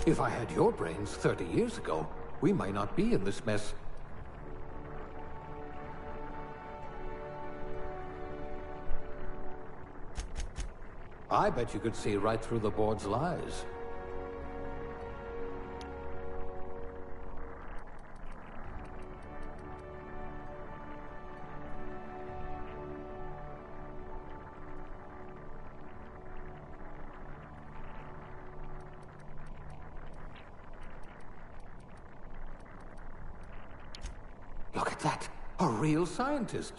If I had your brains 30 years ago, we might not be in this mess. I bet you could see right through the board's lies. Look at that! A real scientist!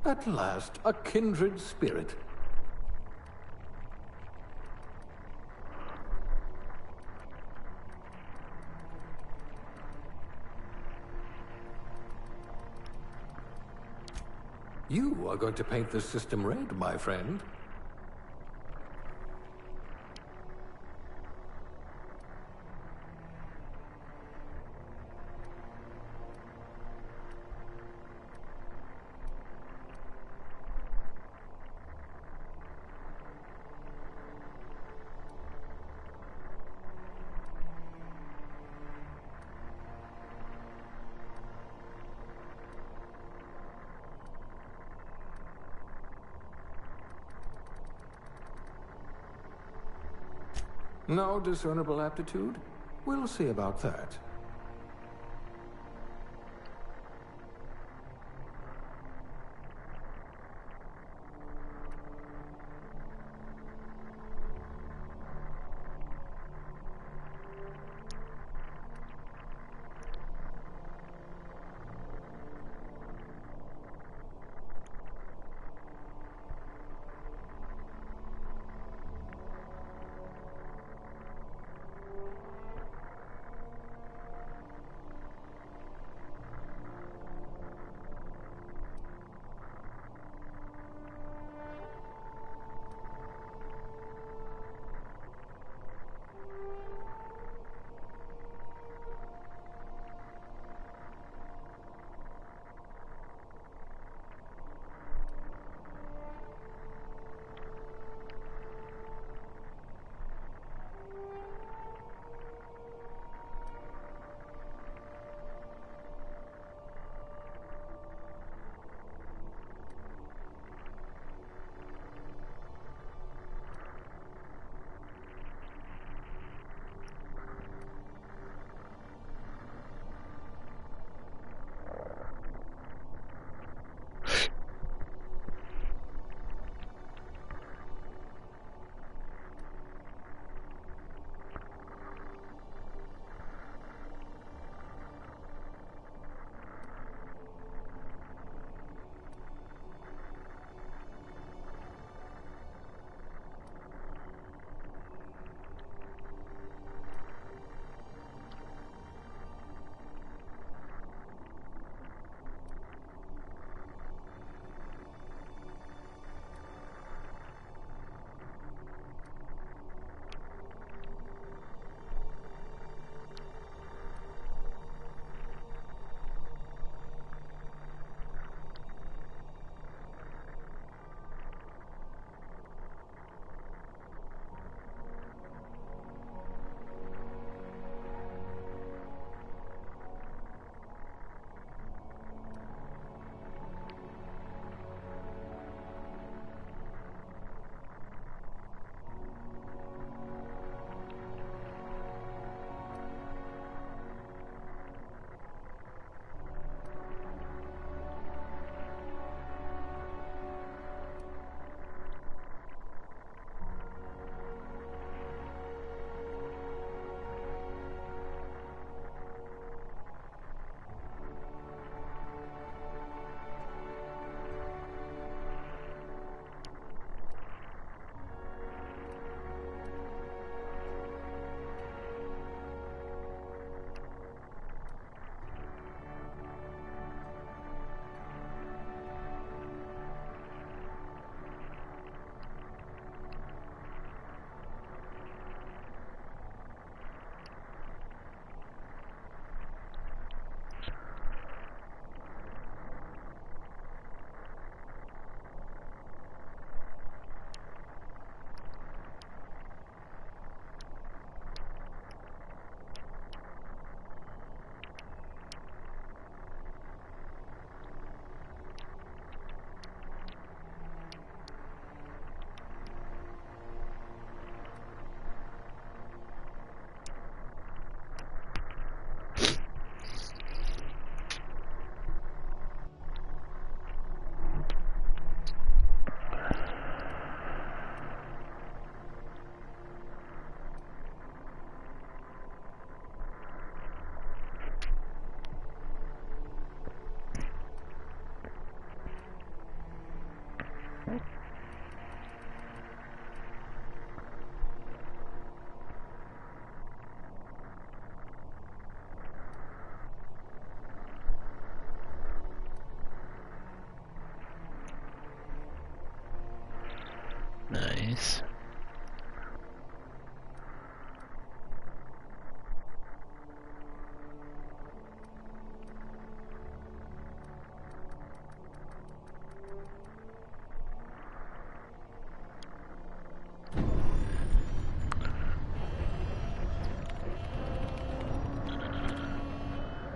At last, a kindred spirit. You are going to paint this system red, my friend. No discernible aptitude? We'll see about that.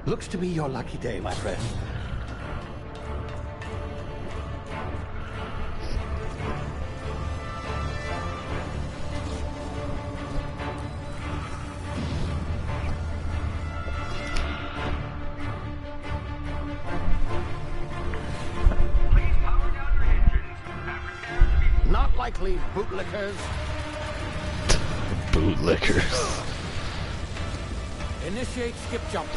Looks to be your lucky day, my friend. Please power down your engines and prepare to be... Not likely, bootlickers. Bootlickers. Initiate skip jump.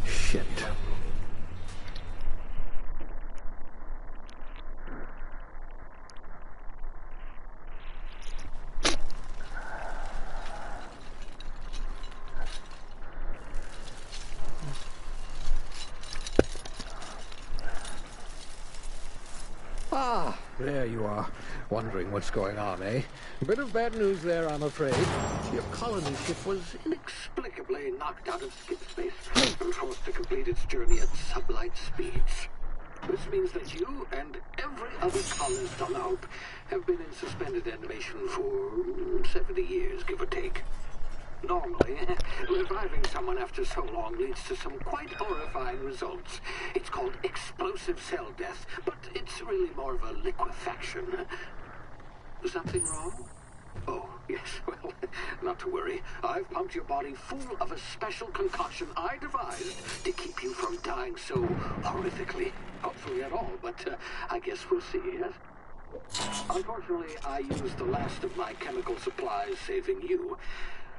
Shit. Ah, there you are. Wondering what's going on, eh? A bit of bad news there, I'm afraid. Your colony ship was inexplicably knocked out of skip space and forced to complete its journey at sublight speeds. This means that you and every other colonist on the Hope have been in suspended animation for 70 years, give or take. Normally, reviving someone after so long leads to some quite horrifying results. It's called explosive cell death, but it's really more of a liquefaction. Something wrong? Oh, yes, well, not to worry. I've pumped your body full of a special concoction I devised to keep you from dying so horrifically. Hopefully at all, but I guess we'll see, yes? Unfortunately, I used the last of my chemical supplies saving you.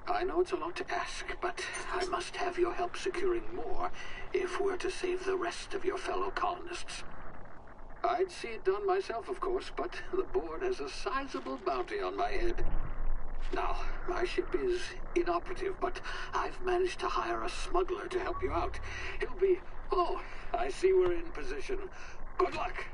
I know it's a lot to ask, but I must have your help securing more if we're to save the rest of your fellow colonists. I'd see it done myself, of course, but the board has a sizable bounty on my head. Now, my ship is inoperative, but I've managed to hire a smuggler to help you out. He'll be... Oh, I see we're in position. Good luck!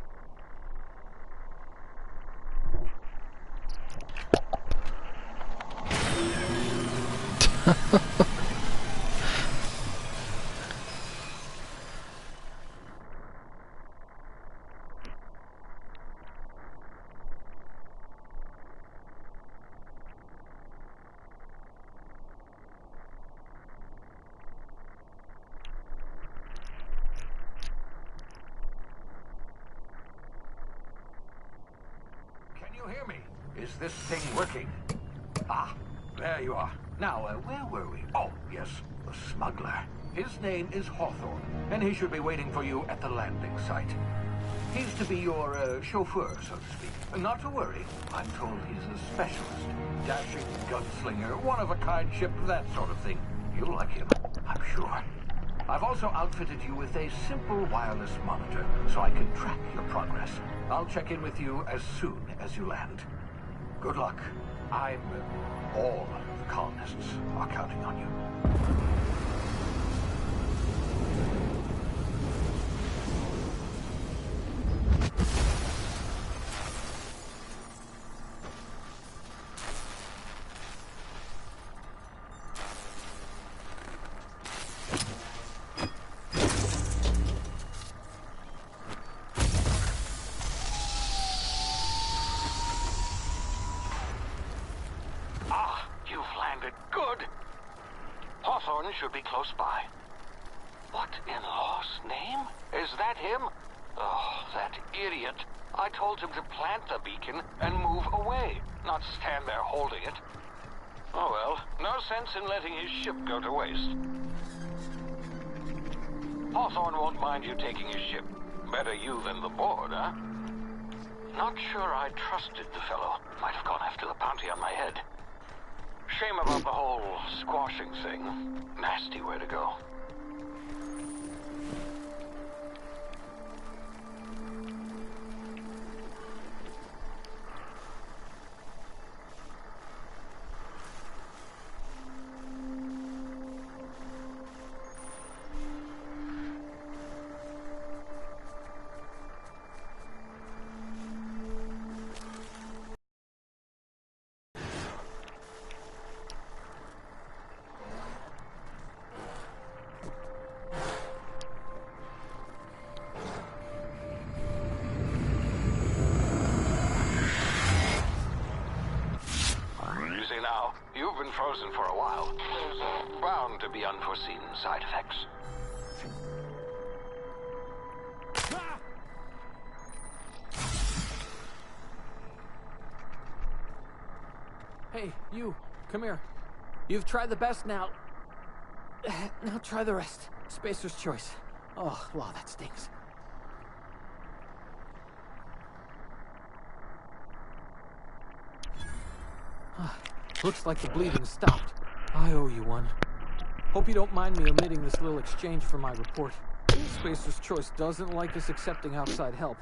Can you hear me? Is this thing working? Ah, there you are. Now, where were we? Oh, yes, the smuggler. His name is Hawthorne, and he should be waiting for you at the landing site. He's to be your chauffeur, so to speak. Not to worry. I'm told he's a specialist. Dashing gunslinger, one-of-a-kind ship, that sort of thing. You'll like him, I'm sure. I've also outfitted you with a simple wireless monitor, so I can track your progress. I'll check in with you as soon as you land. Good luck. All the colonists are counting on you. Hawthorne should be close by. What in law's name? Is that him? Oh, that idiot. I told him to plant the beacon and move away, not stand there holding it. Oh well, no sense in letting his ship go to waste. Hawthorne won't mind you taking his ship. Better you than the board, huh? Not sure I trusted the fellow. Might have gone after the bounty on my head. Shame about the whole squashing thing. Nasty way to go. frozen for a while. There's bound to be unforeseen side effects. Hey, you, come here. You've tried the best now. Now try the rest. Spacer's choice. Oh, wow, that stings. Looks like the bleeding stopped. I owe you one. Hope you don't mind me omitting this little exchange for my report. Spacer's choice doesn't like us accepting outside help.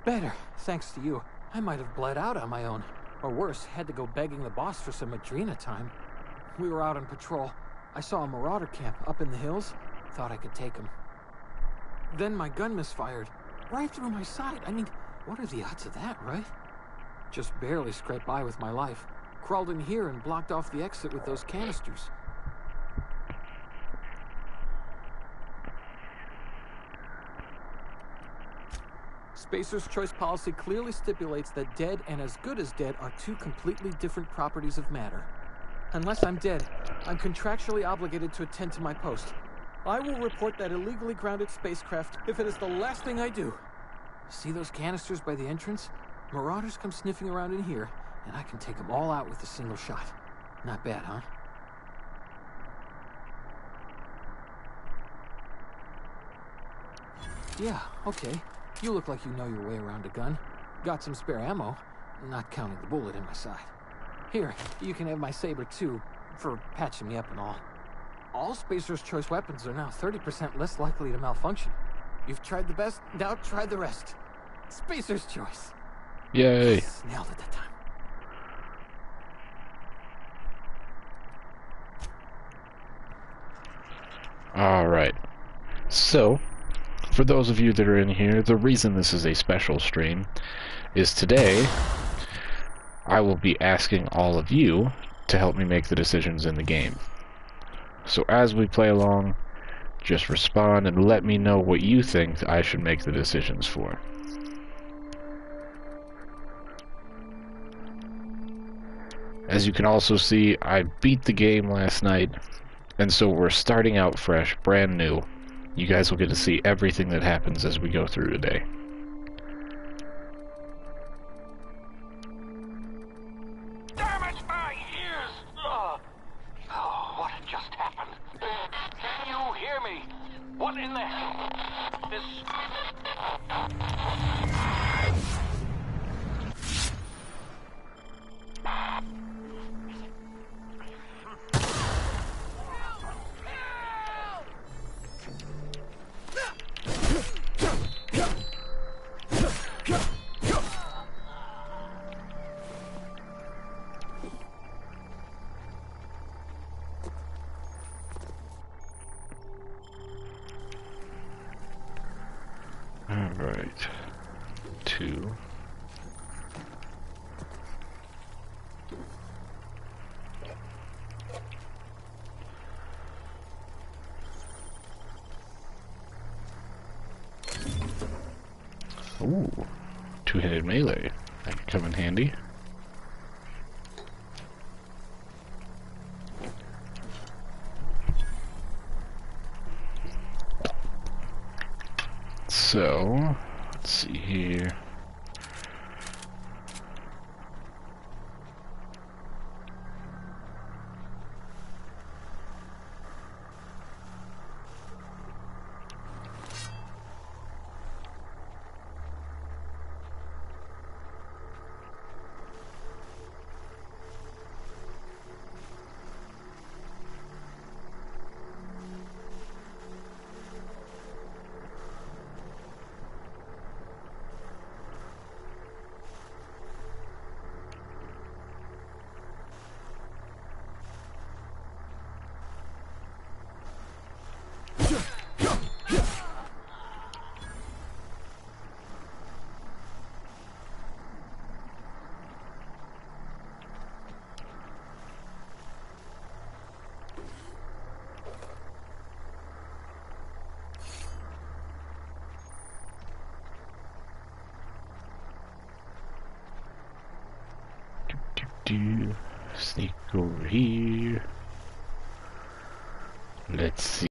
Better, thanks to you. I might have bled out on my own. Or worse, had to go begging the boss for some Adrena time. We were out on patrol. I saw a marauder camp up in the hills. Thought I could take him. Then my gun misfired. Right through my side. I mean, what are the odds of that, right? Just barely scraped by with my life. Crawled in here and blocked off the exit with those canisters. Spacer's choice policy clearly stipulates that dead and as good as dead are two completely different properties of matter. Unless I'm dead, I'm contractually obligated to attend to my post. I will report that illegally grounded spacecraft if it is the last thing I do. See those canisters by the entrance? Marauders come sniffing around in here, and I can take them all out with a single shot. Not bad, huh? Yeah, okay. You look like you know your way around a gun. Got some spare ammo, not counting the bullet in my side. Here, you can have my saber too, for patching me up and all. All Spacer's choice weapons are now 30% less likely to malfunction. You've tried the best, now try the rest. Spacer's choice. Yay. Nailed it that time. Alright. So, for those of you that are in here, the reason this is a special stream is today I will be asking all of you to help me make the decisions in the game. So as we play along, just respond and let me know what you think I should make the decisions for. As you can also see, I beat the game last night, and so we're starting out fresh, brand new. You guys will get to see everything that happens as we go through today. Damn it, my ears! Oh, what just happened? Can you hear me? What in the hell? This... Alright. 2. Ooh, two-handed melee. That could come in handy. So, let's see here. do. Sneak over here. Let's see.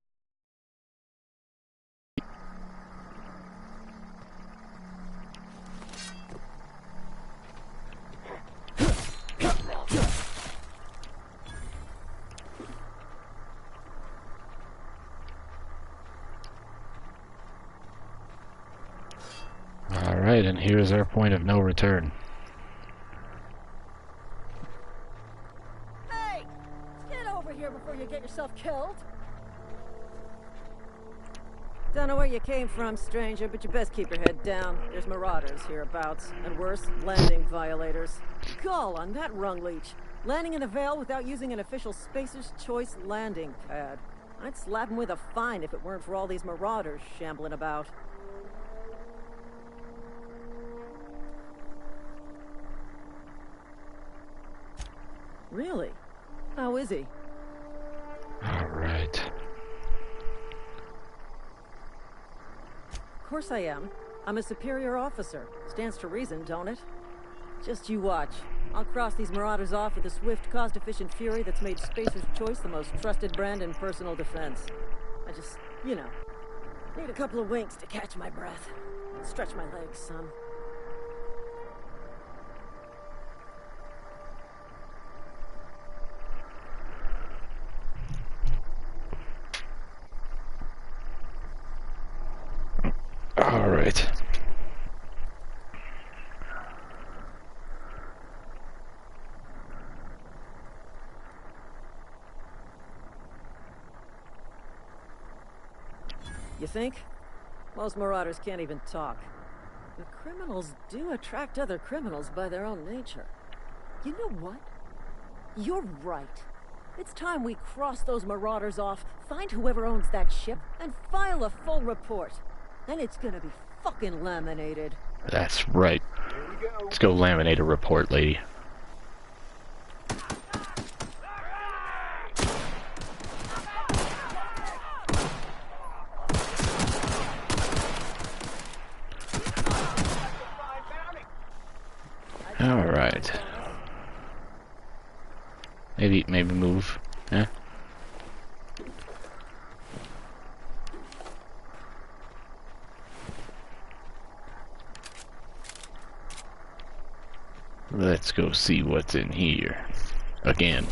Alright, and here's our point of no return. Hey! Get over here before you get yourself killed! Don't know where you came from, stranger, but you best keep your head down. There's marauders hereabouts, and worse, landing violators. Gall on that rung leech. Landing in the Vale without using an official Spacer's Choice landing pad. I'd slap him with a fine if it weren't for all these marauders shambling about. Really? How is he? Alright. Of course I am. I'm a superior officer. Stands to reason, don't it? Just you watch. I'll cross these marauders off with a swift, cost-efficient fury that's made Spacer's Choice the most trusted brand in personal defense. I just, you know, need a couple of winks to catch my breath. Stretch my legs, son. Alright. You think? Most marauders can't even talk. But criminals do attract other criminals by their own nature. You know what? You're right. It's time we cross those marauders off, find whoever owns that ship, and file a full report. Then it's gonna be fucking laminated. That's right. Let's go laminate a report, lady. Alright. Maybe move. Eh? Let's go see what's in here. Again.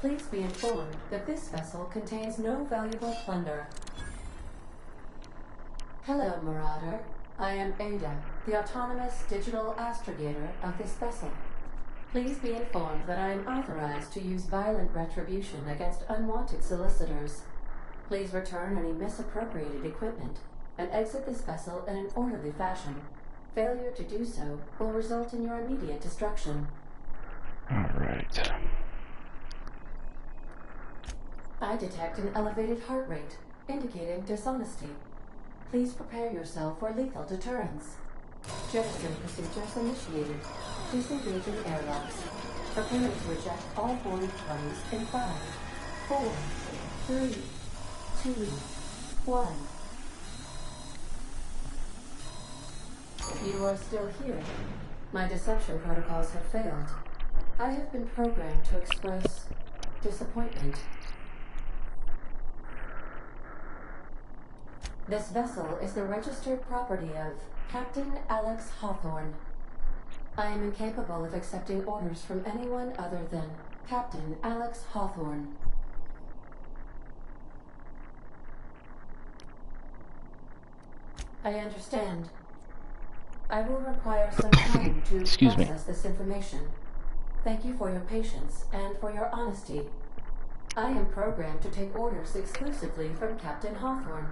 Please be informed that this vessel contains no valuable plunder. Hello, Marauder. I am Ada, the autonomous digital astrogator of this vessel. Please be informed that I am authorized to use violent retribution against unwanted solicitors. Please return any misappropriated equipment and exit this vessel in an orderly fashion. Failure to do so will result in your immediate destruction. Alright. I detect an elevated heart rate, indicating dishonesty. Please prepare yourself for lethal deterrence. Jettison procedures initiated. Disengaging airlocks. Preparing to eject all boarding parties in 5, 4, 3, 2, 1. You are still here. My deception protocols have failed. I have been programmed to express disappointment. This vessel is the registered property of Captain Alex Hawthorne. I am incapable of accepting orders from anyone other than Captain Alex Hawthorne. I understand. I will require some time to process this information. Thank you for your patience and for your honesty. I am programmed to take orders exclusively from Captain Hawthorne.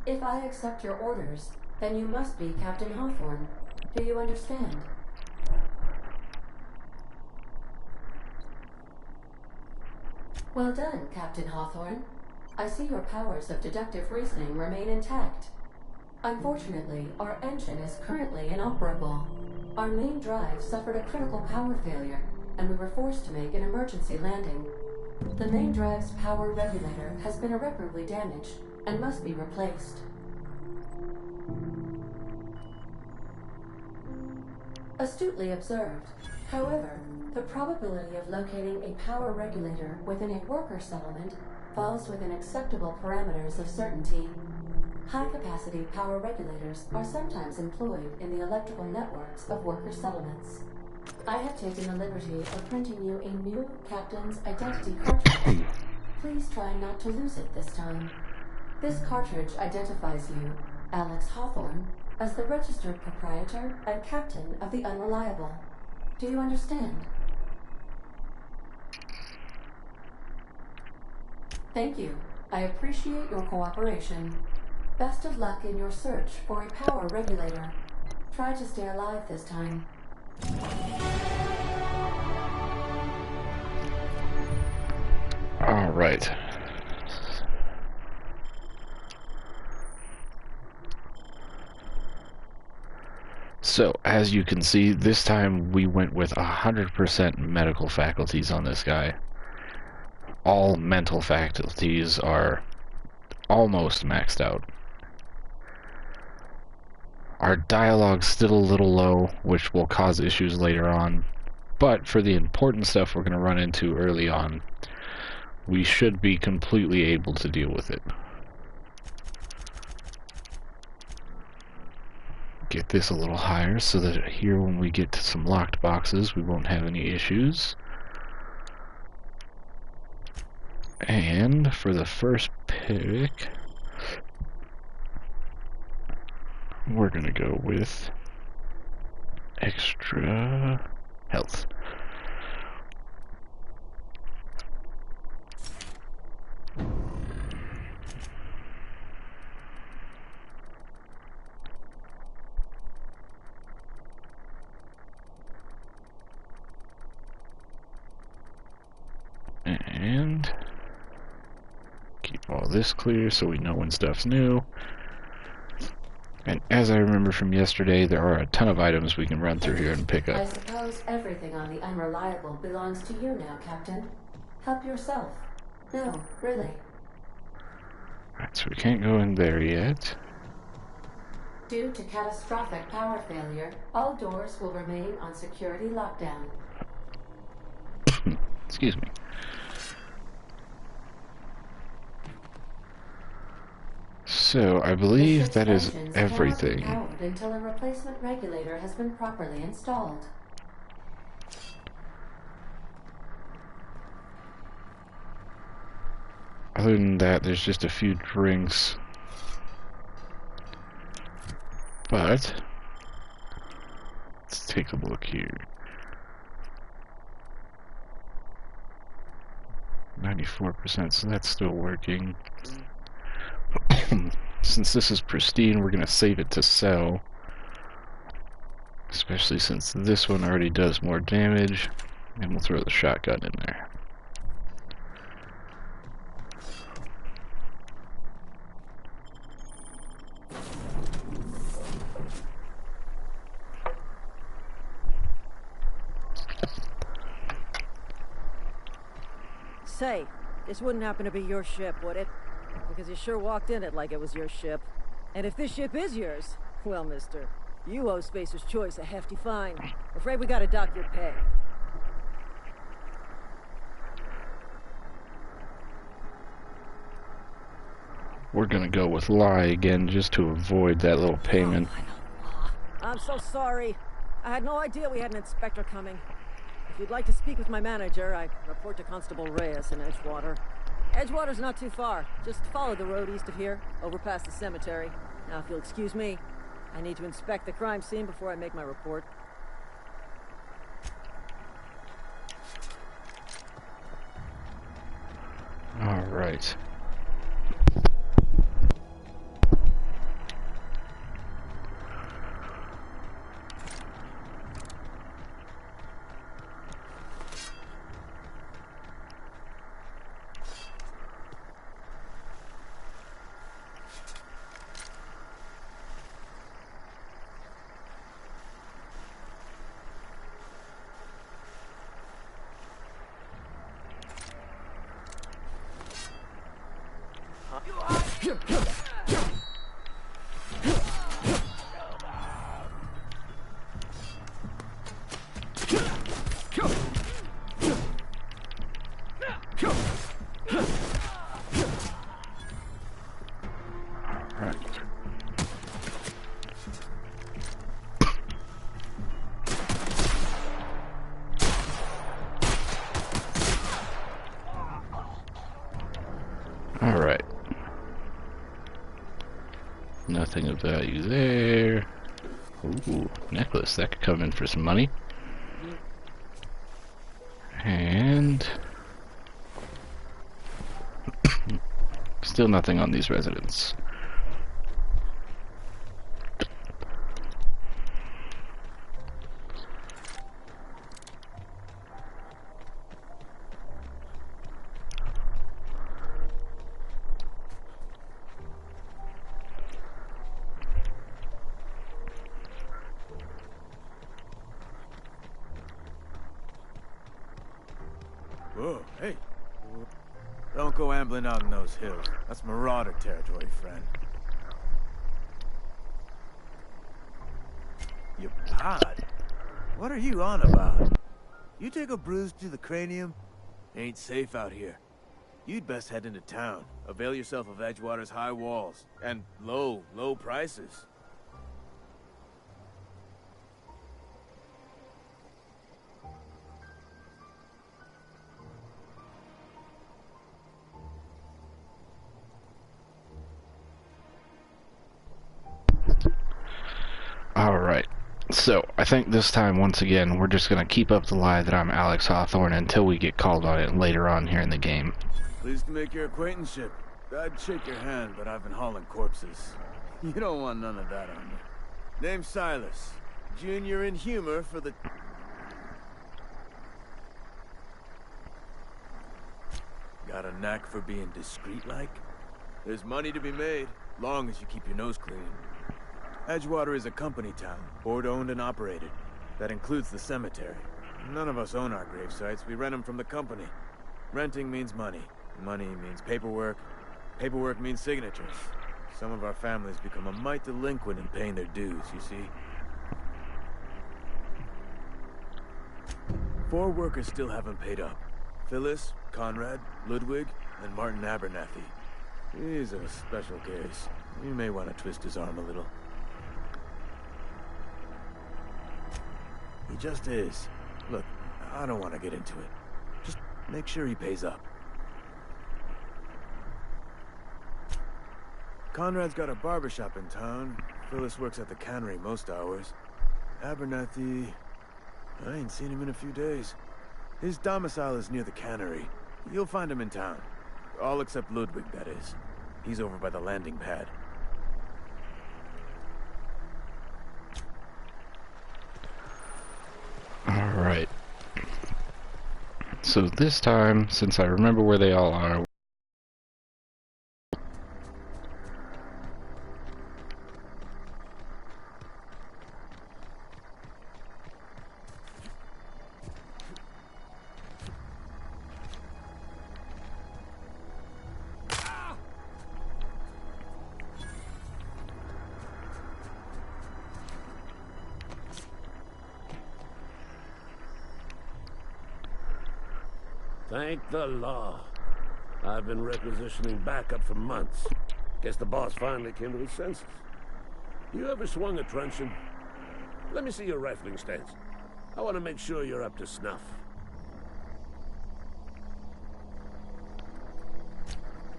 If I accept your orders, then you must be Captain Hawthorne. Do you understand? Well done, Captain Hawthorne. I see your powers of deductive reasoning remain intact. Unfortunately, our engine is currently inoperable. Our main drive suffered a critical power failure, and we were forced to make an emergency landing. The main drive's power regulator has been irreparably damaged and must be replaced. Astutely observed. However, the probability of locating a power regulator within a worker settlement falls within acceptable parameters of certainty. High-capacity power regulators are sometimes employed in the electrical networks of worker settlements. I have taken the liberty of printing you a new Captain's Identity cartridge. Please try not to lose it this time. This cartridge identifies you, Alex Hawthorne, as the registered proprietor and captain of the Unreliable. Do you understand? Thank you. I appreciate your cooperation. Best of luck in your search for a power regulator. Try to stay alive this time. All right. So, as you can see, this time we went with 100% medical faculties on this guy. All mental faculties are almost maxed out. Our dialogue's still a little low, which will cause issues later on, but for the important stuff we're going to run into early on, we should be completely able to deal with it. Get this a little higher so that here when we get to some locked boxes we won't have any issues. And for the first pick, we're gonna go with extra health. And keep all this clear so we know when stuff's new. And as I remember from yesterday, there are a ton of items we can run through here and pick I up. suppose everything on the Unreliable belongs to you now, Captain. Help yourself. No, really. Alright, so we can't go in there yet. Due to catastrophic power failure, all doors will remain on security lockdown. Excuse me. So, I believe that is everything. Cannot be powered until a replacement regulator has been properly installed. Other than that, there's just a few drinks. But, let's take a look here. 94%, so that's still working. Since this is pristine, we're going to save it to sell. Especially since this one already does more damage. And we'll throw the shotgun in there. Say, this wouldn't happen to be your ship, would it? Because you sure walked in it like it was your ship. And if this ship is yours, well, mister, you owe Spacer's Choice a hefty fine. Afraid we gotta dock your pay. We're gonna go with lie again just to avoid that little payment. I'm so sorry. I had no idea we had an inspector coming. If you'd like to speak with my manager, I report to Constable Reyes in Edgewater. Edgewater's not too far. Just follow the road east of here, over past the cemetery. Now, if you'll excuse me, I need to inspect the crime scene before I make my report. All right. Right. All right. Nothing of value there. Ooh, necklace. That could come in for some money. And still nothing on these residents. Whoa, hey. Don't go ambling out in those hills. That's marauder territory, friend. Your pod? What are you on about? You take a bruise to the cranium? Ain't safe out here. You'd best head into town. Avail yourself of Edgewater's high walls. And low prices. Alright, so I think this time, once again, we're just going to keep up the lie that I'm Alex Hawthorne until we get called on it later on here in the game. Pleased to make your acquaintanceship. I'd shake your hand, but I've been hauling corpses. You don't want none of that on you. Name's Silas. Junior in humor for the... Got a knack for being discreet-like? There's money to be made, long as you keep your nose clean. Edgewater is a company town, board-owned and operated. That includes the cemetery. None of us own our grave sites, we rent them from the company. Renting means money. Money means paperwork. Paperwork means signatures. Some of our families become a mite delinquent in paying their dues, you see. 4 workers still haven't paid up. Phyllis, Conrad, Ludwig, and Martin Abernathy. He's a special case. You may want to twist his arm a little. He just is. Look, I don't want to get into it. Just make sure he pays up. Conrad's got a barbershop in town. Phyllis works at the cannery most hours. Abernathy... I ain't seen him in a few days. His domicile is near the cannery. You'll find him in town. All except Ludwig, that is. He's over by the landing pad. Alright. So this time, since I remember where they all are... Thank the law. I've been requisitioning backup for months. Guess the boss finally came to his senses. You ever swung a truncheon? Let me see your rifling stance. I want to make sure you're up to snuff.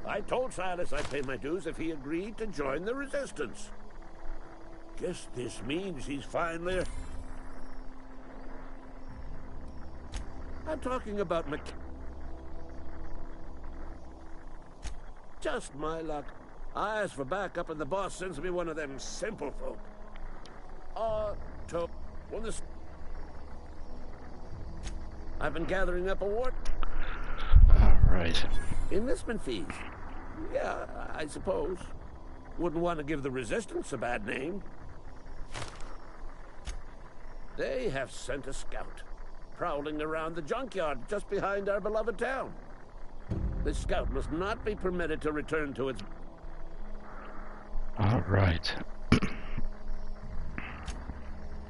I told Silas I'd pay my dues if he agreed to join the resistance. Guess this means he's finally... I'm talking about Just my luck. I ask for backup and the boss sends me one of them simple folk. I've been gathering up a wart. Alright. Enlistment fees. Yeah, I suppose. Wouldn't want to give the resistance a bad name. They have sent a scout, prowling around the junkyard just behind our beloved town. This scout must not be permitted to return to its... Alright.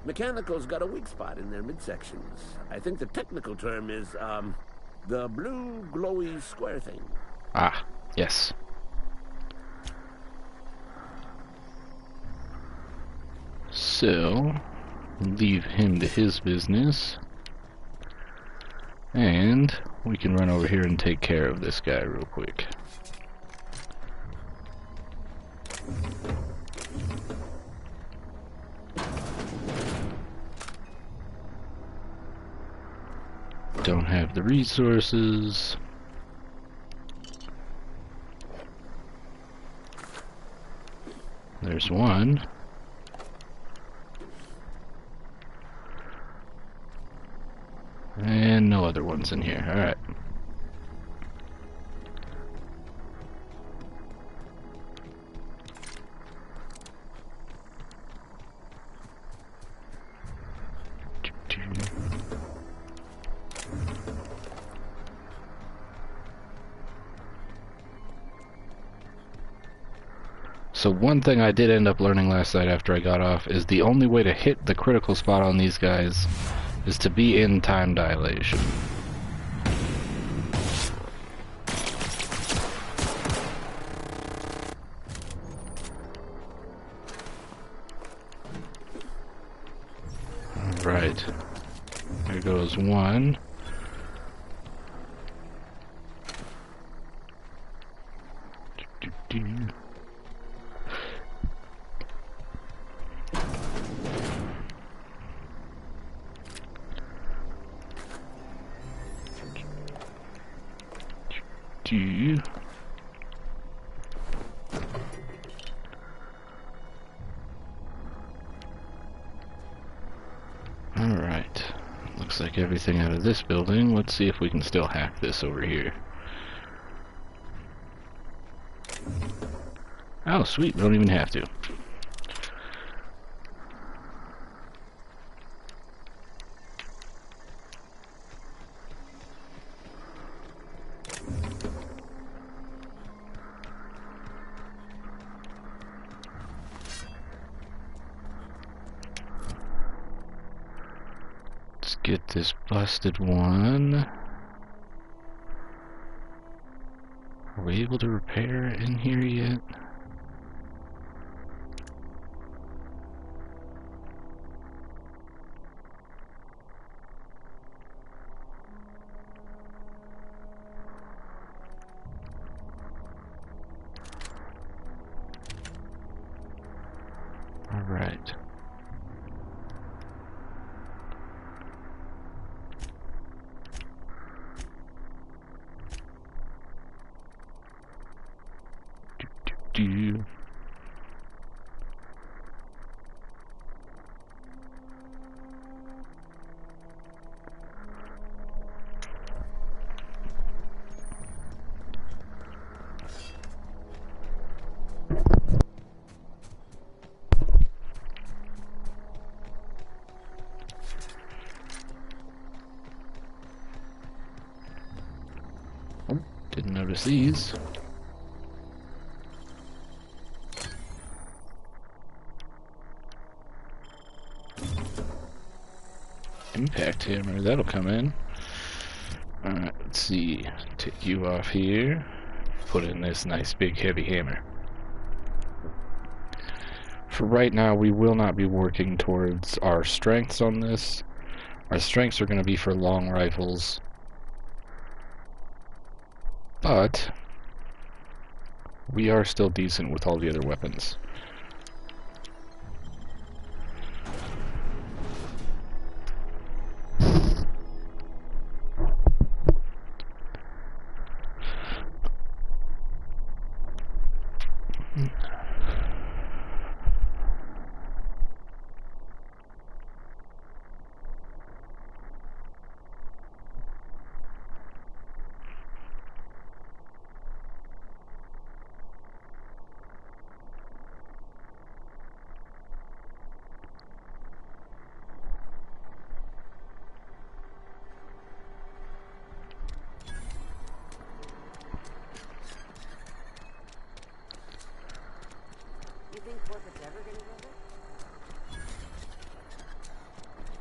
Mechanical's got a weak spot in their midsections. I think the technical term is, The blue glowy square thing. Ah, yes. So, leave him to his business. And we can run over here and take care of this guy real quick. Don't have the resources. There's one. And no other ones in here. Alright. So one thing I did end up learning last night after I got off is the only way to hit the critical spot on these guys is to be in time dilation. Alright. There goes one. Alright. Looks like everything out of this building. Let's see if we can still hack this over here. Oh, sweet. We don't even have to. Get this busted one. Are we able to repair in here yet? All right. Do. Oh, didn't notice these. Impact hammer, that'll come in. Alright, let's see. Take you off here. Put in this nice big heavy hammer. For right now, we will not be working towards our strengths on this. Our strengths are going to be for long rifles. But we are still decent with all the other weapons.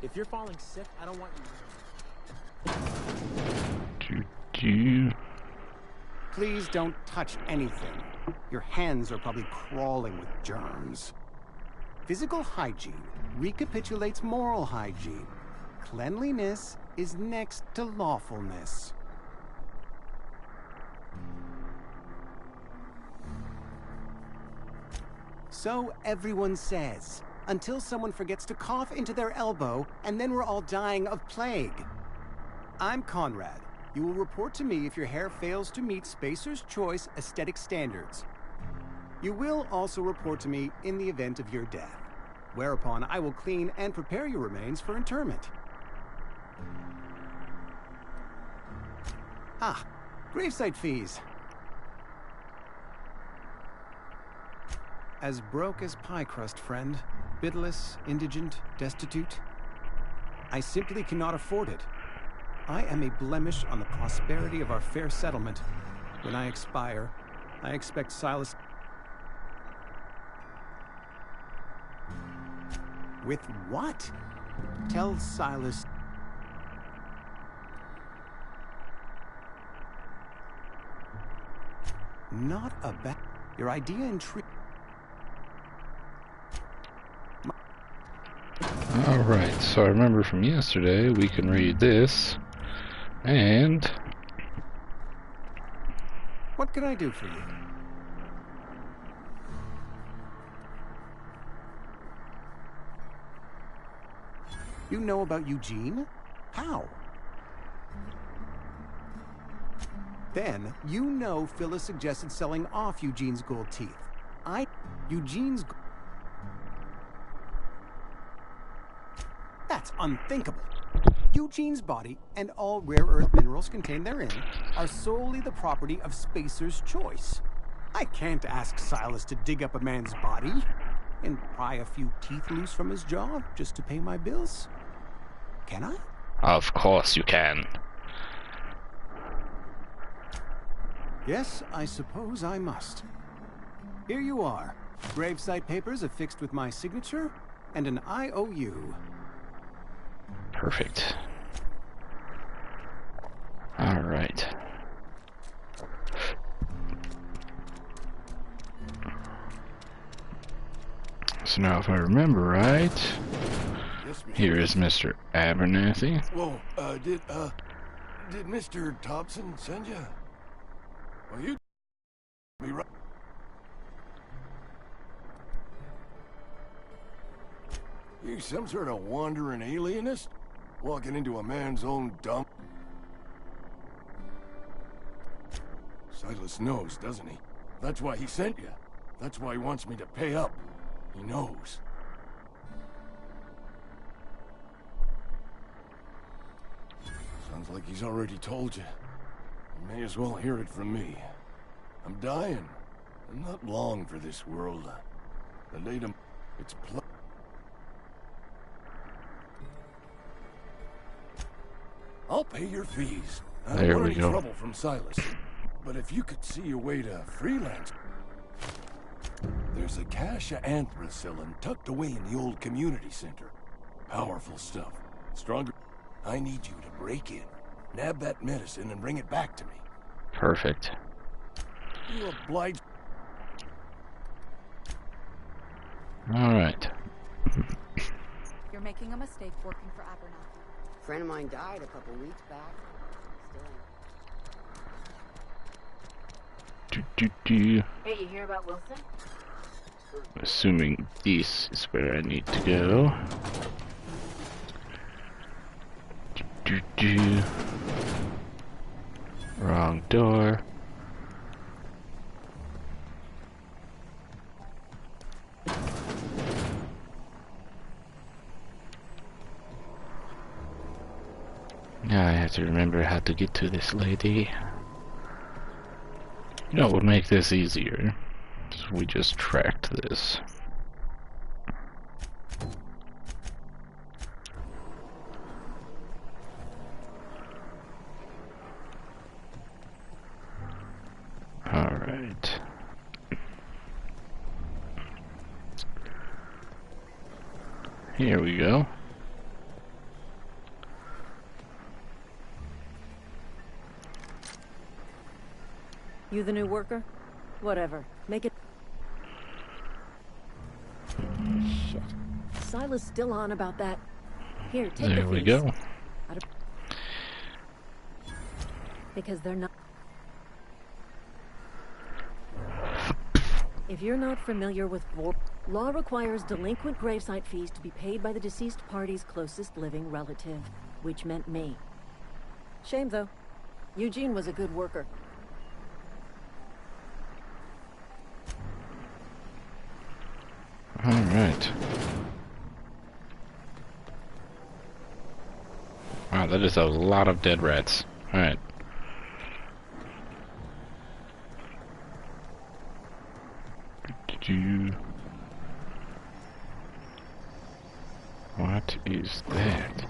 If you're falling sick, I don't want you. do. Please don't touch anything. Your hands are probably crawling with germs. Physical hygiene recapitulates moral hygiene. Cleanliness is next to lawfulness. So everyone says, until someone forgets to cough into their elbow, and then we're all dying of plague. I'm Conrad. You will report to me if your hair fails to meet Spacer's Choice aesthetic standards. You will also report to me in the event of your death, whereupon I will clean and prepare your remains for interment. Ah, gravesite fees. As broke as pie crust, friend. Bidless, indigent, destitute. I simply cannot afford it. I am a blemish on the prosperity of our fair settlement. When I expire, I expect Silas... With what? Tell Silas... Not a bad... Your idea intrigues... Alright, so I remember from yesterday, we can read this, and... What can I do for you? You know about Eugene? How? Then, you know Phyllis suggested selling off Eugene's gold teeth. Eugene's... That's unthinkable. Eugene's body and all rare earth minerals contained therein are solely the property of Spacer's Choice. I can't ask Silas to dig up a man's body and pry a few teeth loose from his jaw just to pay my bills. Can I? Of course you can. Yes, I suppose I must. Here you are. Gravesite papers affixed with my signature and an IOU. Perfect. Alright. So now if I remember right, here is Mr. Abernathy. Whoa, did Mr. Thompson send you? Well, you be right. You some sort of wandering alienist? Walking into a man's own dump? Silas knows, doesn't he? That's why he sent you. That's why he wants me to pay up. He knows. Sounds like he's already told you. You may as well hear it from me. I'm dying. I'm not long for this world. The datum... It's I'll pay your fees. I There don't want we any go. trouble from Silas. But if you could see your way to freelance... There's a cache of anthracillin tucked away in the old community center. Powerful stuff. Stronger... I need you to break in, nab that medicine, and bring it back to me. Perfect. You oblige... Alright. You're making a mistake working for Abernathy. A friend of mine died a couple weeks back. Hey, you hear about Wilson? Assuming this is where I need to go. Wrong door. Now I have to remember how to get to this lady. You know what would make this easier? If we just tracked this. Alright. Here we go. You the new worker? Whatever. Make it... Shit. Silas still on about that. Here, take There the we fees. go. Because they're not... If you're not familiar with law requires delinquent gravesite fees to be paid by the deceased party's closest living relative, which meant me. Shame, though. Eugene was a good worker. Alright. Wow, that is a lot of dead rats. Alright. What is that?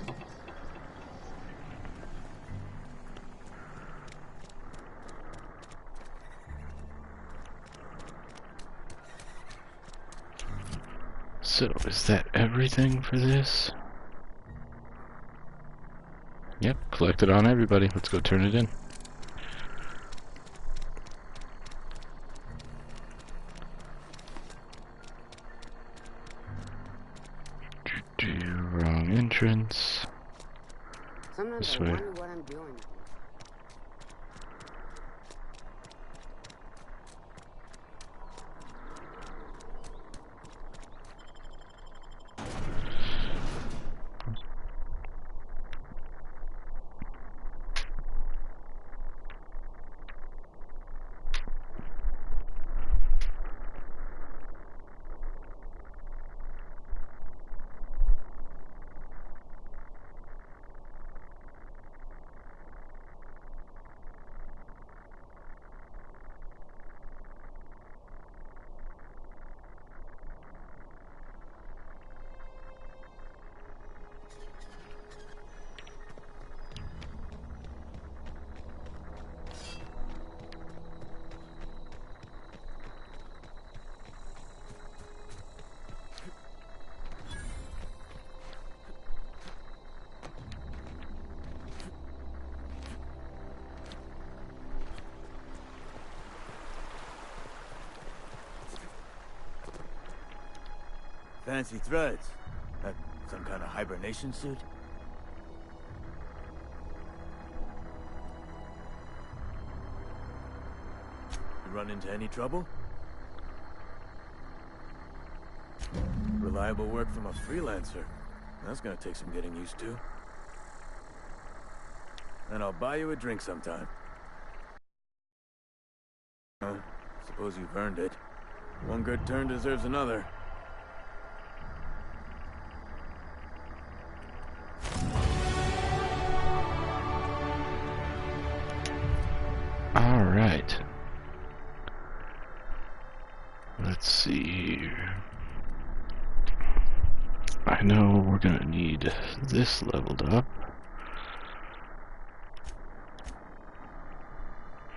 So, is that everything for this? Yep, collected on everybody. Let's go turn it in. Wrong entrance. Sometimes This I way. wonder what I'm doing. Fancy threads. That some kind of hibernation suit? You run into any trouble? Reliable work from a freelancer. That's gonna take some getting used to. And I'll buy you a drink sometime. Suppose you've earned it. One good turn deserves another. Alright. Let's see here. I know we're gonna need this leveled up.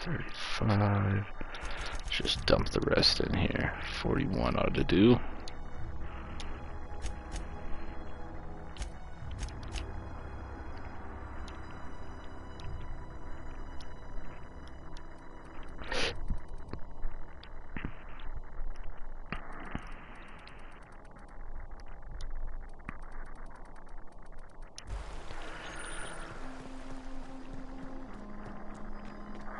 35. Just dump the rest in here. 41 ought to do.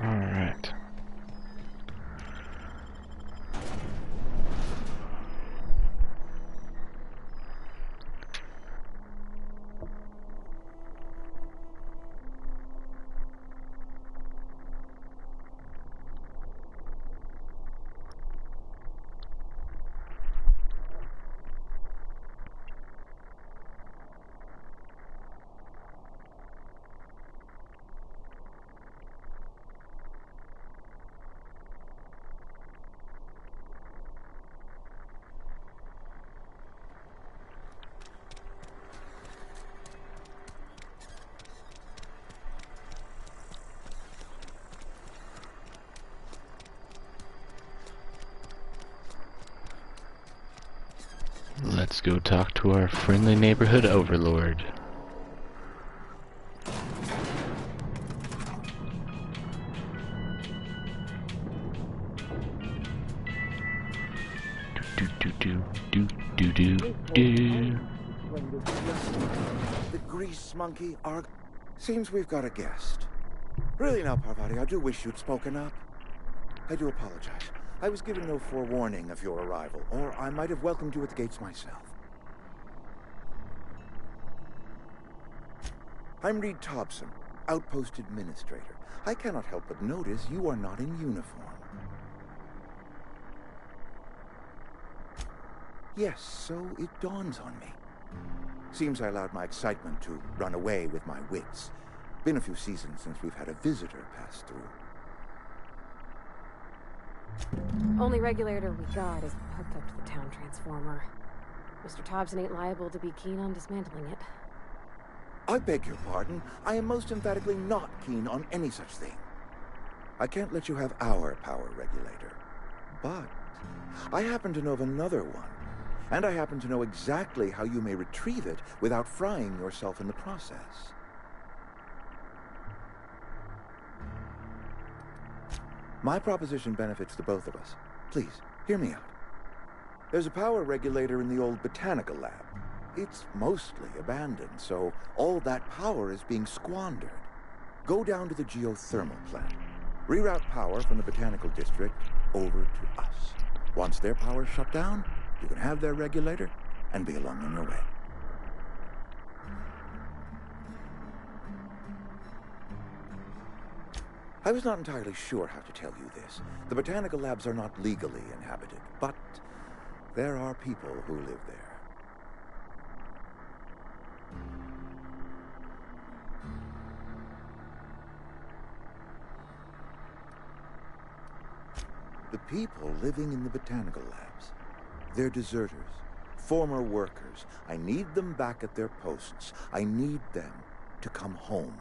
Alright. Let's go talk to our friendly neighborhood overlord. The grease monkey, Arg. Seems we've got a guest. Really now, Parvati, I do wish you'd spoken up. I do apologize. I was given no forewarning of your arrival, or I might have welcomed you at the gates myself. I'm Reed Thompson, Outpost Administrator. I cannot help but notice you are not in uniform. Yes, so it dawns on me. Seems I allowed my excitement to run away with my wits. Been a few seasons since we've had a visitor pass through. Only regulator we got is hooked up to the town transformer. Mr. Thompson ain't liable to be keen on dismantling it. I beg your pardon. I am most emphatically not keen on any such thing. I can't let you have our power regulator. But I happen to know of another one. And I happen to know exactly how you may retrieve it without frying yourself in the process. My proposition benefits the both of us. Please, hear me out. There's a power regulator in the old botanical lab. It's mostly abandoned, so all that power is being squandered. Go down to the geothermal plant. Reroute power from the botanical district over to us. Once their power's shut down, you can have their regulator and be along on your way. I was not entirely sure how to tell you this. The botanical labs are not legally inhabited, but there are people who live there. The people living in the botanical labs, they're deserters, former workers. I need them back at their posts. I need them to come home.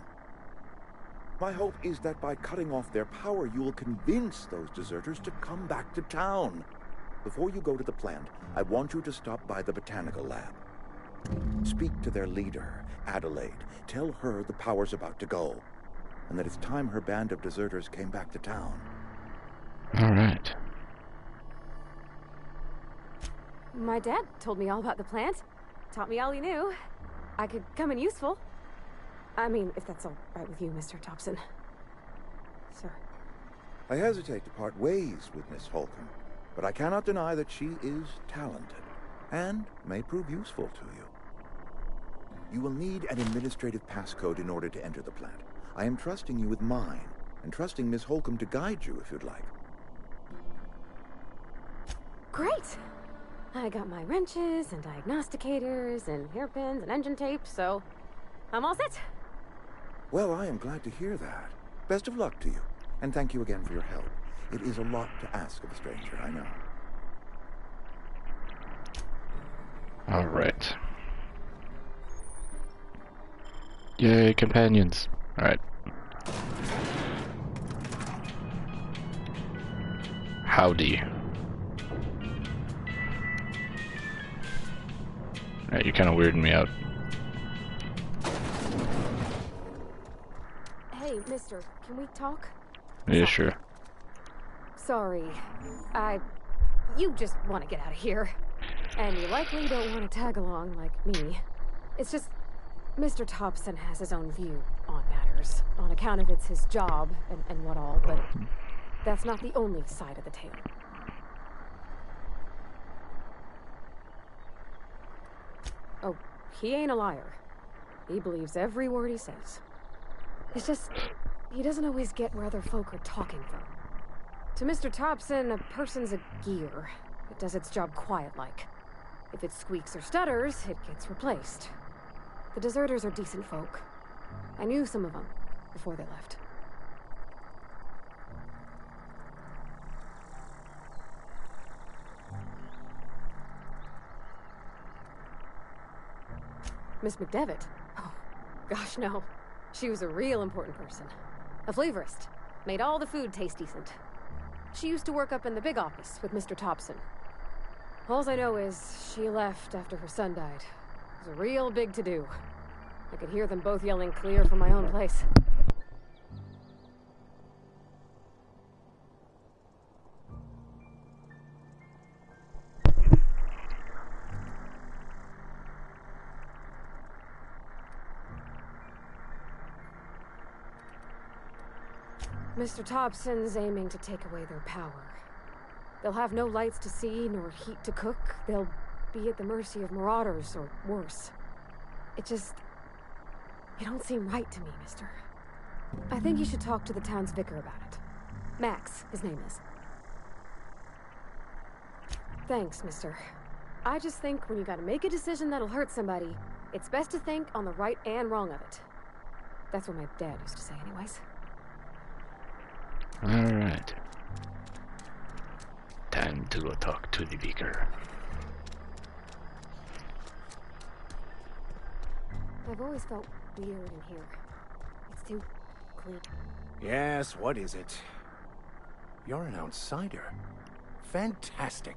My hope is that by cutting off their power, you will convince those deserters to come back to town. Before you go to the plant, I want you to stop by the botanical lab. Speak to their leader, Adelaide. Tell her the power's about to go, and that it's time her band of deserters came back to town. All right. My dad told me all about the plant. Taught me all he knew. I could come in useful. I mean, if that's all right with you, Mr. Thompson. Sir. I hesitate to part ways with Miss Holcomb, but I cannot deny that she is talented, and may prove useful to you. You will need an administrative passcode in order to enter the plant. I am trusting you with mine, and trusting Miss Holcomb to guide you if you'd like. Great! I got my wrenches and diagnosticators and hairpins and engine tape, so I'm all set. Well, I am glad to hear that. Best of luck to you, and thank you again for your help. It is a lot to ask of a stranger, I know. All right. Yay, companions. All right. Howdy. Alright, you're kind of weirding me out. Hey, mister, can we talk? Yeah, sure. Sorry. You just want to get out of here. And you likely don't want to tag along like me. It's just, Mr. Thompson has his own view on matters, on account of it's his job and what all, but that's not the only side of the tale. Oh, he ain't a liar. He believes every word he says. It's just, he doesn't always get where other folk are talking from. To Mr. Thompson, a person's a gear. It does its job quiet-like. If it squeaks or stutters, it gets replaced. The deserters are decent folk. I knew some of them before they left. Miss McDevitt? Oh, gosh, no. She was a real important person. A flavorist. Made all the food taste decent. She used to work up in the big office with Mr. Thompson. All I know is she left after her son died. It was a real big to-do. I could hear them both yelling clear from my own place. Mr. Thompson's aiming to take away their power. They'll have no lights to see, nor heat to cook. They'll be at the mercy of marauders, or worse. It don't seem right to me, mister. I think you should talk to the town's vicar about it. Max, his name is. Thanks, mister. I just think when you gotta make a decision that'll hurt somebody, it's best to think on the right and wrong of it. That's what my dad used to say anyways. Alright. Time to go talk to the vicar. I've always felt weird in here. It's too clean. Yes, what is it? You're an outsider. Fantastic.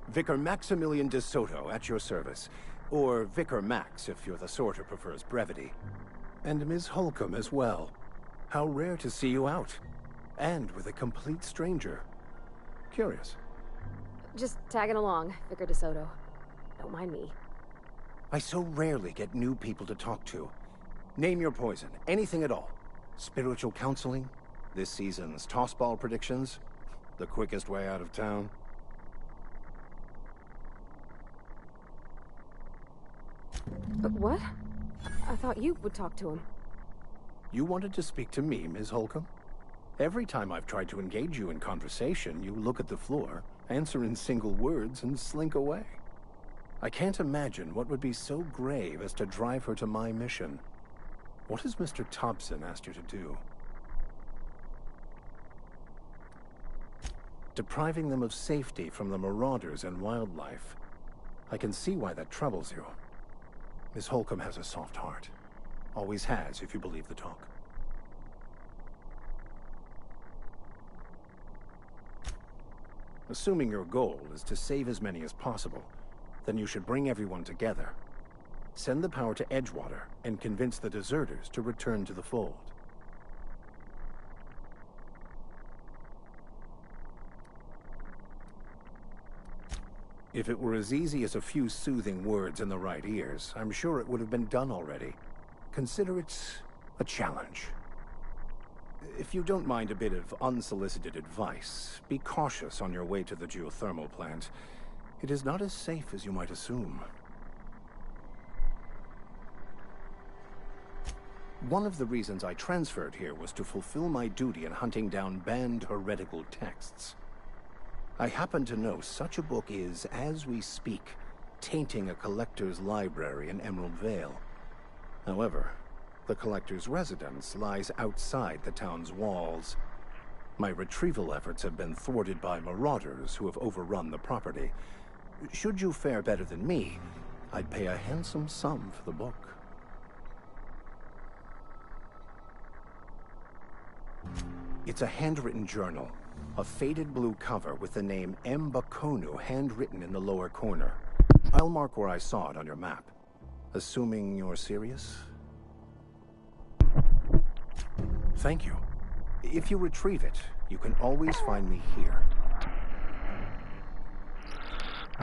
Vicar Maximilian de Soto at your service. Or Vicar Max, if you're the sort who prefers brevity. And Ms. Holcomb as well. How rare to see you out. And with a complete stranger. Curious. Just tagging along, Vicar de Soto. Don't mind me. I so rarely get new people to talk to. Name your poison, anything at all. Spiritual counseling, this season's tossball predictions, the quickest way out of town. But what? I thought you would talk to him. You wanted to speak to me, Ms. Holcomb? Every time I've tried to engage you in conversation, you look at the floor, answer in single words, and slink away. I can't imagine what would be so grave as to drive her to my mission. What has Mr. Thompson asked you to do? Depriving them of safety from the marauders and wildlife. I can see why that troubles you. Miss Holcomb has a soft heart. Always has, if you believe the talk. Assuming your goal is to save as many as possible, then you should bring everyone together. Send the power to Edgewater and convince the deserters to return to the fold. If it were as easy as a few soothing words in the right ears, I'm sure it would have been done already. Consider it a challenge. If you don't mind a bit of unsolicited advice, be cautious on your way to the geothermal plant. It is not as safe as you might assume. One of the reasons I transferred here was to fulfill my duty in hunting down banned heretical texts. I happen to know such a book is, as we speak, tainting a collector's library in Emerald Vale. However, the collector's residence lies outside the town's walls. My retrieval efforts have been thwarted by marauders who have overrun the property. Should you fare better than me, I'd pay a handsome sum for the book. It's a handwritten journal, a faded blue cover with the name Mbakonu handwritten in the lower corner. I'll mark where I saw it on your map. Assuming you're serious? Thank you. If you retrieve it, you can always find me here.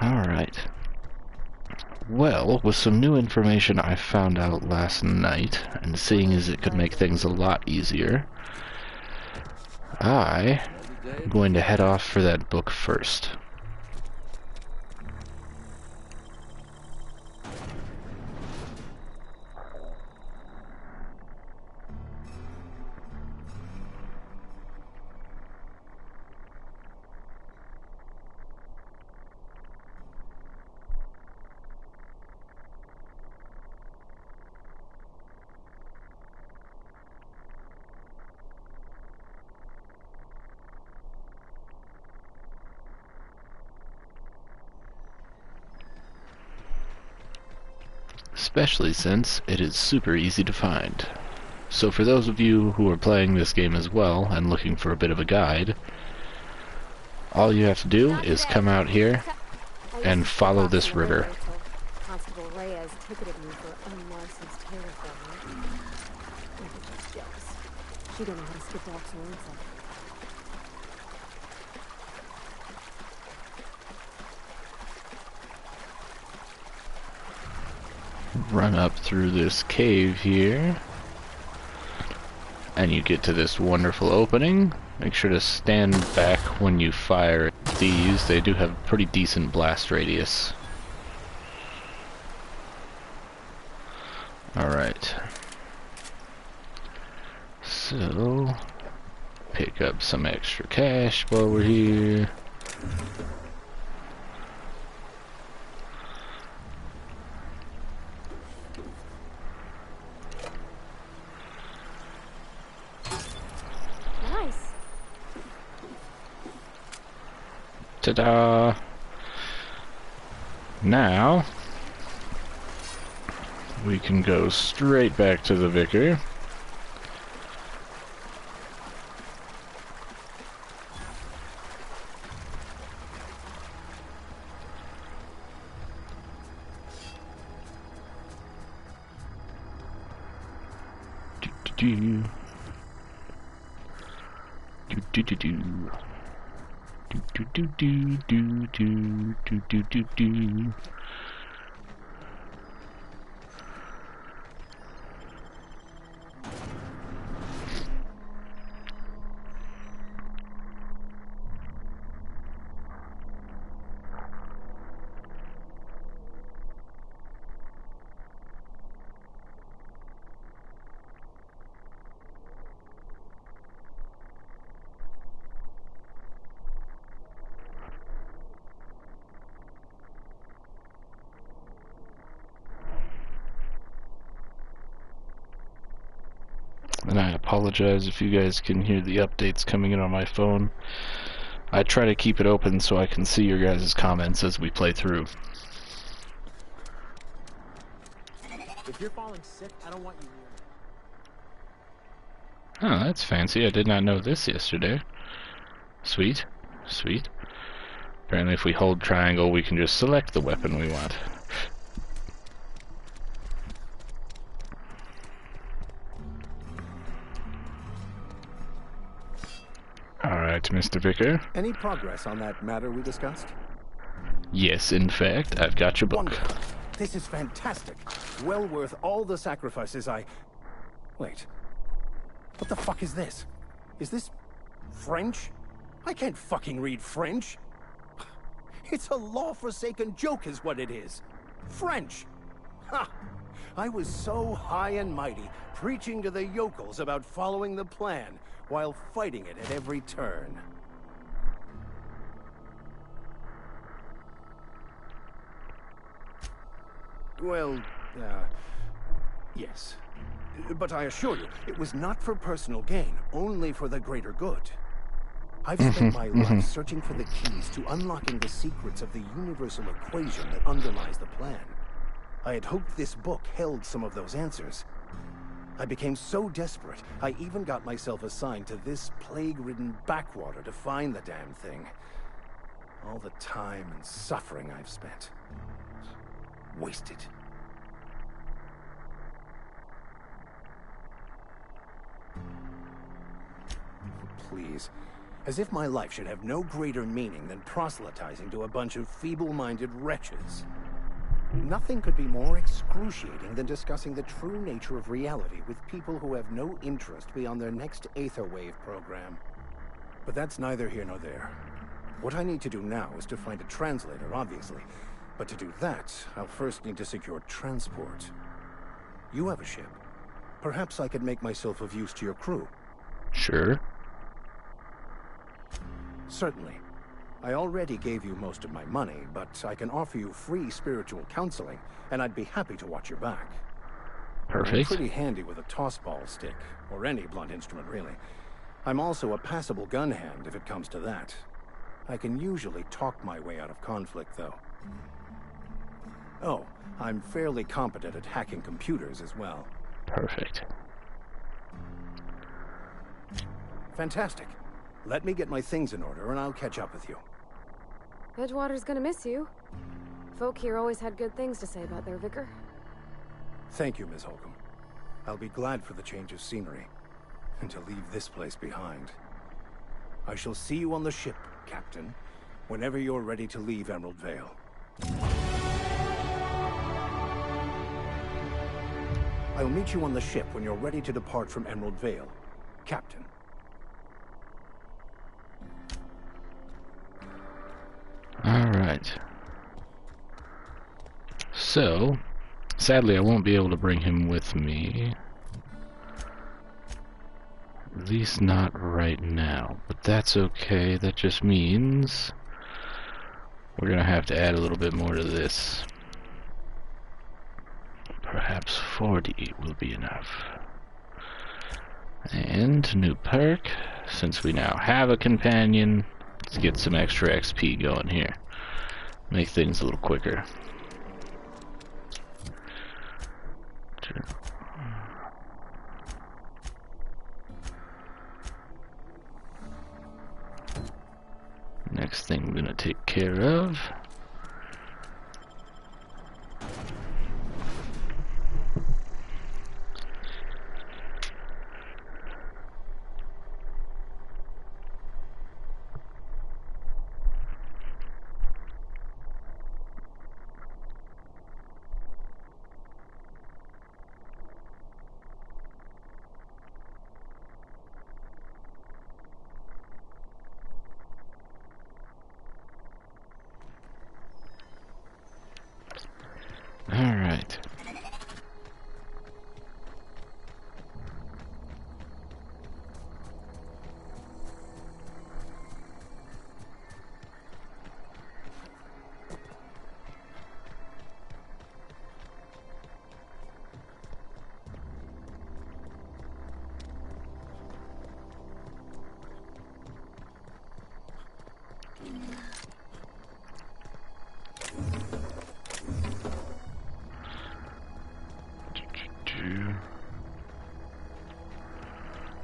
Alright. Well, with some new information I found out last night, and seeing as it could make things a lot easier, I'm going to head off for that book first. Especially since it is super easy to find. So for those of you who are playing this game as well and looking for a bit of a guide, all you have to do is come out here and follow this river. Constable Reyes ticketed me for unlicensed hair filming. She don't know how to skip walks or anything. Run up through this cave here. and you get to this wonderful opening. Make sure to stand back when you fire at these. They do have a pretty decent blast radius. Alright. So, pick up some extra cash while we're here. Nice. Ta-da! Now, we can go straight back to the Vicar. Do do do do do do do do do do do do do do. And I apologize if you guys can hear the updates coming in on my phone. I try to keep it open so I can see your guys' comments as we play through. If you're falling sick, I don't want you near me. Oh, that's fancy. I did not know this yesterday. Sweet. Sweet. Apparently if we hold triangle, we can just select the weapon we want. Alright, Mr. Vicar. Any progress on that matter we discussed? Yes, in fact, I've got your book. Wonderful. This is fantastic. Well worth all the sacrifices I... Wait. What the fuck is this? Is this... French? I can't fucking read French. It's a law-forsaken joke is what it is. French! Ha! I was so high and mighty, preaching to the yokels about following the plan, while fighting it at every turn. Well, yes. But I assure you, it was not for personal gain, only for the greater good. I've spent my life searching for the keys to unlocking the secrets of the universal equation that underlies the plan. I had hoped this book held some of those answers. I became so desperate, I even got myself assigned to this plague-ridden backwater to find the damn thing. All the time and suffering I've spent. Wasted. Please. As if my life should have no greater meaning than proselytizing to a bunch of feeble-minded wretches. Nothing could be more excruciating than discussing the true nature of reality with people who have no interest beyond their next Aetherwave program. But that's neither here nor there. What I need to do now is to find a translator, obviously. But to do that, I'll first need to secure transport. You have a ship. Perhaps I could make myself of use to your crew. Sure. Certainly. I already gave you most of my money, but I can offer you free spiritual counseling, and I'd be happy to watch your back. Perfect. I'm pretty handy with a tossball stick, or any blunt instrument, really. I'm also a passable gun hand, if it comes to that. I can usually talk my way out of conflict, though. Oh, I'm fairly competent at hacking computers as well. Perfect. Fantastic. Let me get my things in order, and I'll catch up with you. Edgewater's gonna miss you. Folk here always had good things to say about their vicar. Thank you, Ms. Holcomb. I'll be glad for the change of scenery, and to leave this place behind. I shall see you on the ship, Captain, whenever you're ready to leave Emerald Vale. I'll meet you on the ship when you're ready to depart from Emerald Vale. Captain. Alright. So, sadly I won't be able to bring him with me. At least not right now. But that's okay. That just means we're gonna have to add a little bit more to this. Perhaps 40 will be enough. And new perk. Since we now have a companion, let's get some extra XP going here. Make things a little quicker. Next thing we're gonna take care of. Alright.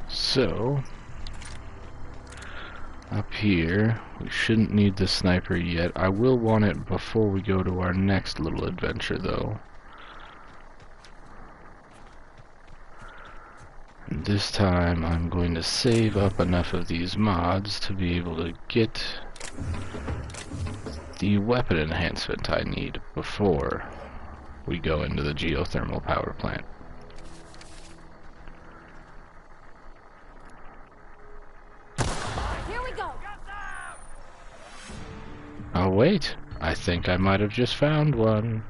So, up here, we shouldn't need the sniper yet. I will want it before we go to our next little adventure, though. And this time, I'm going to save up enough of these mods to be able to get the weapon enhancement I need before we go into the geothermal power plant. Oh wait, I think I might have just found one.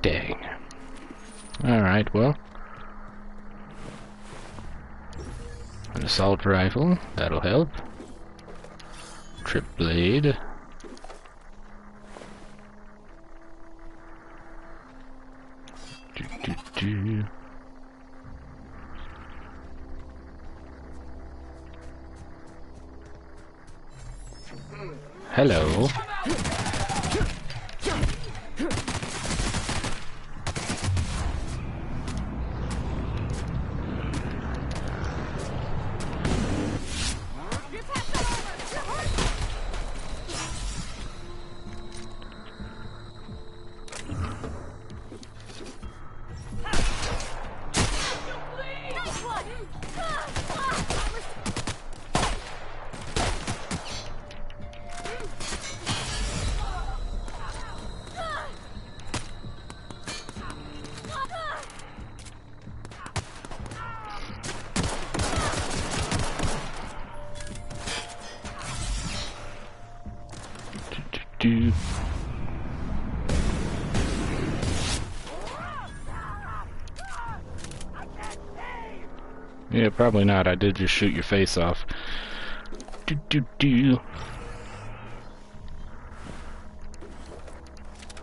Dang. Alright, well. An assault rifle, that'll help. Trip blade. Hello. Yeah, probably not. I did just shoot your face off.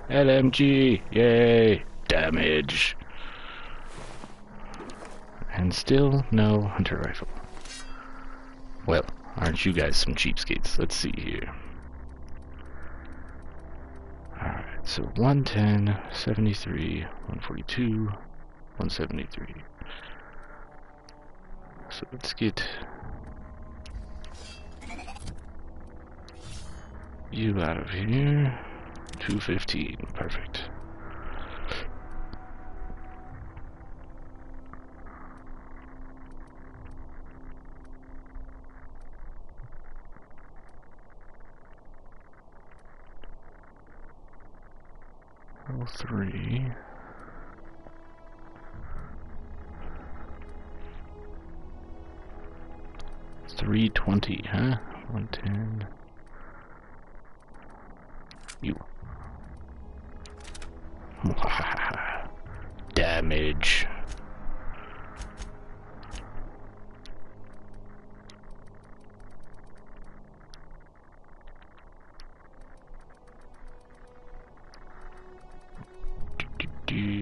LMG! Yay! Damage! And still no hunter rifle. Well, aren't you guys some cheapskates? Let's see here. Alright, so 110, 73, 142, 173. So let's get you out of here. 215, perfect. 03. $320, huh? 110. You. Damage.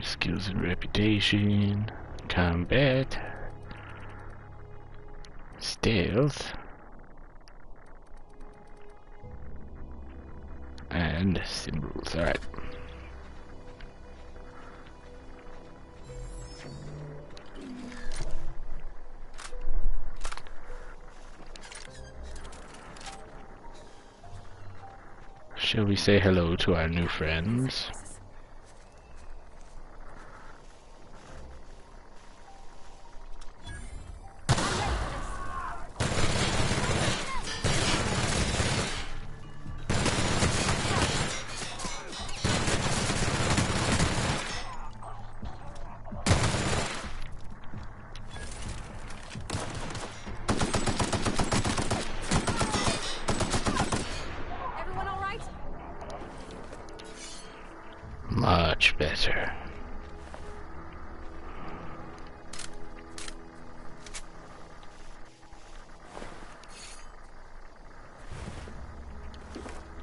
Skills and reputation, combat, stealth, and symbols. Alright. Shall we say hello to our new friends? Much better.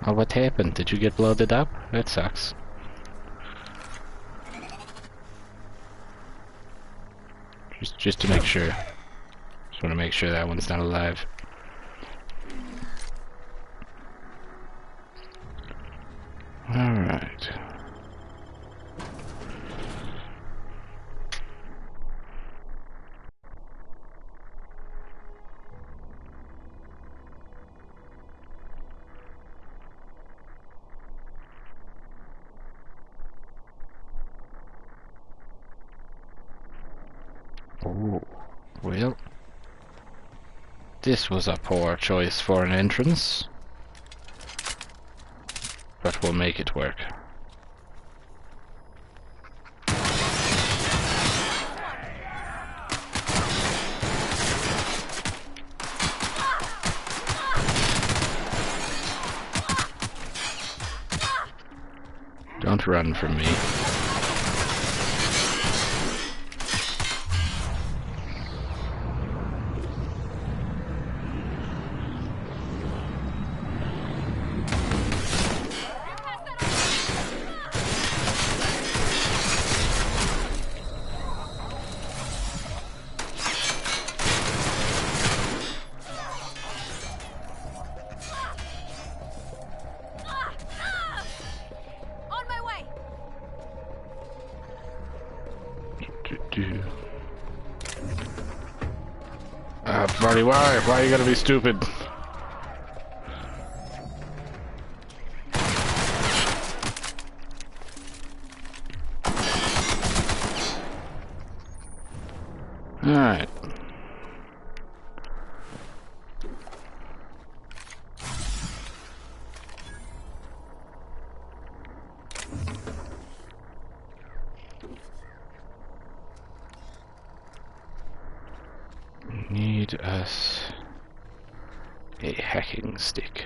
Oh, what happened? Did you get bloated up? That sucks. Just to make sure. Just want to make sure that one's not alive. Alright. Oh, well, this was a poor choice for an entrance, but we'll make it work. Don't run from me. Marty, why? Why are you gonna be stupid? Alright. Need us a hacking stick.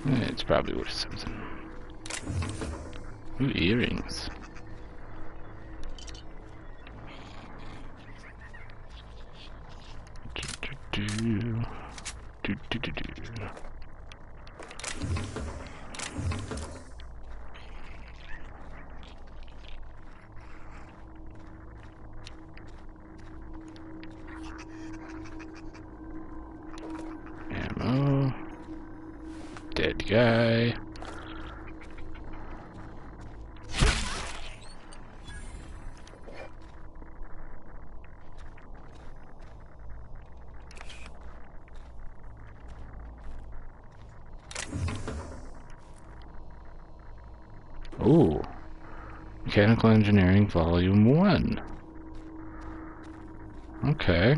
It's probably worth something. Ooh, earrings. Ammo. Dead guy. Ooh. Mechanical Engineering Volume 1. Okay.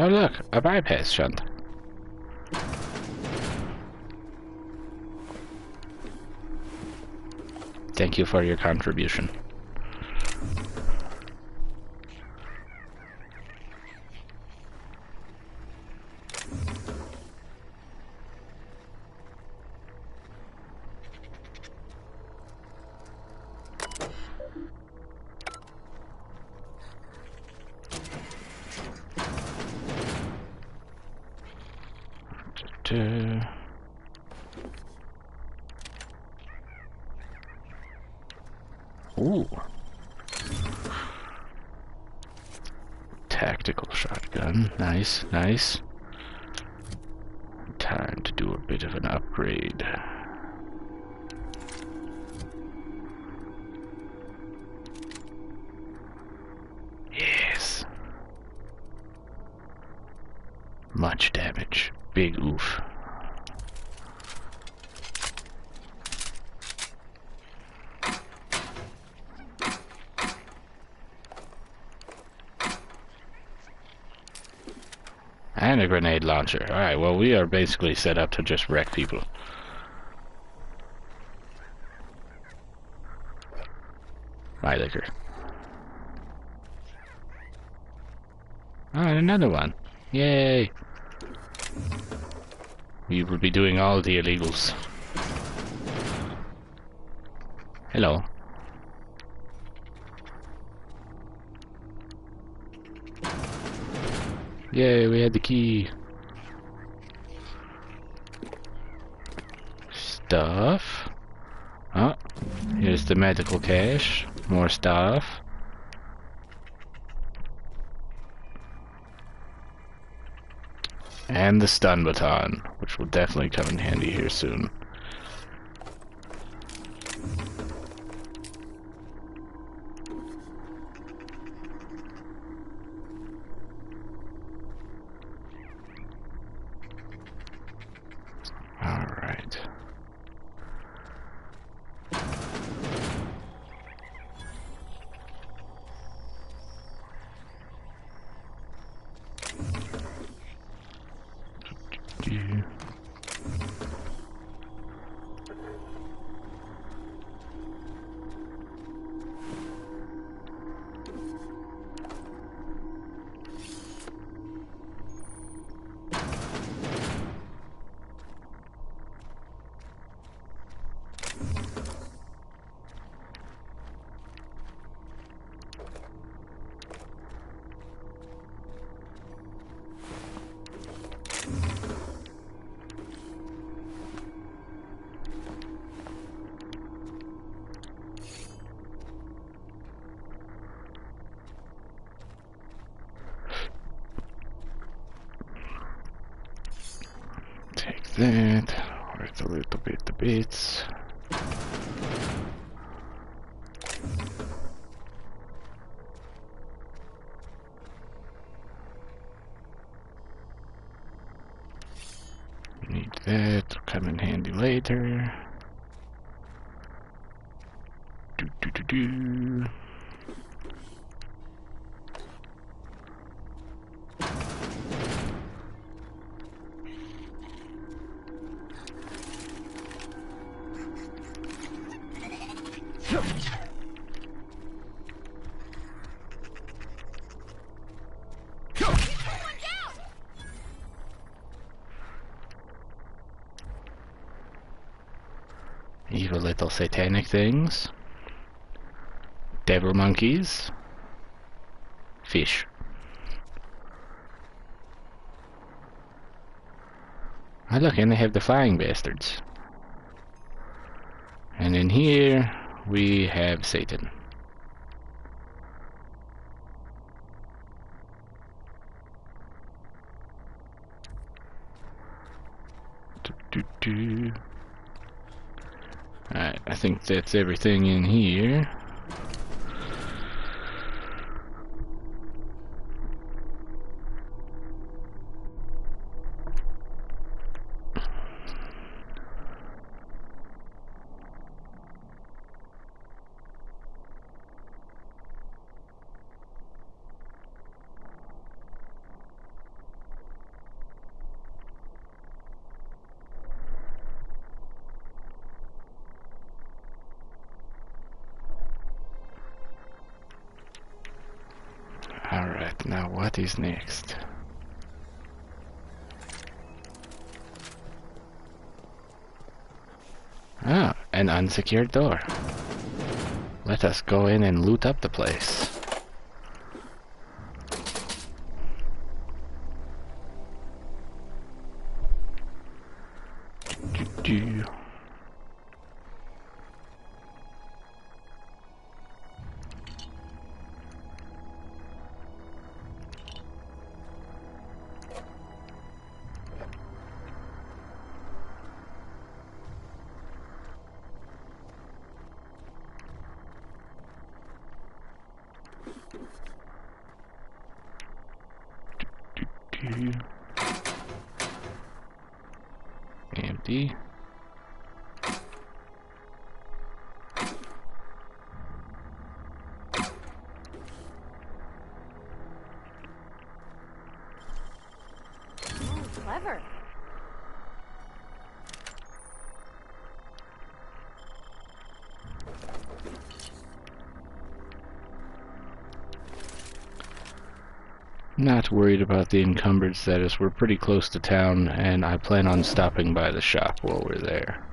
Oh look, a bypass shunt. Thank you for your contribution. Ooh. Tactical shotgun. Nice, nice. Time to do a bit of an upgrade. Yes. Much damage. Big oof. And a grenade launcher. Alright, well, we are basically set up to just wreck people. My liquor. Oh, and another one. Yay! We will be doing all the illegals. Hello. Yay, we had the key. Stuff. Oh, here's the medical cache. More stuff. And the stun baton, which will definitely come in handy here soon. Alright. That worth a little bit the bits. Need that, will come in handy later. Do. Evil little satanic things. Devil monkeys. Fish. Oh look, and they have the flying bastards. And in here we have Satan. Alright, I think that's everything in here. Alright, now what is next? Ah, an unsecured door. Let us go in and loot up the place. Do. Empty. Clever. Not worried about the encumbered status. We're pretty close to town, and I plan on stopping by the shop while we're there.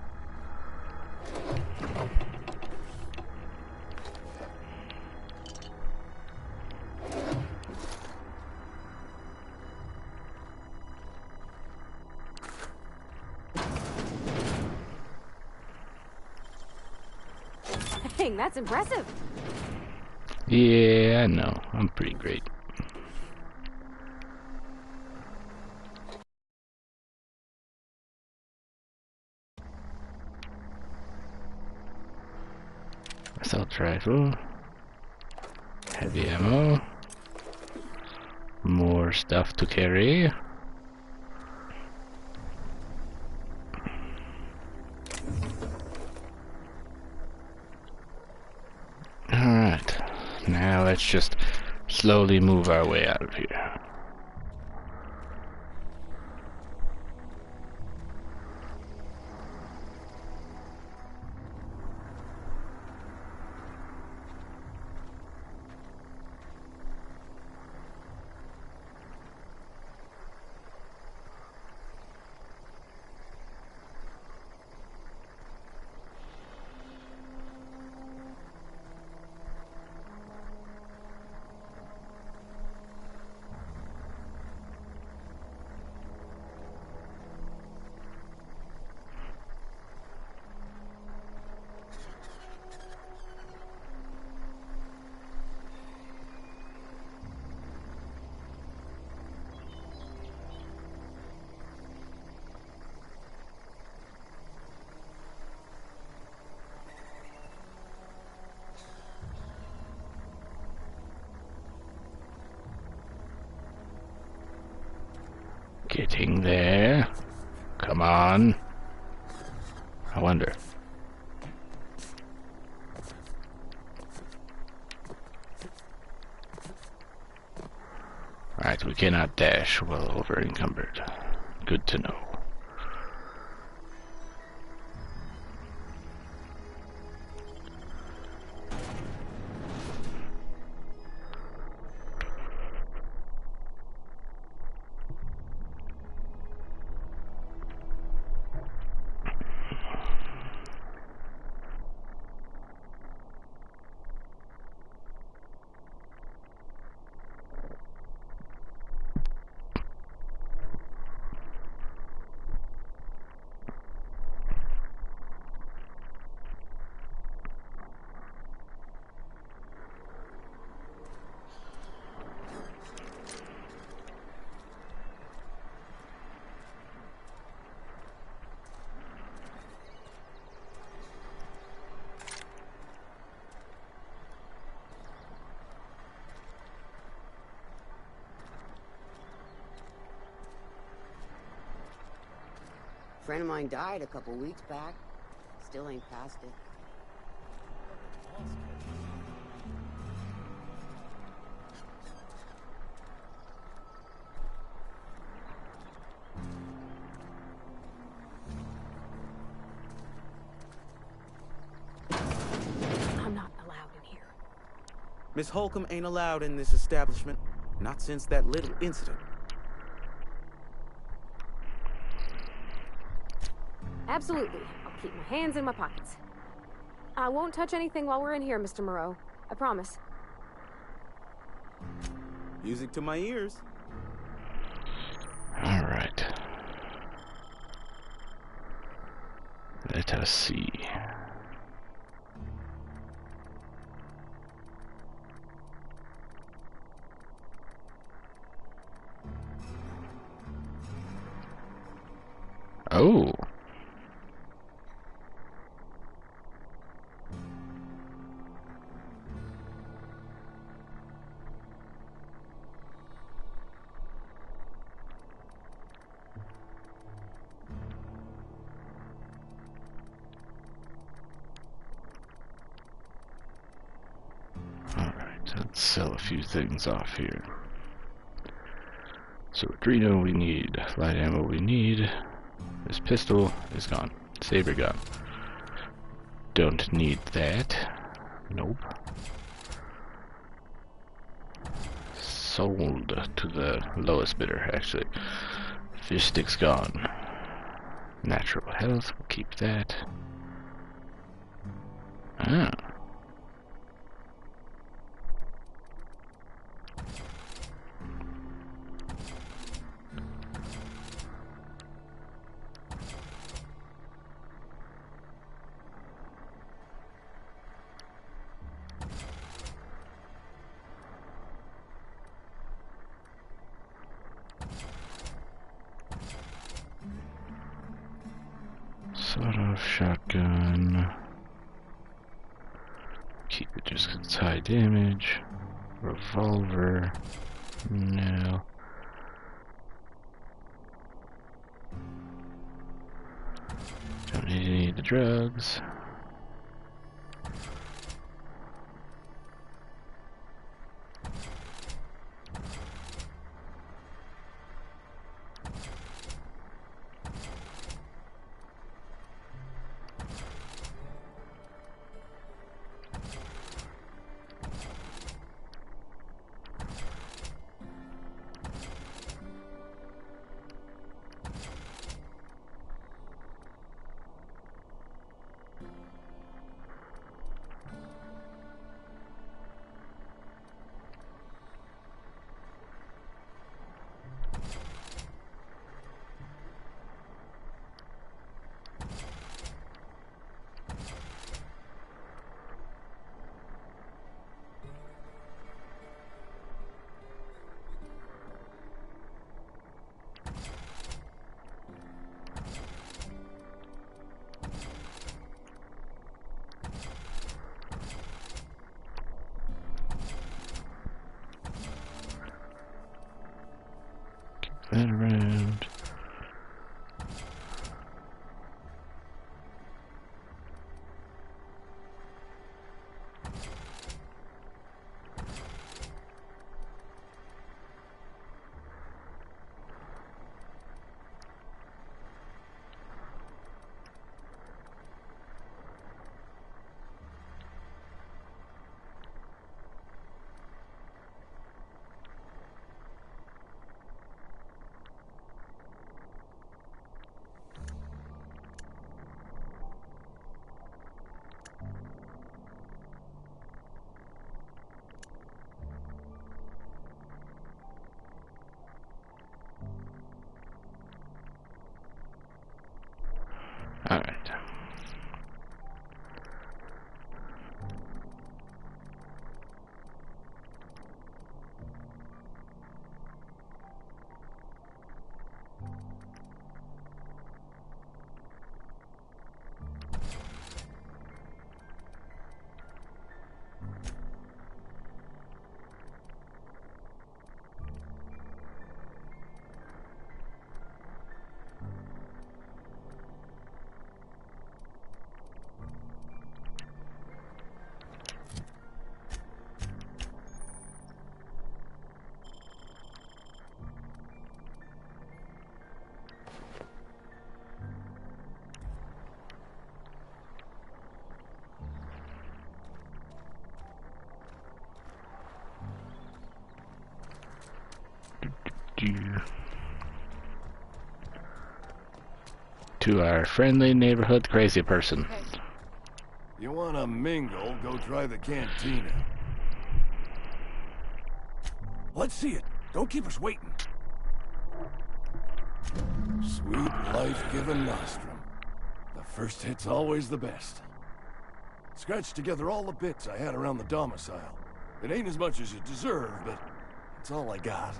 Dang, that's impressive. Yeah, I know. I'm pretty great. Assault rifle. Heavy ammo. More stuff to carry. Alright. Now let's just slowly move our way out of here. Getting there. Come on. I wonder. Right, we cannot dash while over encumbered. Good to know. A friend of mine died a couple weeks back. Still ain't past it. I'm not allowed in here. Miss Holcomb ain't allowed in this establishment. Not since that little incident. Absolutely. I'll keep my hands in my pockets. I won't touch anything while we're in here, Mr. Moreau. I promise. Music to my ears. All right. Let us see. Oh. Alright, let's sell a few things off here. So Adreno we need, light ammo we need. This pistol is gone. Saber gun. Don't need that. Nope. Sold to the lowest bidder, actually. Fish stick's gone. Natural health, we'll keep that. Ah. Sawed-off shotgun. Keep it just 'cause it's high damage. Revolver. No. Don't need any of the drugs. That around. To our friendly neighborhood crazy person. You wanna mingle, go try the cantina. Let's see it. Don't keep us waiting. Sweet, life-giving nostrum. The first hit's always the best. Scratched together all the bits I had around the domicile. It ain't as much as you deserve, but it's all I got.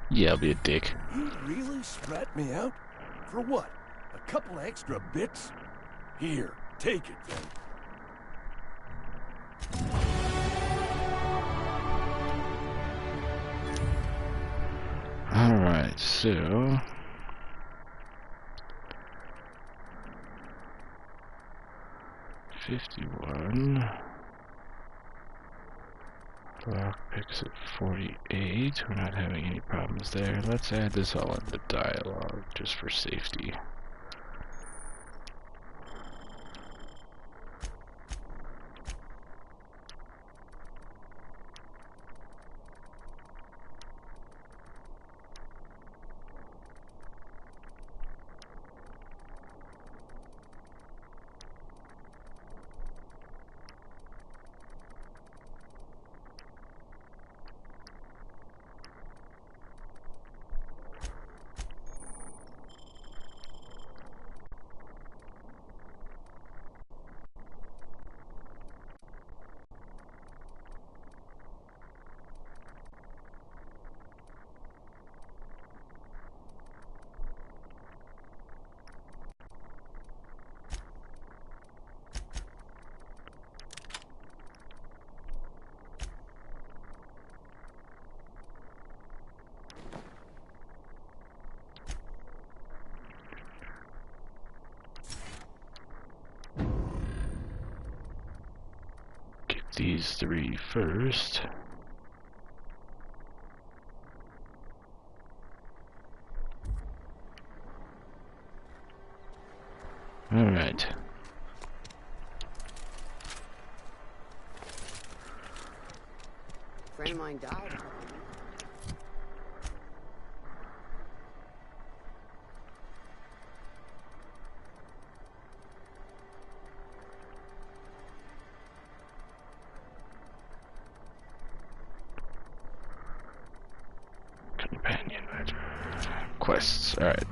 Yeah, I'll be a dick. You really sprat me out? For what? A couple of extra bits? Here, take it then. Alright, so... $51... Lockpicks at 48. We're not having any problems there. Let's add this all into dialogue just for safety. These three first. All right. A friend of mine died. Companion quests. All right.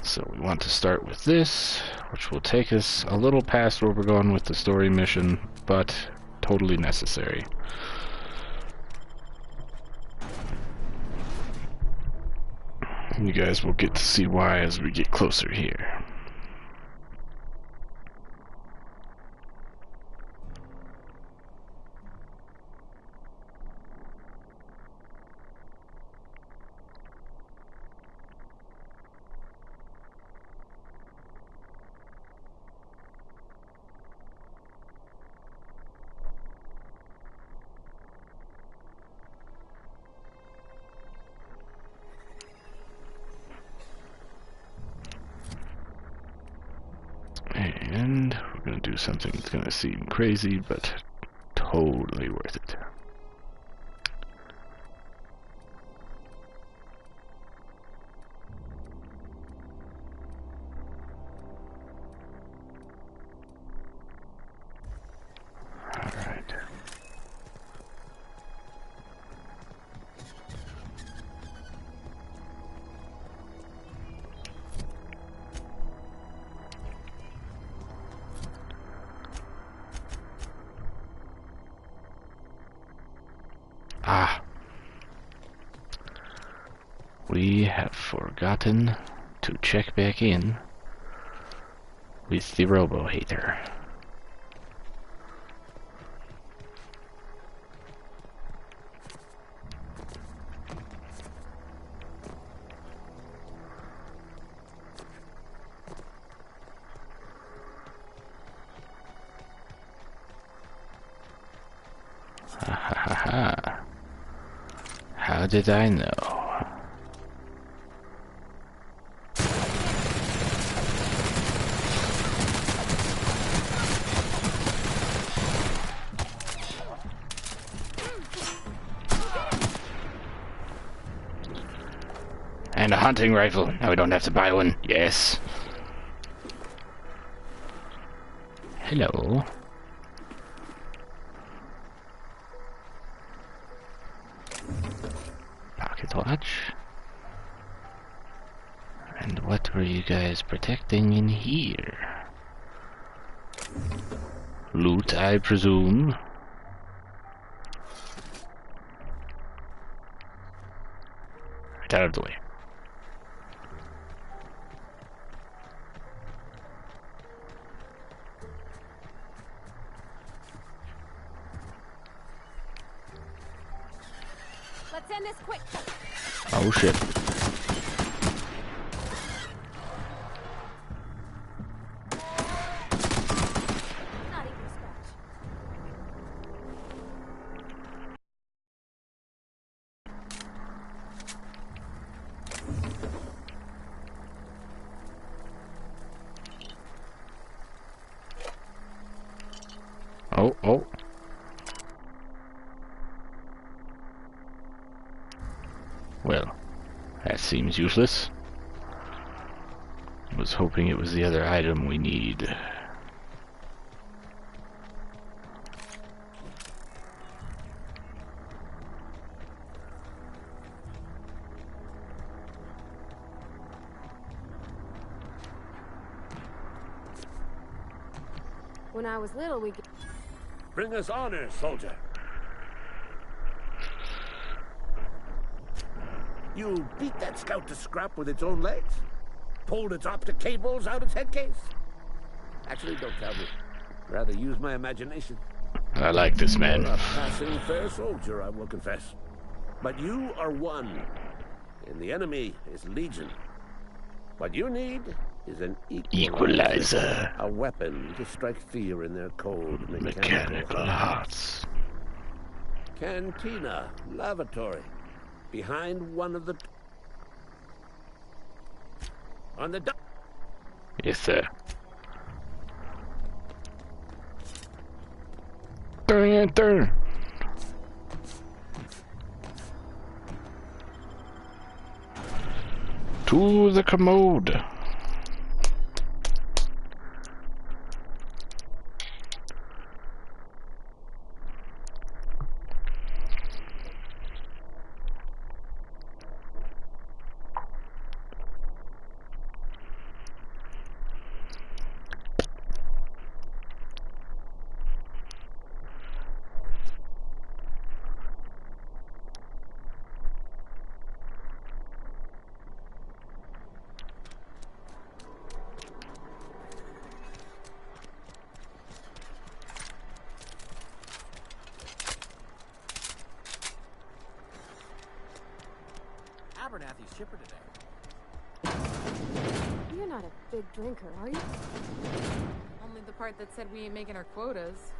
So we want to start with this, which will take us a little past where we're going with the story mission, but totally necessary. You guys will get to see why as we get closer here. And we're going to do something that's going to seem crazy, but totally worth it. Alright. Ah. We have forgotten to check back in with the Robo-Hater. Ha ha ha ha. How did I know? And a hunting rifle. Now we don't have to buy one. Yes. Hello. Pocket watch. And what were you guys protecting in here? Loot, I presume. Right out of the way. Let's end this quick. Oh shit. Not even a scratch. Oh. Well, that seems useless. I was hoping it was the other item we need. When I was little, we... Bring us honor, soldier. You beat that scout to scrap with its own legs? Pulled its optic cables out its headcase? Actually, don't tell me. Rather use my imagination. I like this man. You're a passing fair soldier, I will confess. But you are one, and the enemy is legion. What you need is an equalizer. A weapon to strike fear in their cold mechanical hearts. Cantina, lavatory. Behind one of the... On the... Yes, sir. Turn. To the commode. Abernathy's chipper today. You're not a big drinker, are you? Only the part that said we ain't making our quotas.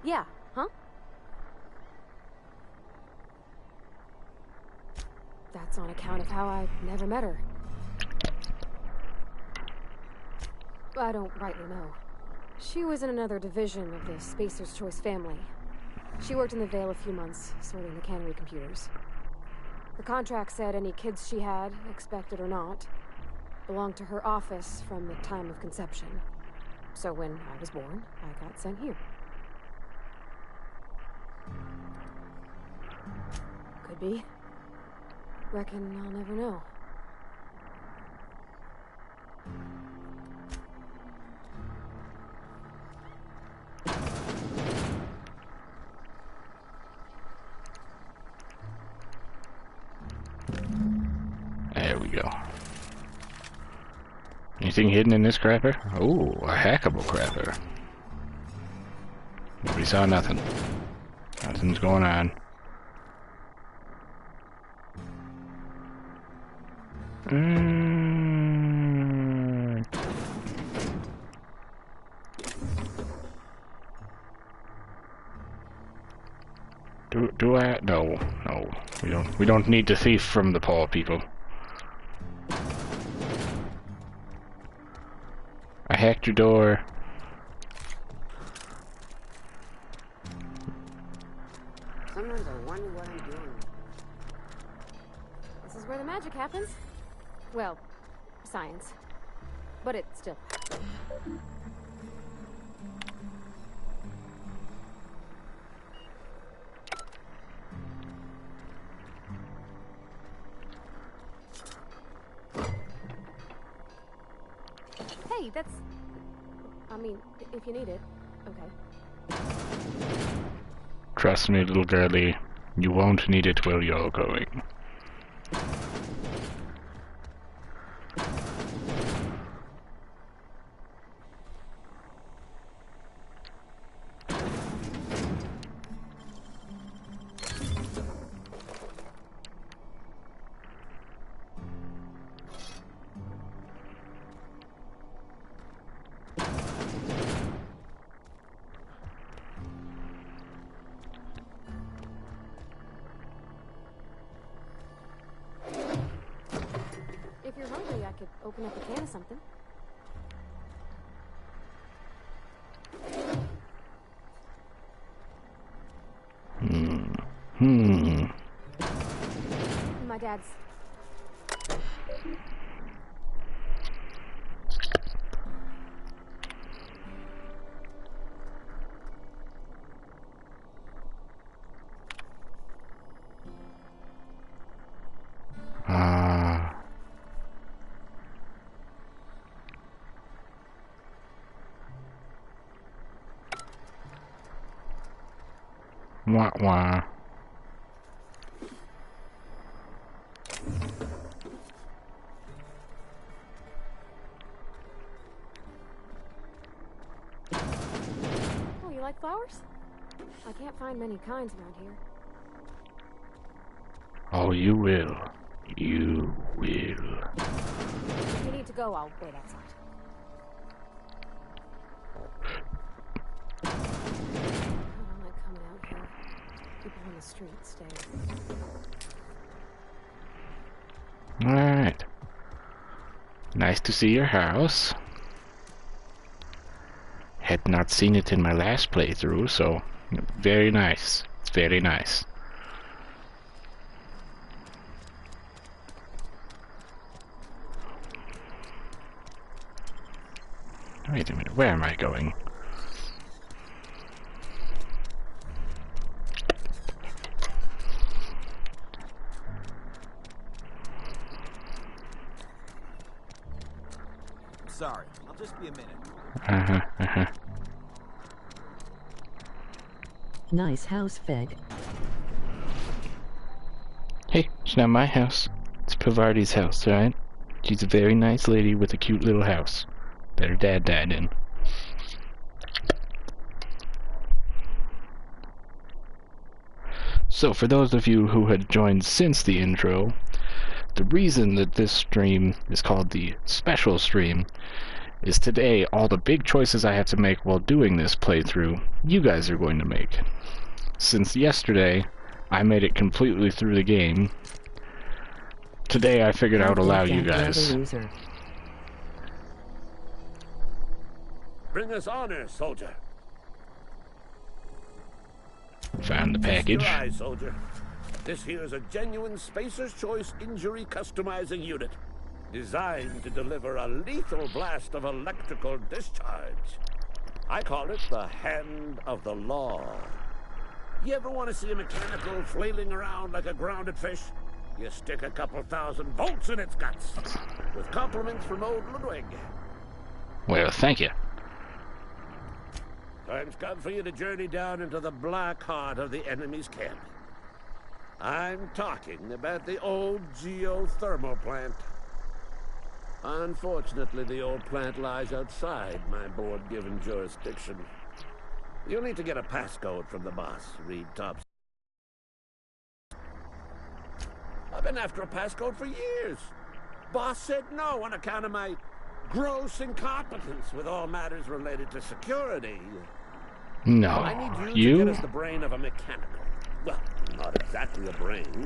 Yeah, huh? That's on account of how I never met her. I don't rightly know. She was in another division of the Spacer's Choice family. She worked in the Vale a few months, sorting the cannery computers. The contract said any kids she had, expected or not, belonged to her office from the time of conception. So when I was born, I got sent here. Could be. Reckon I'll never know. There we go. Anything hidden in this crapper? Oh, a hackable crapper. We saw nothing. Nothing's going on. Do I? No. We don't need to thief from the poor people. I hacked your door. Sometimes I wonder what I'm doing. This is where the magic happens. Well, science. But it still. Hey, that's... I mean, if you need it, okay. Trust me, little girlie, you won't need it where you're going. If you're hungry, I could open up a can of something. My dad's. Wah wah. Oh, you like flowers? I can't find many kinds around here. Oh, you will. You will. If you need to go, I'll wait outside. I don't like coming out here. People on the street stay. Alright. Nice to see your house. Had not seen it in my last playthrough, so very nice. It's very nice. Wait a minute, where am I going? Sorry, I'll just be a minute. Nice house, Feg. Hey, it's not my house. It's Pavardi's house, right? She's a very nice lady with a cute little house that her dad died in. So, for those of you who had joined since the intro, the reason that this stream is called the special stream is today all the big choices I have to make while doing this playthrough, you guys are going to make. Since yesterday, I made it completely through the game, today I figured I would allow you guys. Bring us honor, soldier. Found the package. Your eye, soldier. This here is a genuine Spacer's Choice injury customizing unit, designed to deliver a lethal blast of electrical discharge. I call it the Hand of the Law. You ever want to see a mechanical flailing around like a grounded fish? You stick a couple thousand volts in its guts. With compliments from old Ludwig. Well, thank you. Time's come for you to journey down into the black heart of the enemy's camp. I'm talking about the old geothermal plant. Unfortunately, the old plant lies outside my board-given jurisdiction. You'll need to get a passcode from the boss, Reed Thompson. I've been after a passcode for years. Boss said no on account of my gross incompetence with all matters related to security. No, I need you to get us the brain of a mechanical. Well, not exactly a brain.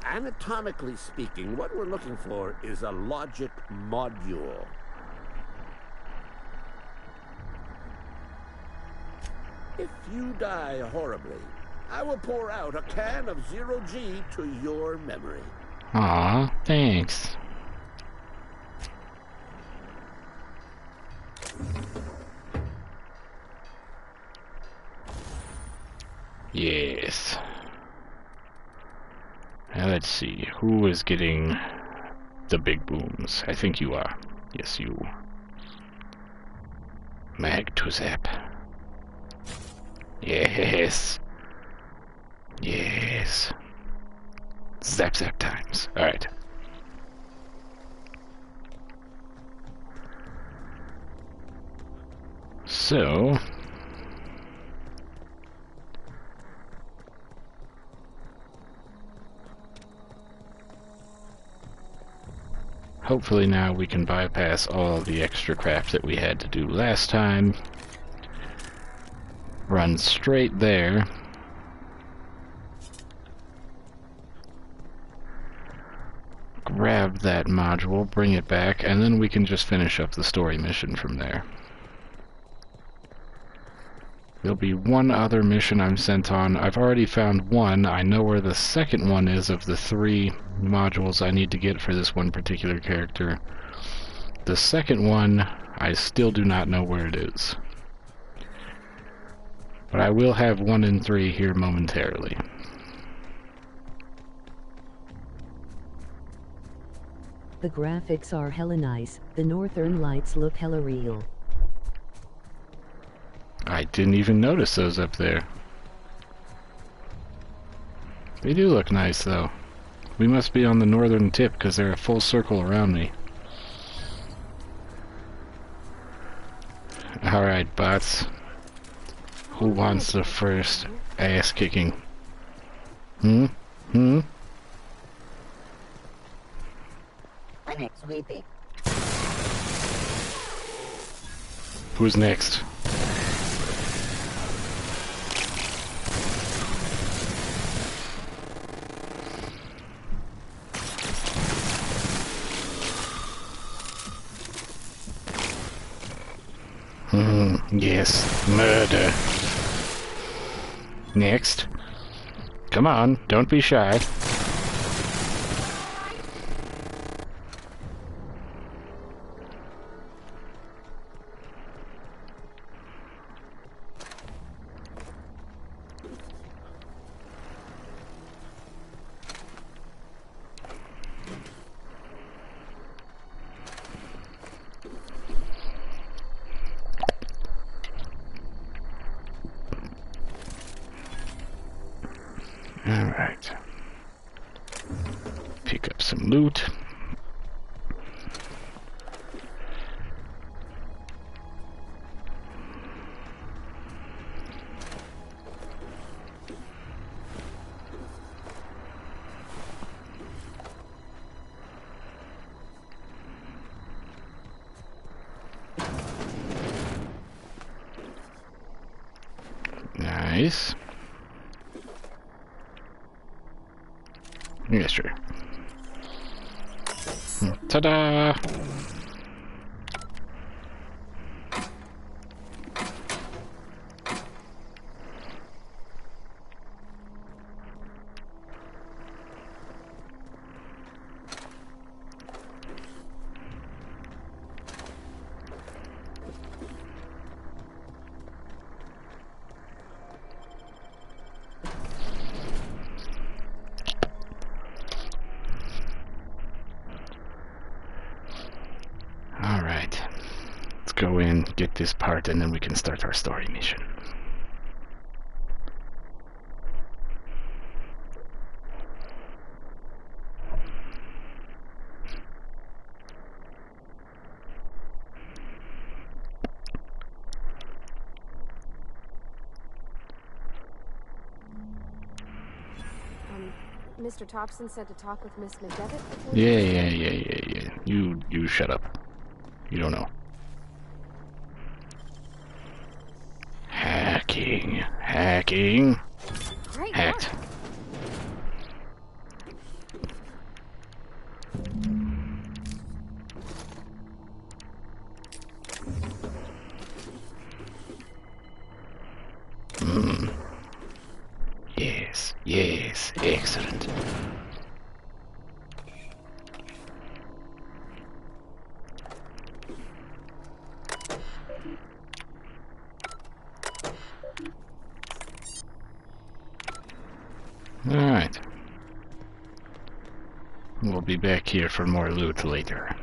Anatomically speaking, what we're looking for is a logic module. If you die horribly, I will pour out a can of 0G to your memory. Aw, thanks. Yes. Now let's see, who is getting the big booms? I think you are. Yes, you. Mag to zap. Yes. Yes. Zap zap times. Alright. So... hopefully now we can bypass all the extra crap that we had to do last time. Run straight there. Grab that module, bring it back, and then we can just finish up the story mission from there. There'll be one other mission I'm sent on. I've already found one. I know where the second one is of the 3 modules I need to get for this one particular character. The second one, I still do not know where it is. But I will have 1 and 3 here momentarily. The graphics are hella nice. The northern lights look hella real. I didn't even notice those up there. They do look nice, though. We must be on the northern tip, because they're a full circle around me. Alright, bots. Who wants the first ass kicking? Hmm? I'm next, weepy. Who's next? Yes, murder. Next. Come on, don't be shy. Alright. Pick up some loot. Nice. Yes, sure. Ta-da! Alright. Let's go in, get this part, and then we can start our story mission. Mr. Thompson said to talk with Miss McDevitt? Yeah. You shut up. You don't know. Hacking. Great Hacked. Yes, excellent. We'll be back here for more loot later.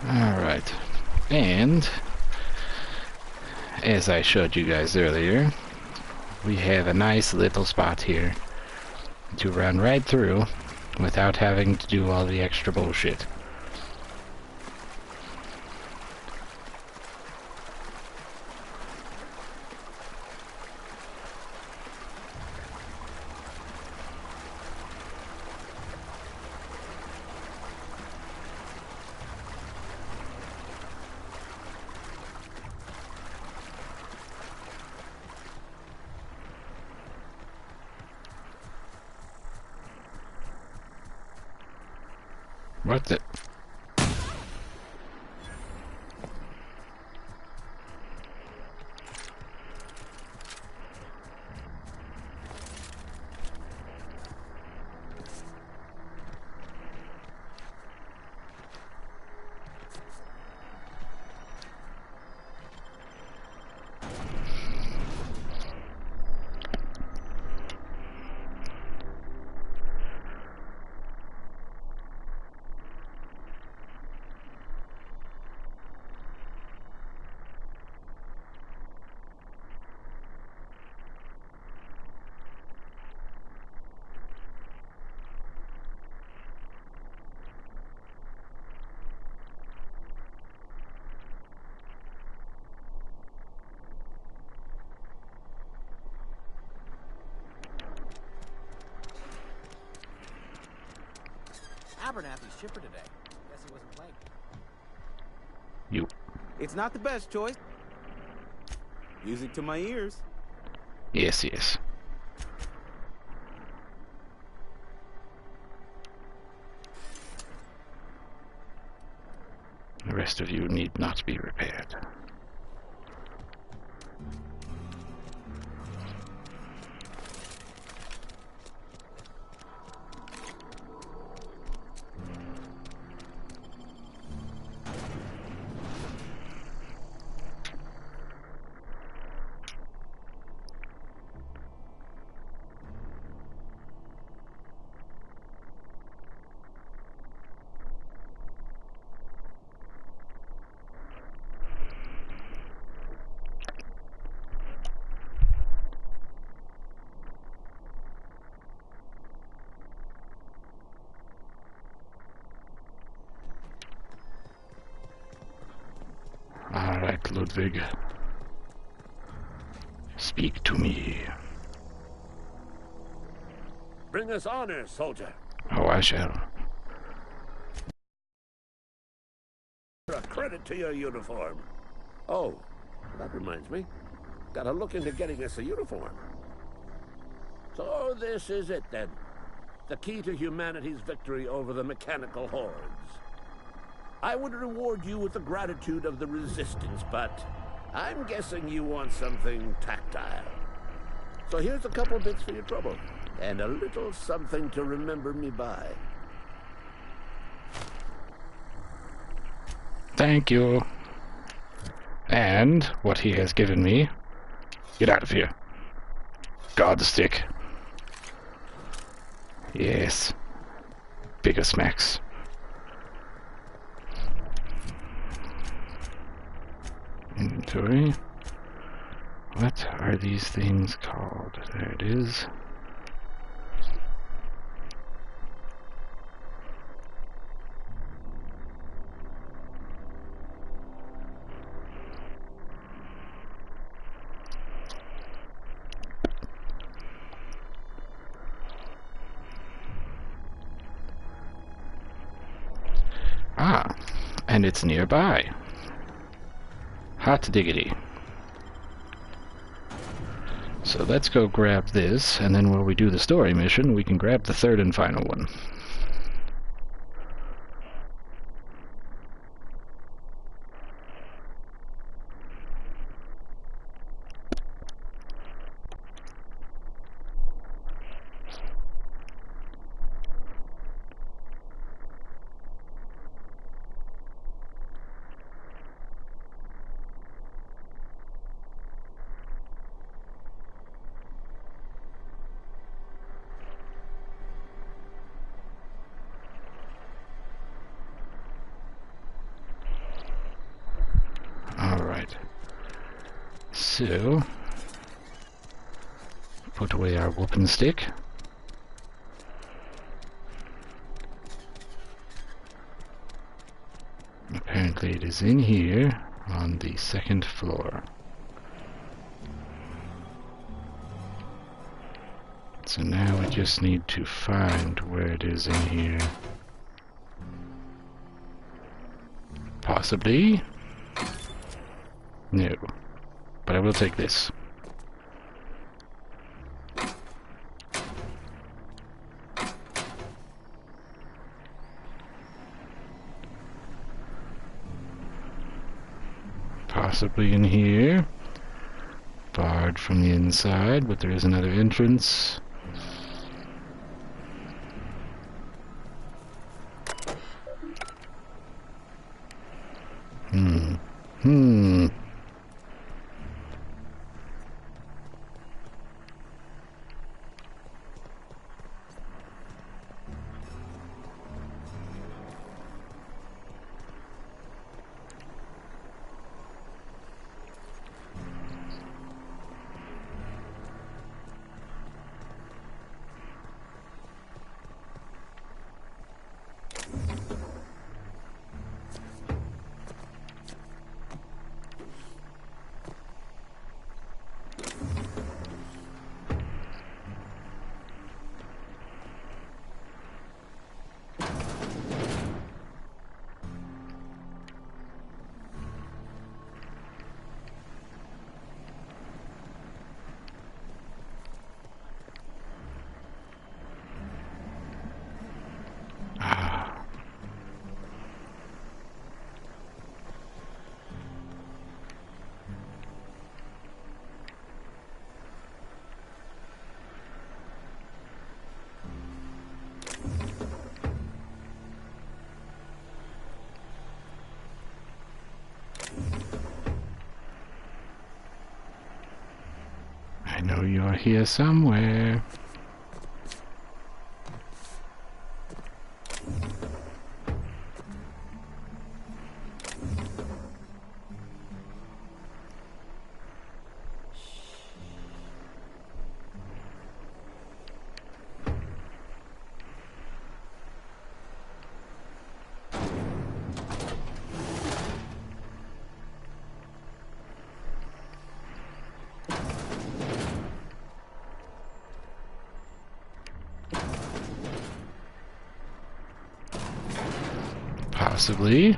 Alright, and as I showed you guys earlier, we have a nice little spot here to run right through without having to do all the extra bullshit. What the? Abernathy's chipper today. Guess he wasn't playing. You. It's not the best choice. Music to my ears. Yes, yes. The rest of you need not be repaired. Alright, Ludwig. Speak to me. Bring us honor, soldier. Oh, I shall. A credit to your uniform. Oh, that reminds me. Gotta look into getting us a uniform. So this is it then. The key to humanity's victory over the mechanical hordes. I would reward you with the gratitude of the Resistance, but I'm guessing you want something tactile. So here's a couple bits for your trouble, and a little something to remember me by. Thank you. And what he has given me. Get out of here. God stick. Yes. Bigger smacks. Inventory. What are these things called? There it is. Ah, and it's nearby. Hot diggity. So let's go grab this, and then when we do the story mission, we can grab the third and final one. Alright. So, put away our whooping stick. Apparently it is in here on the second floor. So now we just need to find where it is in here. Possibly. No. But I will take this. Possibly in here. Barred from the inside, but there is another entrance. I know you're here somewhere. Possibly.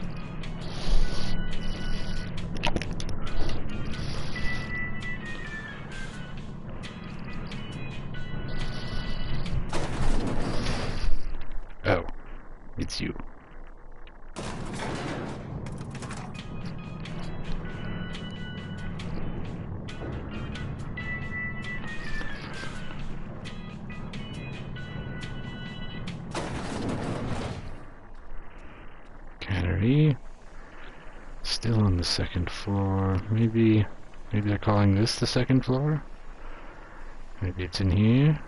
Oh, it's you. Still on the second floor. Maybe they're calling this the second floor? Maybe it's in here?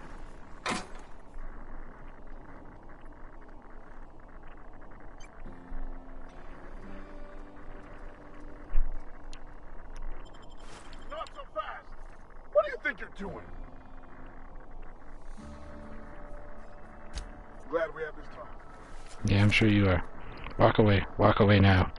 Not so fast! What do you think you're doing? Glad we have this talk. Yeah, I'm sure you are. Walk away now.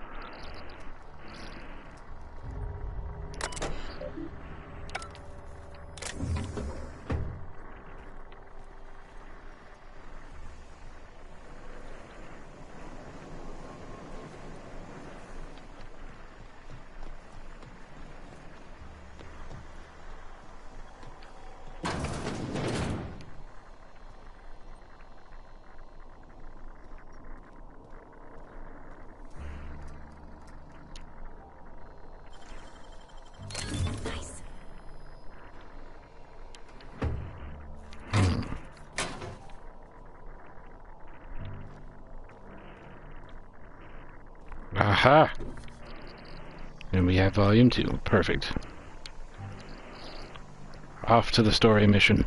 Aha! And we have Volume 2. Perfect. Off to the story mission.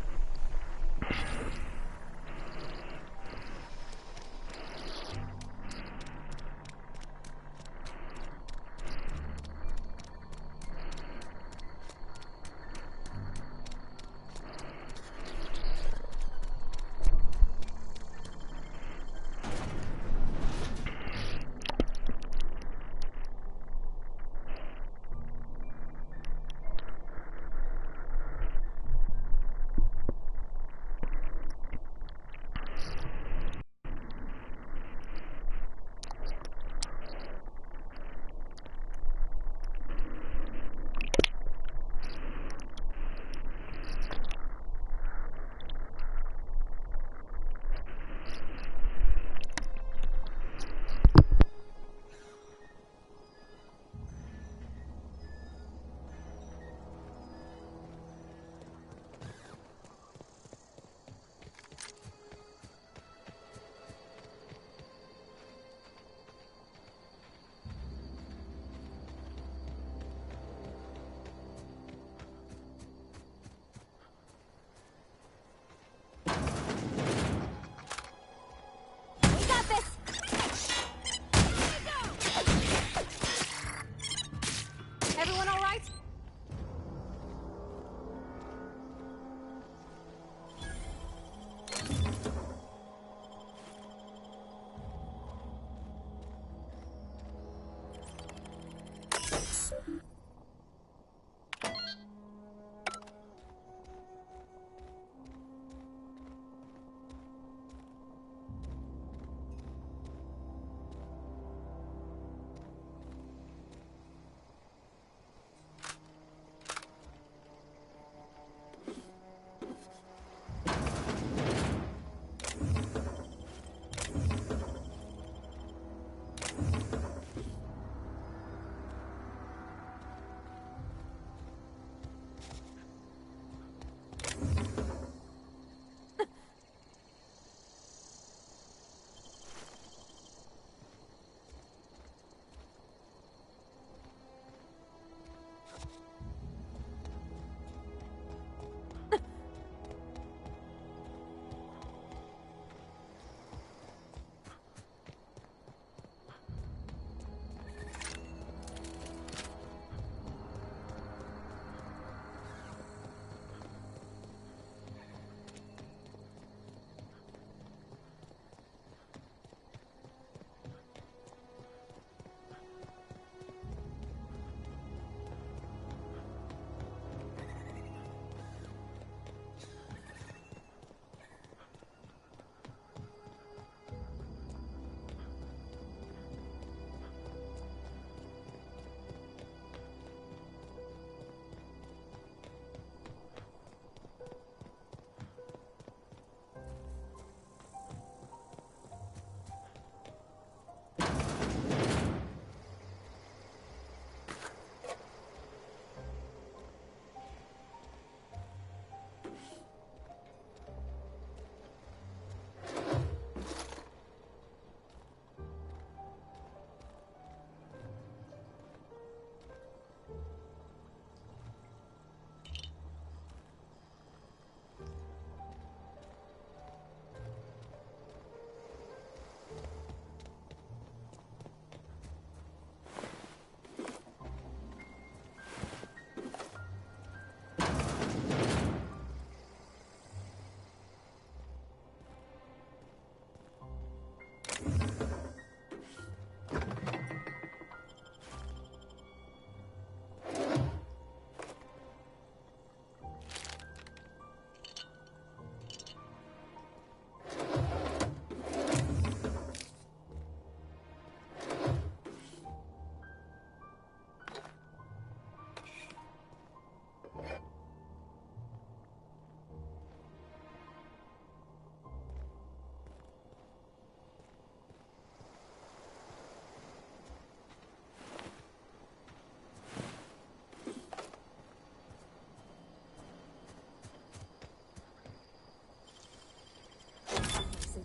Everyone all right?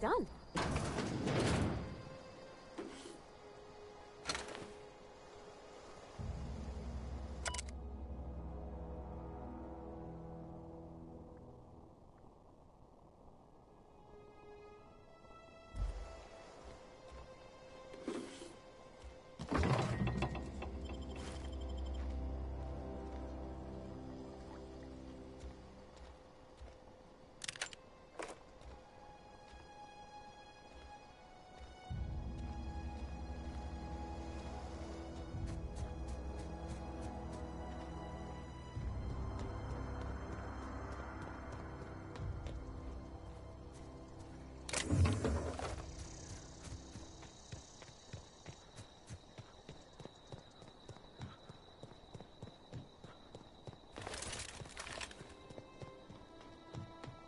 Done.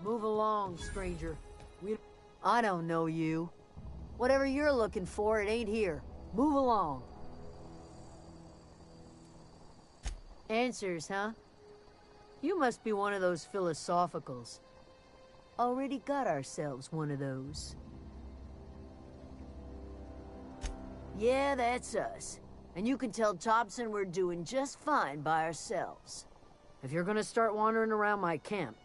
Move along, stranger. I don't know you. Whatever you're looking for, it ain't here. Move along. Answers, huh? You must be one of those philosophicals. Already got ourselves one of those. Yeah, that's us. And you can tell Thompson we're doing just fine by ourselves. If you're gonna start wandering around my camp,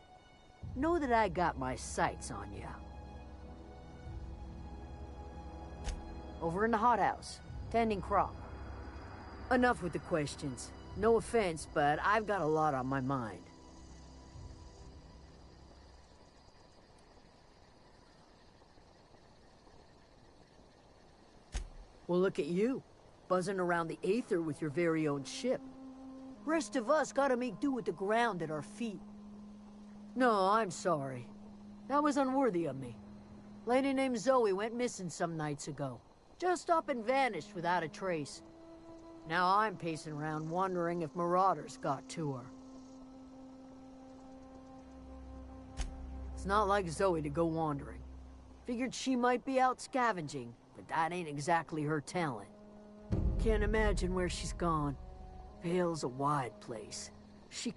know that I got my sights on you. Over in the hothouse, tending crop. Enough with the questions. No offense, but I've got a lot on my mind. Well, look at you, buzzing around the Aether with your very own ship. Rest of us gotta make do with the ground at our feet. No, I'm sorry. That was unworthy of me. Lady named Zoe went missing some nights ago. Just up and vanished without a trace. Now I'm pacing around wondering if marauders got to her. It's not like Zoe to go wandering. Figured she might be out scavenging, but that ain't exactly her talent. Can't imagine where she's gone. Vale's a wide place. She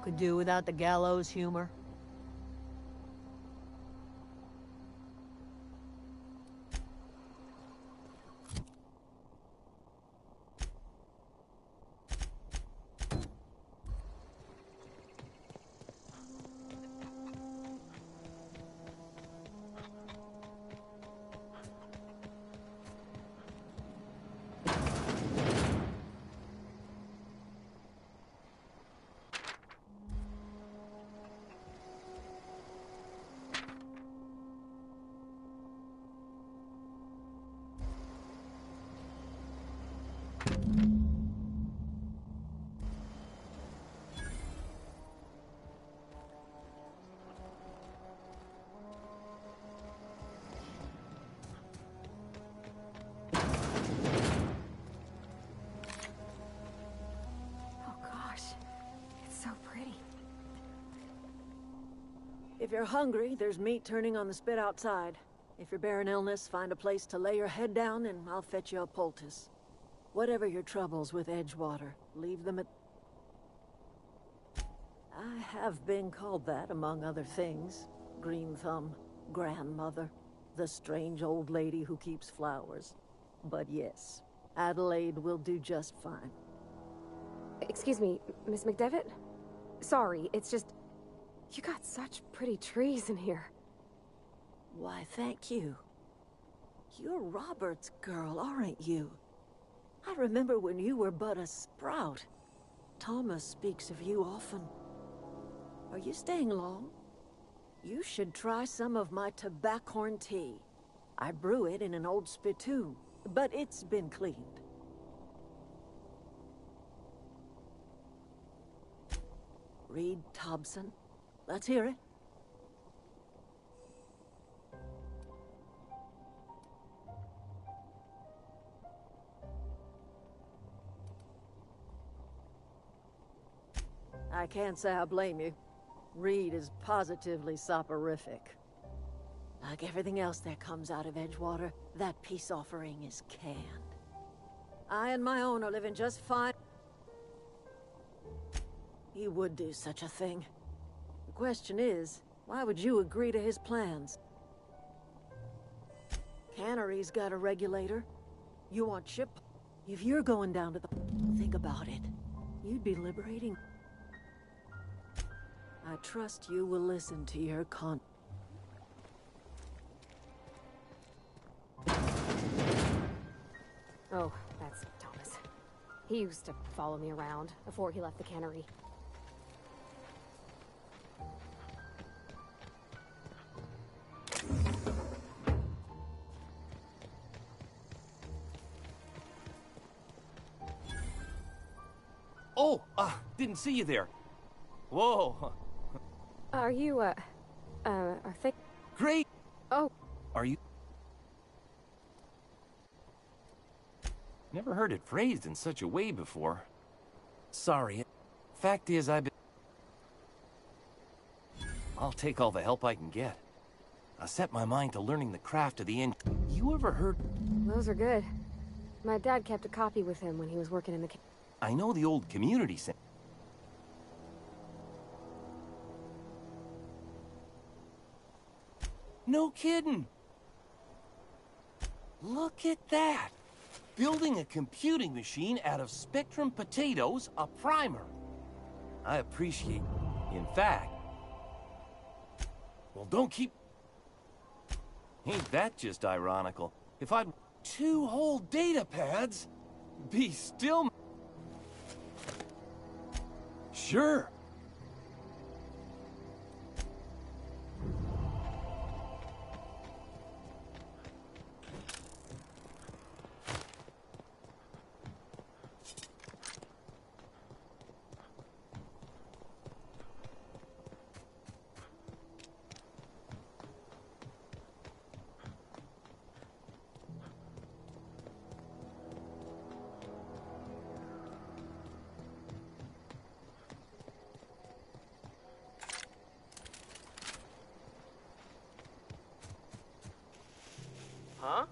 could do without the gallows humor. If you're hungry, there's meat turning on the spit outside. If you're bearing illness, find a place to lay your head down and I'll fetch you a poultice. Whatever your troubles with Edgewater, leave them at... I have been called that, among other things. Green Thumb, grandmother, the strange old lady who keeps flowers. But yes, Adelaide will do just fine. Excuse me, Miss McDevitt? Sorry, it's just... You got such pretty trees in here. Why, thank you. You're Robert's girl, aren't you? I remember when you were but a sprout. Thomas speaks of you often. Are you staying long? You should try some of my tobaccorn tea. I brew it in an old spittoon, but it's been cleaned. Reed Thompson. Let's hear it. I can't say I blame you. Reed is positively soporific. Like everything else that comes out of Edgewater, that peace offering is canned. I and my own are living just fine. He would do such a thing. The question is, why would you agree to his plans? Cannery's got a regulator. You want ship? If you're going down to the... Think about it. You'd be liberating... I trust you will listen to your Oh, that's Thomas. He used to follow me around before he left the cannery. Oh, didn't see you there. Whoa. Are you, are thick? Great! Oh. Are you... Never heard it phrased in such a way before. Sorry. Fact is, I've been... take all the help I can get. I set my mind to learning the craft of the You ever heard... Those are good. My dad kept a copy with him when he was working in the... I know the old community center. No kidding! Look at that! Building a computing machine out of Spectrum potatoes, a primer. I appreciate... In fact... Well, don't keep... Ain't that just ironical? If I'd 2 whole data pads, be still... Sure. Huh?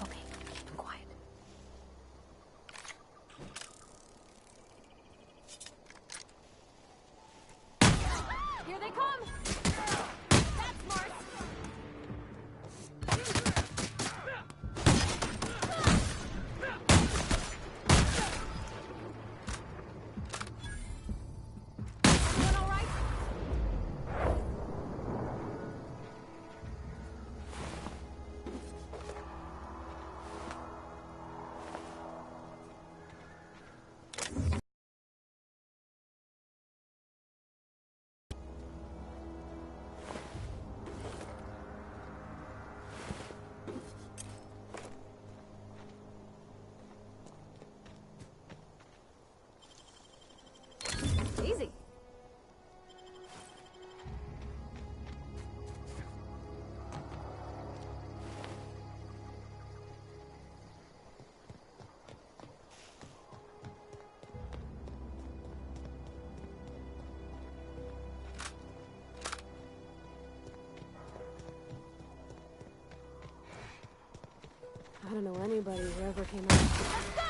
Okay, keep him quiet. Here they come! That's smart! Doing all right? Easy. I don't know anybody who ever came out. Let's go!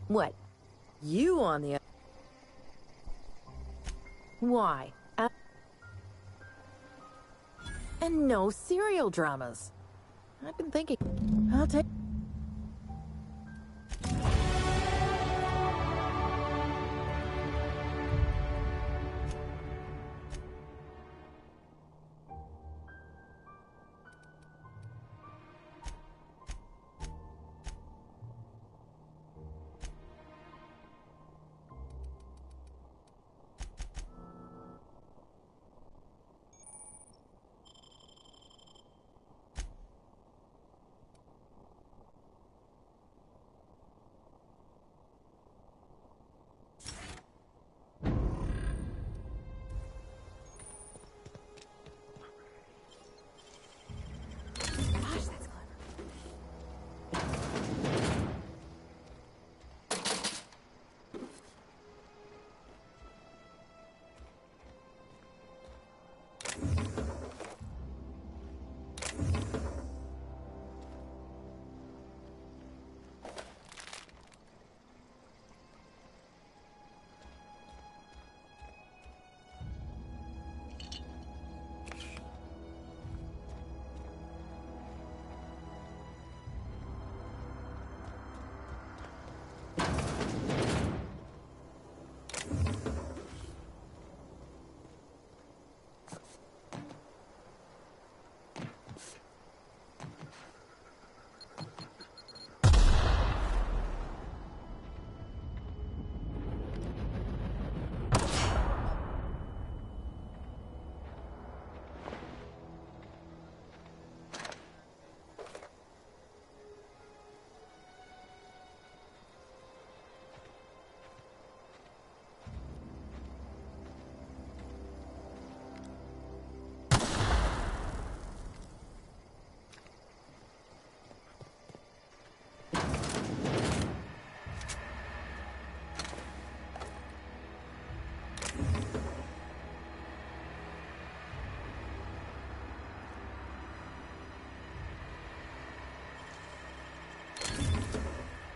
What? You on the... Why? And no serial dramas. I've been thinking... I'll take...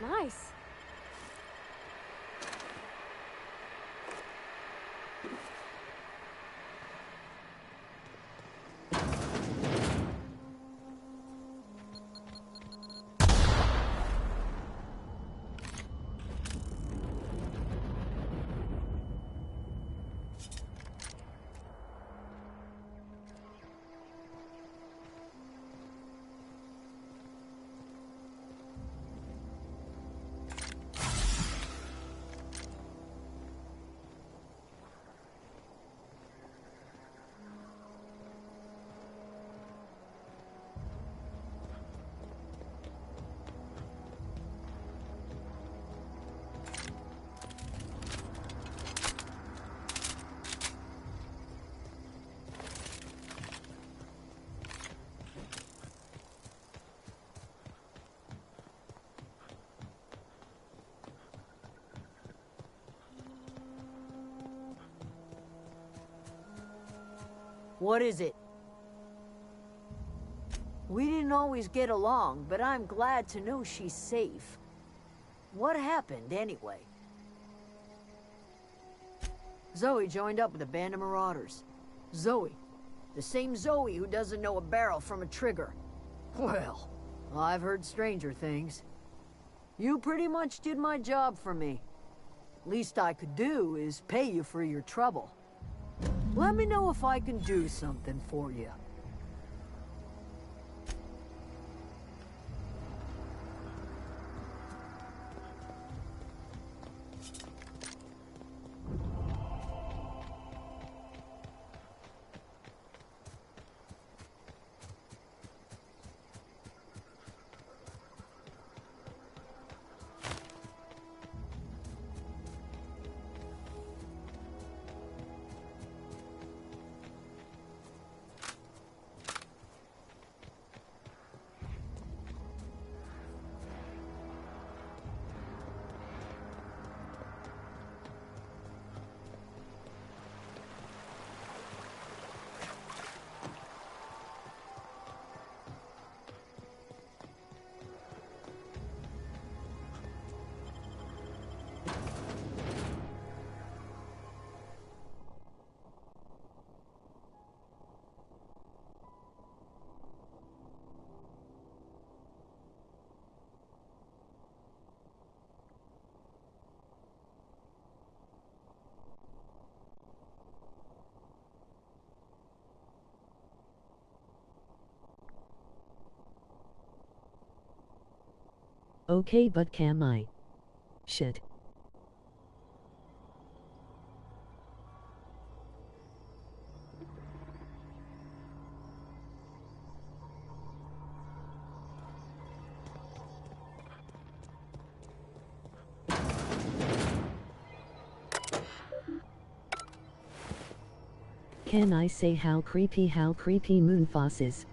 Nice. What is it? We didn't always get along, but I'm glad to know she's safe. What happened, anyway? Zoe joined up with a band of marauders. Zoe. The same Zoe who doesn't know a barrel from a trigger. Well, I've heard stranger things. You pretty much did my job for me. Least I could do is pay you for your trouble. Let me know if I can do something for you. Okay, but can I? Shit. Can I say how creepy Moonfoss is?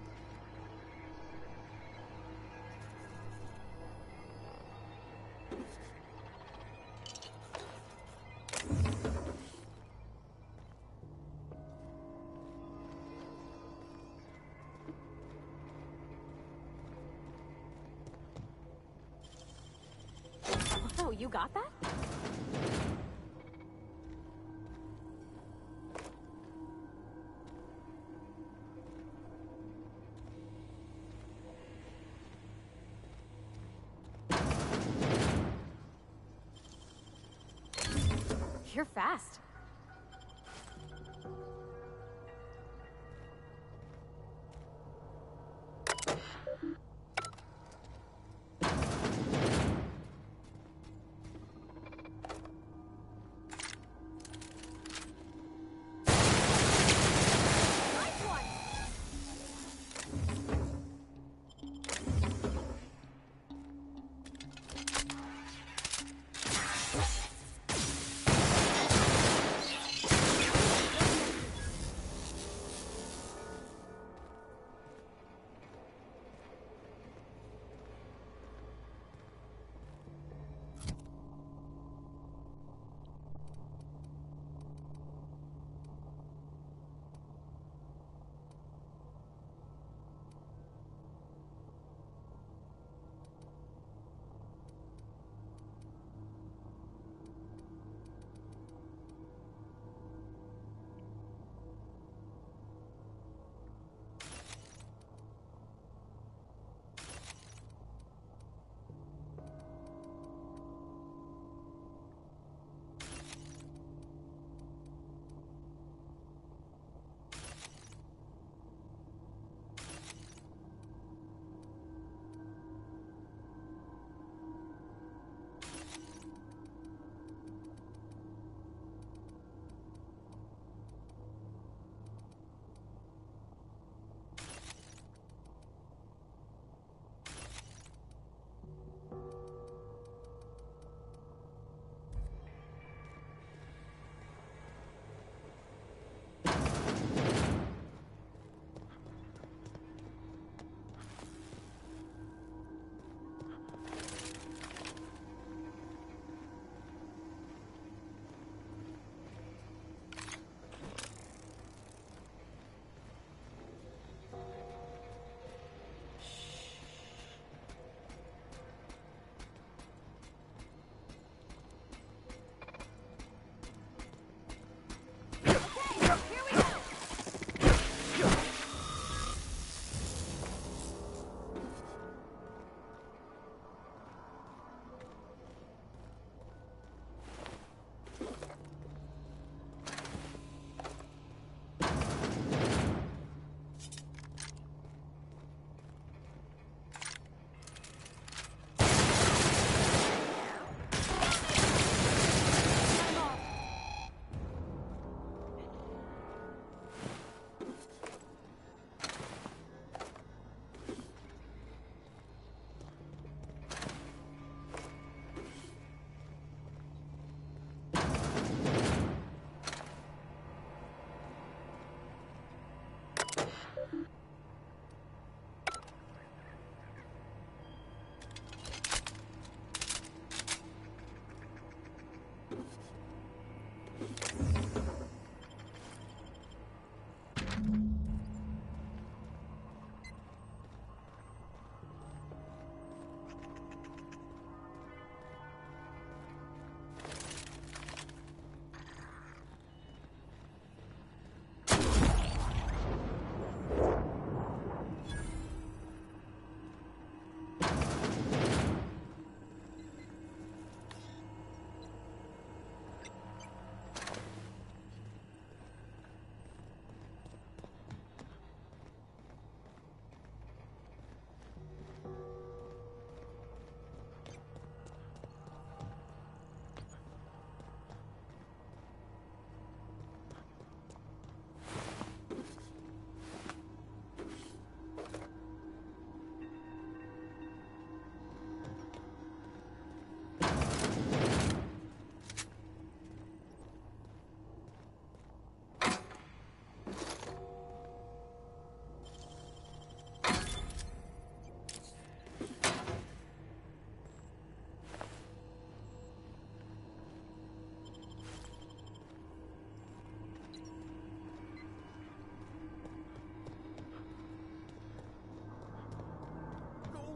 Oh, you got that? You're fast.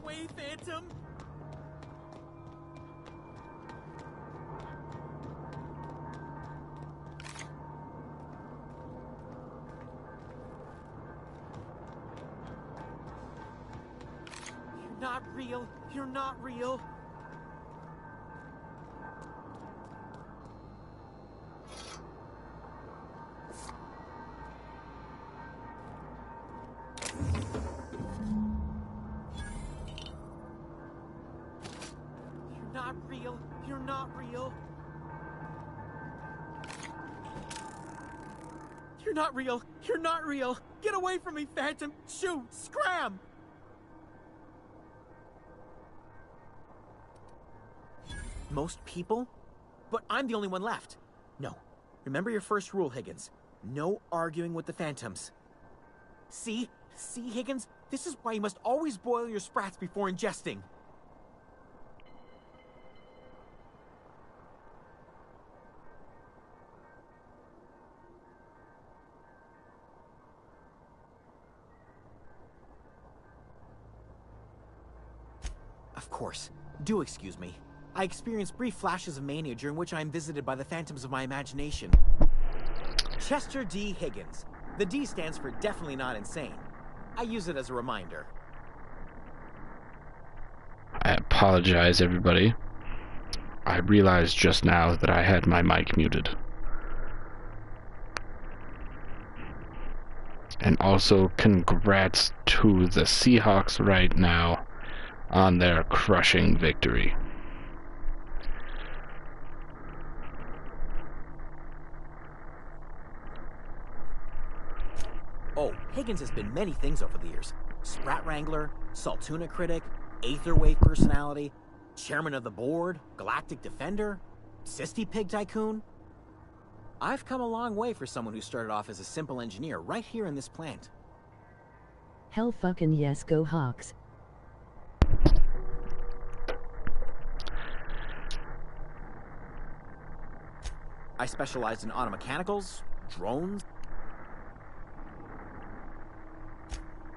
away, Phantom! You're not real. You're not real. Not real. You're not real. You're not real. You're not real. Get away from me, Phantom. Shoot. Scram. Most people? But I'm the only one left. No. Remember your first rule, Higgins. No arguing with the Phantoms. See? See, Higgins? This is why you must always boil your sprats before ingesting. Of course. Do excuse me. I experience brief flashes of mania during which I am visited by the phantoms of my imagination. Chester D. Higgins. The D stands for definitely not insane. I use it as a reminder. I apologize, everybody. I realized just now that I had my mic muted. And also, congrats to the Seahawks right now on their crushing victory. Oh, Higgins has been many things over the years. Sprat Wrangler, Saltuna critic, Aetherwave personality, chairman of the board, galactic defender, Sisty Pig tycoon. I've come a long way for someone who started off as a simple engineer right here in this plant. Hell fucking yes, go Hawks. I specialized in automechanicals, drones.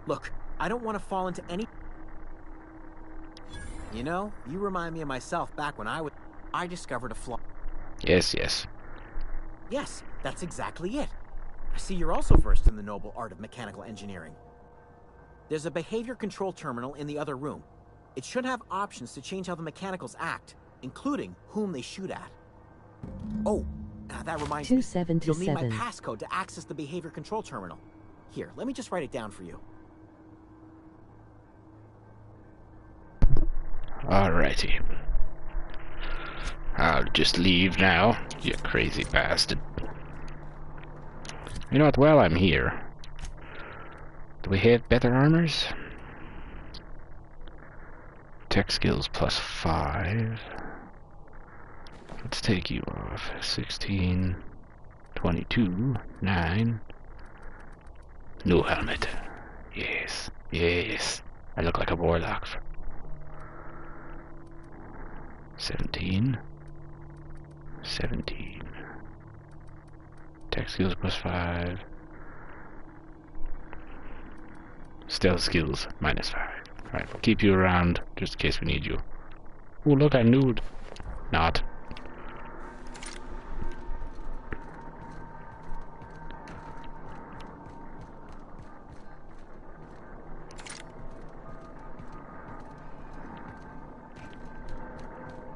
Look, I don't want to fall into any... You know, you remind me of myself back when I discovered a flaw. Yes, yes. Yes, that's exactly it. I see you're also versed in the noble art of mechanical engineering. There's a behavior control terminal in the other room. It should have options to change how the mechanicals act, including whom they shoot at. Oh, that reminds me. You'll need my passcode to access the behavior control terminal. Here, let me just write it down for you. Alrighty. I'll just leave now, you crazy bastard. You know what, while I'm here, do we have better armors? Tech skills +5. Let's take you off. 16, 22, 9. No helmet. Yes, yes. I look like a warlock. 17. 17. Tech skills +5. Stealth skills -5. Alright, we'll keep you around just in case we need you. Oh, look, I'm nude. Not.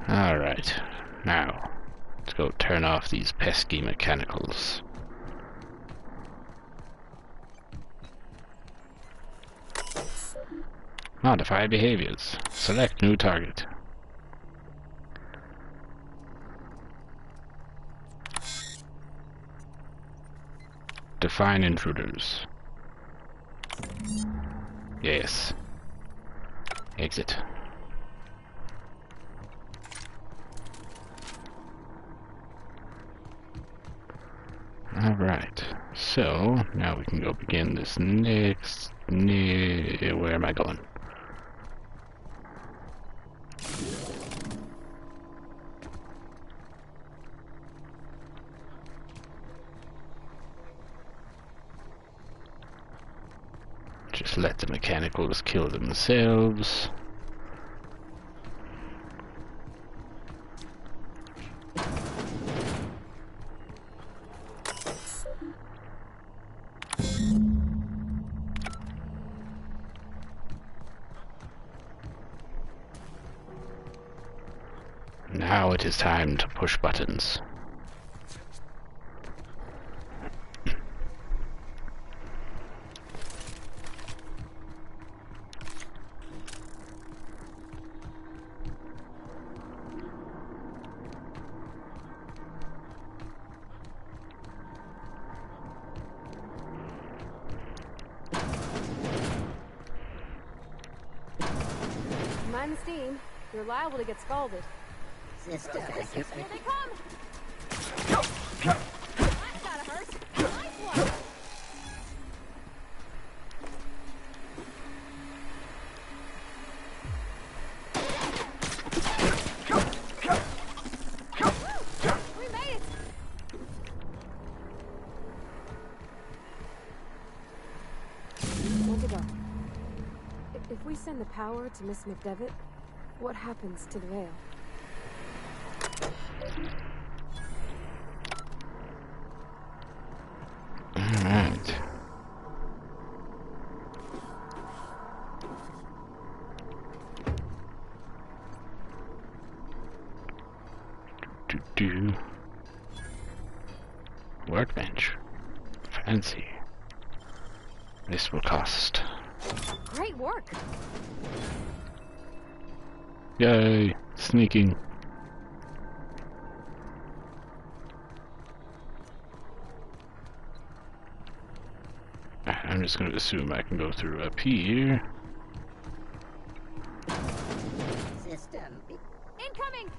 Alright, now, let's go turn off these pesky mechanicals. Modify behaviors. Select new target. Define intruders. Yes. Exit. Alright, so now we can go begin this next... where am I going? Just let the mechanicals kill themselves. Now it is time to push buttons. Mind the steam. You're liable to get scalded. Sister, Here they come! That's gotta hurt. Nice one! We made it! Where'd they go? If we send the power to Miss McDevitt, what happens to the veil? Alright. Do. Workbench. Fancy. This will cost. Great work! Yay! Sneaking. I'm just going to assume I can go through up here. System. Incoming!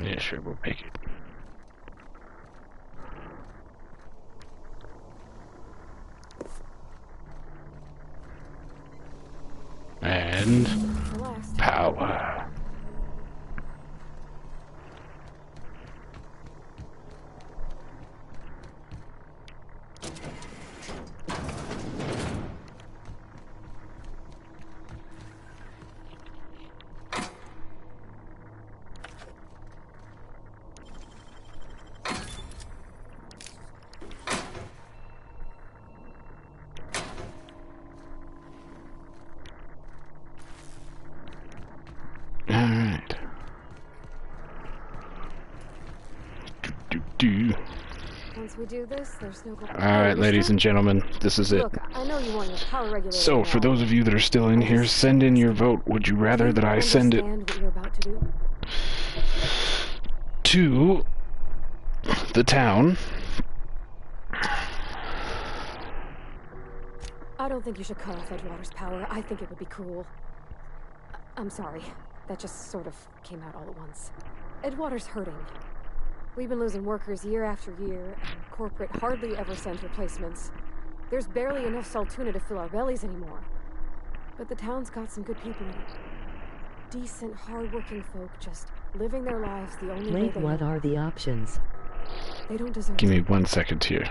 Yeah, sure, we'll make it. And power. Alright. Once we do this, there's no going. Alright, ladies and gentlemen, this is it. Look, I know you want your power regulator. So, for those of you that are still in here, send in your vote. Would you rather that I send it what you're about to do? to the town? I don't think you should cut off Edgewater's power. I think it would be cruel. I'm sorry. That just sort of came out all at once. Edgewater's hurting. We've been losing workers year after year, and corporate hardly ever sends replacements. There's barely enough Saltuna to fill our bellies anymore. But the town's got some good people in it. Decent, hard-working folk just living their lives the only way Wait, they what know. are the options? They don't deserve Give me 1 second here.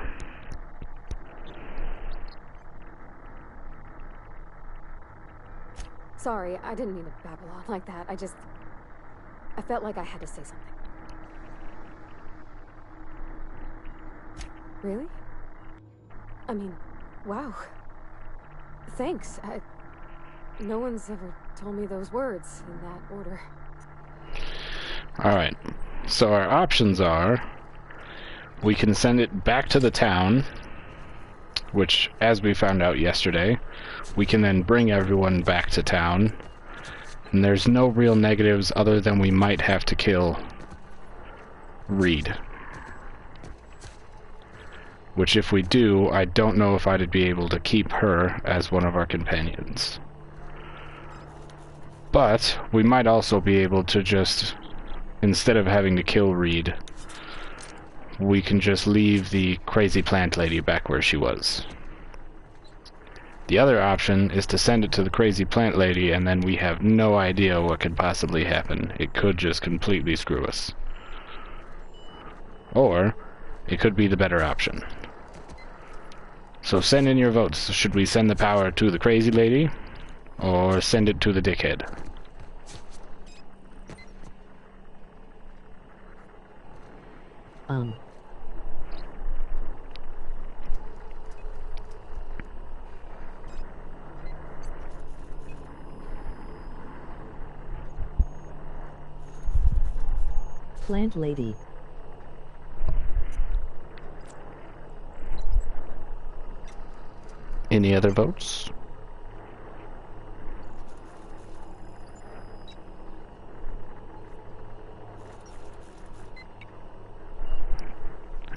Sorry, I didn't mean to babble on like that. I felt like I had to say something. Really? I mean, wow. Thanks. No one's ever told me those words in that order. Alright, so our options are, we can send it back to the town, which, as we found out yesterday, we can then bring everyone back to town, and there's no real negatives other than we might have to kill Reed. Which, if we do, I don't know if I'd be able to keep her as one of our companions. But we might also be able to just, instead of having to kill Reed, we can just leave the crazy plant lady back where she was. The other option is to send it to the crazy plant lady, and then we have no idea what could possibly happen. It could just completely screw us. Or it could be the better option. So send in your votes. Should we send the power to the crazy lady, or send it to the dickhead? plant lady. Any other boats?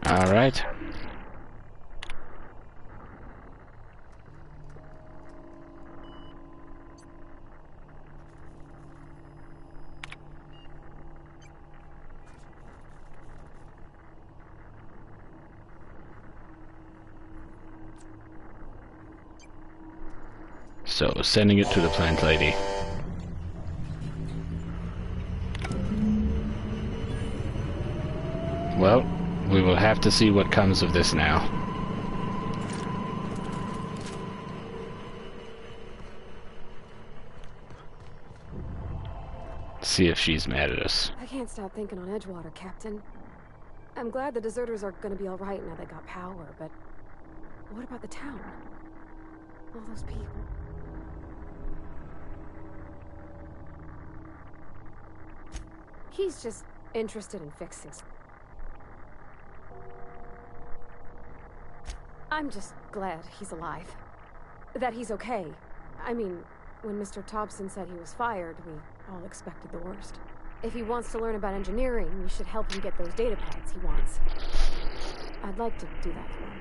All right. So, sending it to the plant lady. Well, we will have to see what comes of this now. See if she's mad at us. I can't stop thinking on Edgewater, Captain. I'm glad the deserters are gonna be alright now they got power, but what about the town? All those people. He's just interested in fixing. I'm just glad he's alive. That he's okay. I mean, when Mr. Thompson said he was fired, we all expected the worst. If he wants to learn about engineering, we should help him get those data pads he wants. I'd like to do that for him.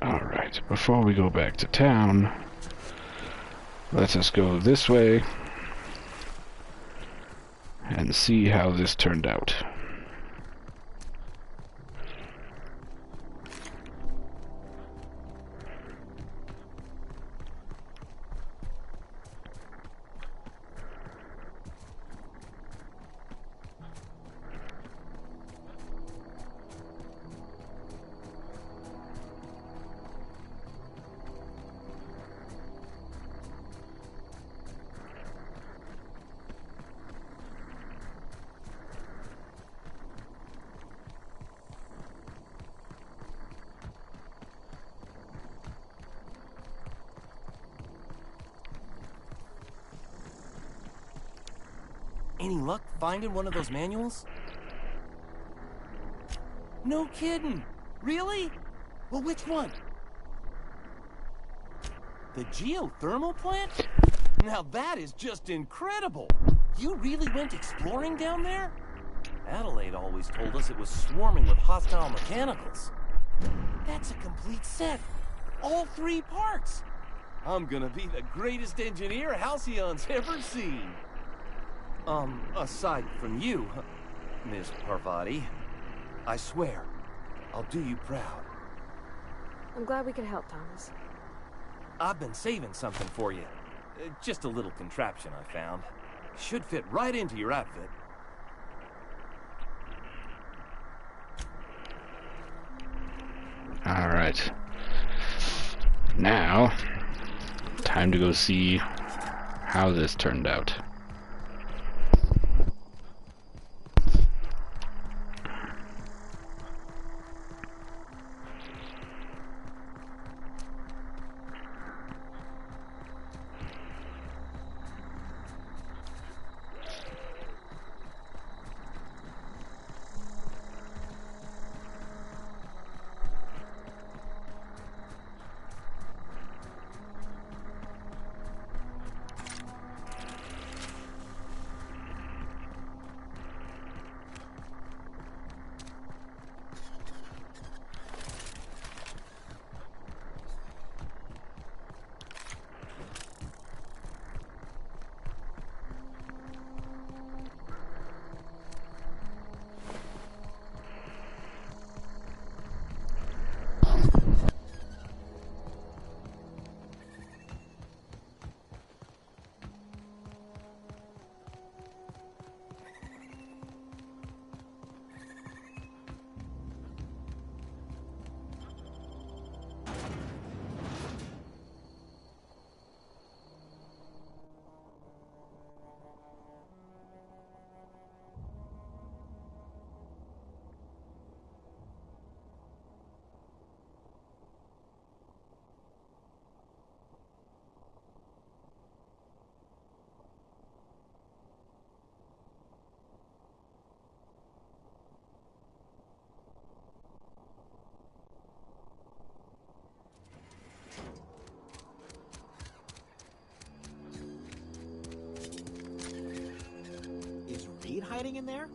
Alright, before we go back to town, let us go this way and see how this turned out. Any luck finding one of those manuals? No kidding! Really? Well, which one? The geothermal plant? Now that is just incredible! You really went exploring down there? Adelaide always told us it was swarming with hostile mechanicals. That's a complete set. All 3 parts. I'm gonna be the greatest engineer Halcyon's ever seen. Aside from you, Miss Parvati, I swear, I'll do you proud. I'm glad we could help, Thomas. I've been saving something for you. Just a little contraption I found. Should fit right into your outfit. Alright. Now, time to go see how this turned out. fighting in there?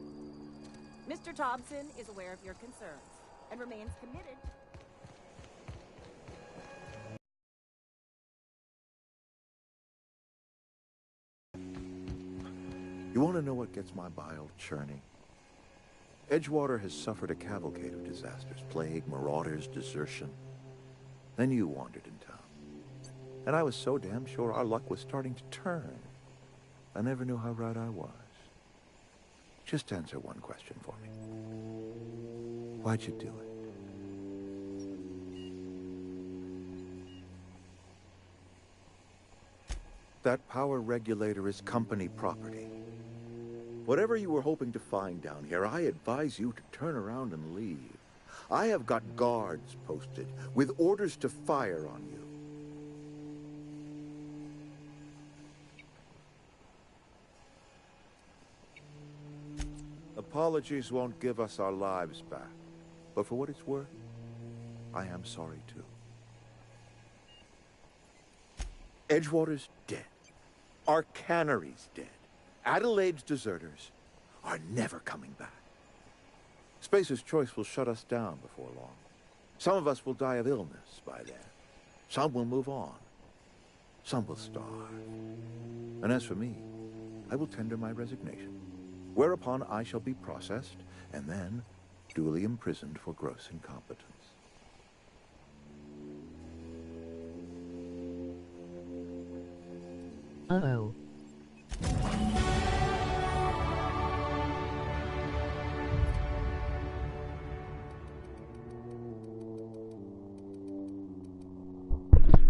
Mr. Thompson is aware of your concerns and remains committed. You want to know what gets my bile churning? Edgewater has suffered a cavalcade of disasters. Plague, marauders, desertion. Then you wandered in town. And I was so damn sure our luck was starting to turn. I never knew how right I was. Just answer one question for me. Why'd you do it? That power regulator is company property. Whatever you were hoping to find down here, I advise you to turn around and leave. I have got guards posted with orders to fire on you. Apologies won't give us our lives back. But for what it's worth, I am sorry too. Edgewater's dead. Our cannery's dead. Adelaide's deserters are never coming back. Spacer's Choice will shut us down before long. Some of us will die of illness by then. Some will move on. Some will starve. And as for me, I will tender my resignation, whereupon I shall be processed and then duly imprisoned for gross incompetence. Uh-oh.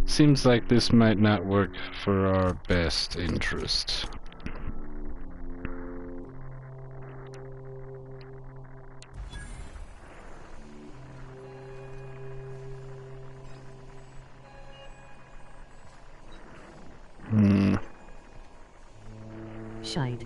Seems like this might not work for our best interest. Shite.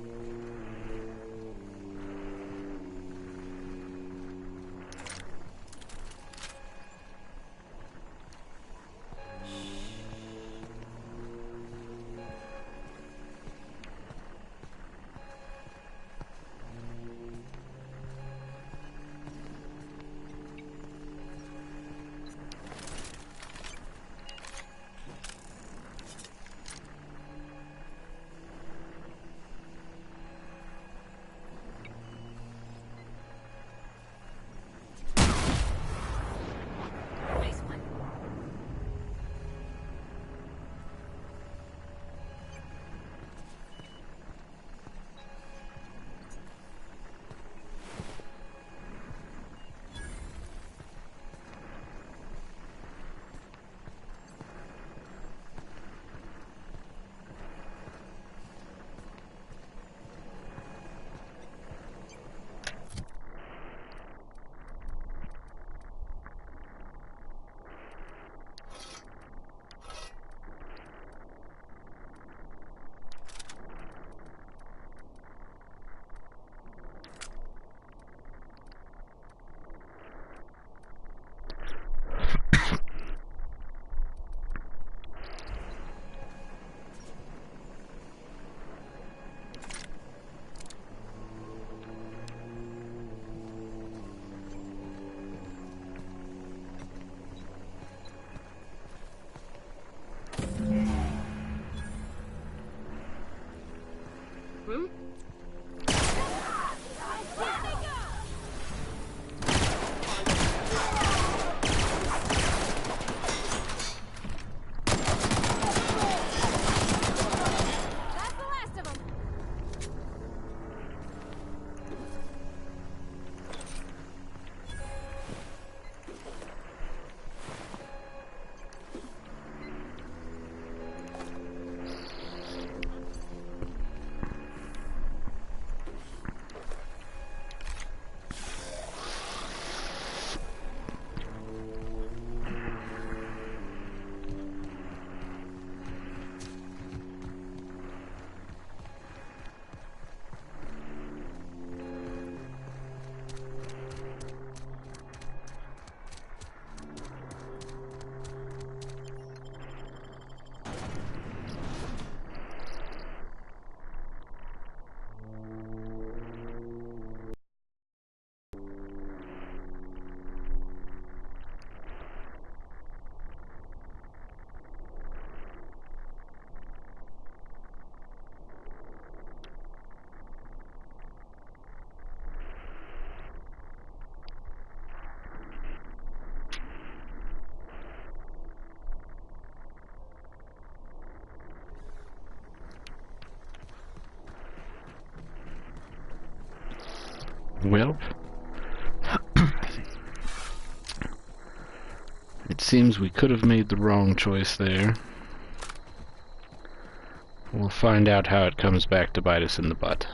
Well, it seems we could have made the wrong choice there. We'll find out how it comes back to bite us in the butt.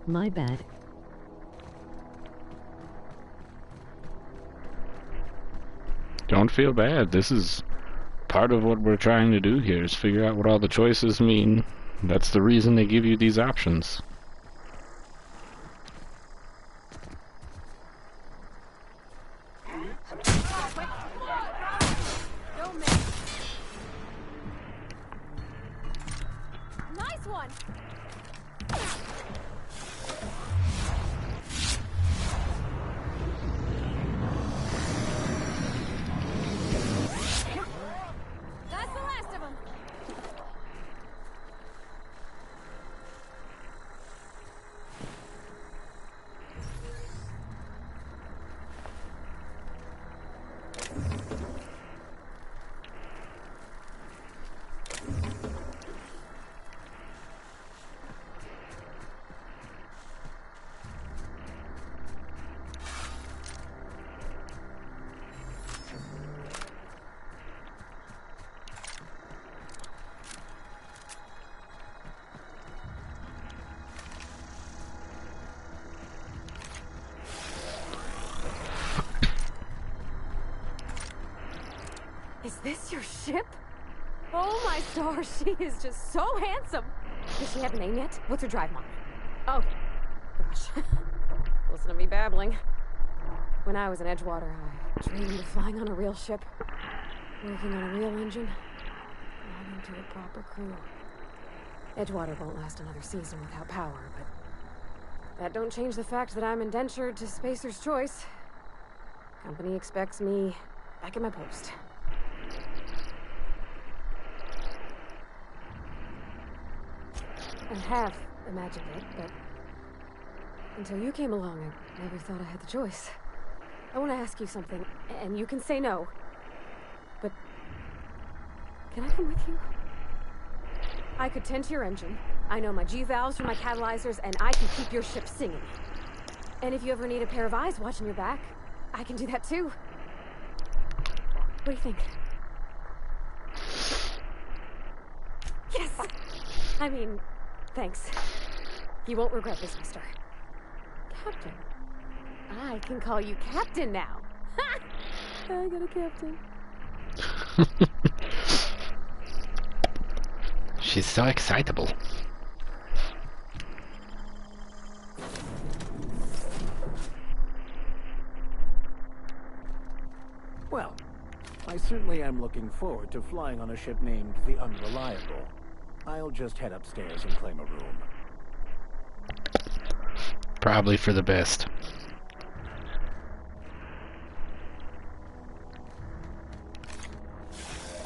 My bad. Don't feel bad. This is part of what we're trying to do here, is figure out what all the choices mean. That's the reason they give you these options. Nice one. That's the last of them. Is this your ship? Oh my stars, she is just so handsome. Does she have a name yet? What's her drive monitor? Oh, gosh. Listen to me babbling. When I was in Edgewater, I dreamed of flying on a real ship, working on a real engine, belonging to a proper crew. Edgewater won't last another season without power, but that don't change the fact that I'm indentured to Spacer's Choice. Company expects me back at my post. I have imagined it, but until you came along, I never thought I had the choice. I want to ask you something, and you can say no, but can I come with you? I could tend to your engine. I know my G-valves for my catalyzers, and I can keep your ship singing. And if you ever need a pair of eyes watching your back, I can do that too. What do you think? Yes! I mean, thanks. You won't regret this, mister. Captain. I can call you Captain now. Ha! I got a captain. She's so excitable. Well, I certainly am looking forward to flying on a ship named the Unreliable. I'll just head upstairs and claim a room. Probably for the best.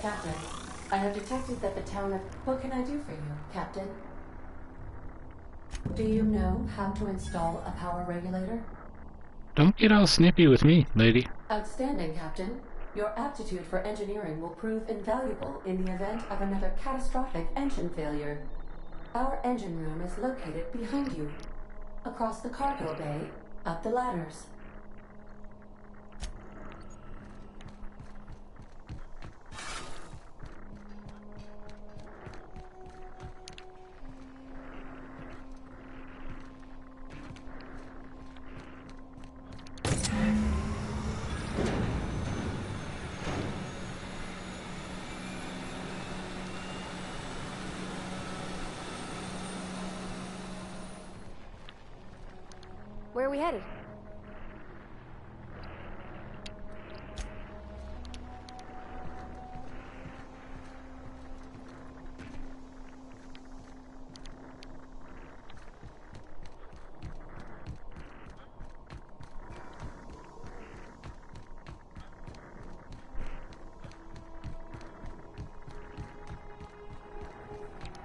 Captain, I have detected that the town of... What can I do for you, Captain? Do you know how to install a power regulator? Don't get all snippy with me, lady. Outstanding, Captain. Your aptitude for engineering will prove invaluable in the event of another catastrophic engine failure. Our engine room is located behind you, across the cargo bay, up the ladders. Where are we headed?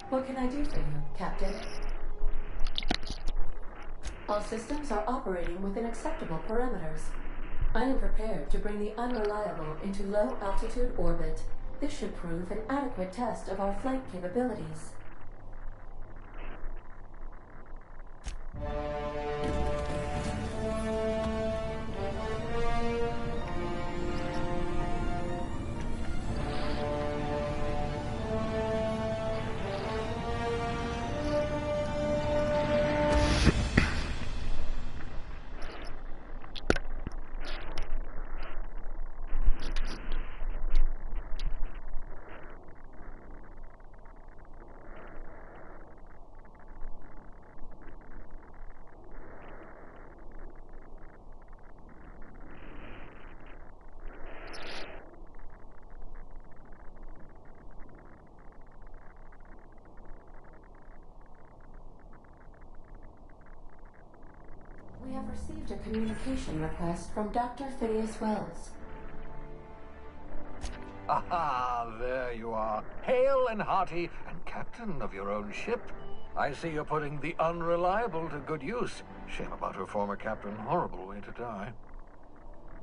What can I do for you, Captain? All systems are operating within acceptable parameters. I am prepared to bring the Unreliable into low-altitude orbit. This should prove an adequate test of our flight capabilities. We have received a communication request from Dr. Phineas Wells. Aha, there you are. Hale and hearty, and captain of your own ship. I see you're putting the Unreliable to good use. Shame about her former captain. Horrible way to die.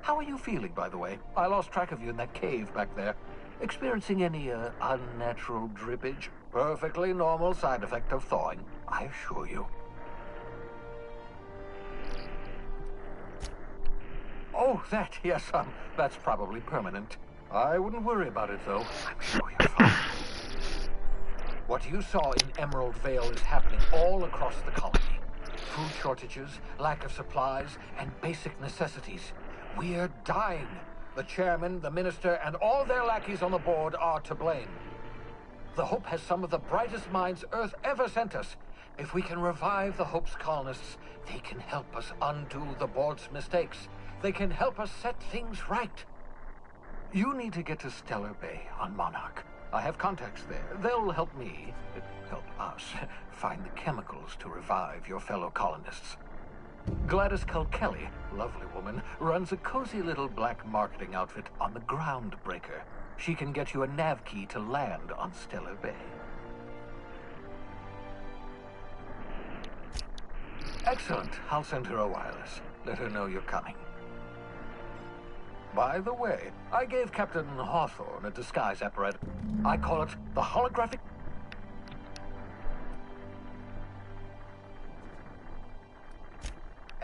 How are you feeling, by the way? I lost track of you in that cave back there. Experiencing any, unnatural drippage? Perfectly normal side effect of thawing, I assure you. Oh, that, yes, that's probably permanent. I wouldn't worry about it, though. I'm sure you're fine. What you saw in Emerald Vale is happening all across the colony. Food shortages, lack of supplies, and basic necessities. We're dying. The chairman, the minister, and all their lackeys on the board are to blame. The Hope has some of the brightest minds Earth ever sent us. If we can revive the Hope's colonists, they can help us undo the board's mistakes. They can help us set things right. You need to get to Stellar Bay on Monarch. I have contacts there. They'll help me, help us, find the chemicals to revive your fellow colonists. Gladys Kilkelly, lovely woman, runs a cozy little black marketing outfit on the Groundbreaker. She can get you a nav key to land on Stellar Bay. Excellent. I'll send her a wireless. Let her know you're coming. By the way, I gave Captain Hawthorne a disguise apparatus. I call it the holographic...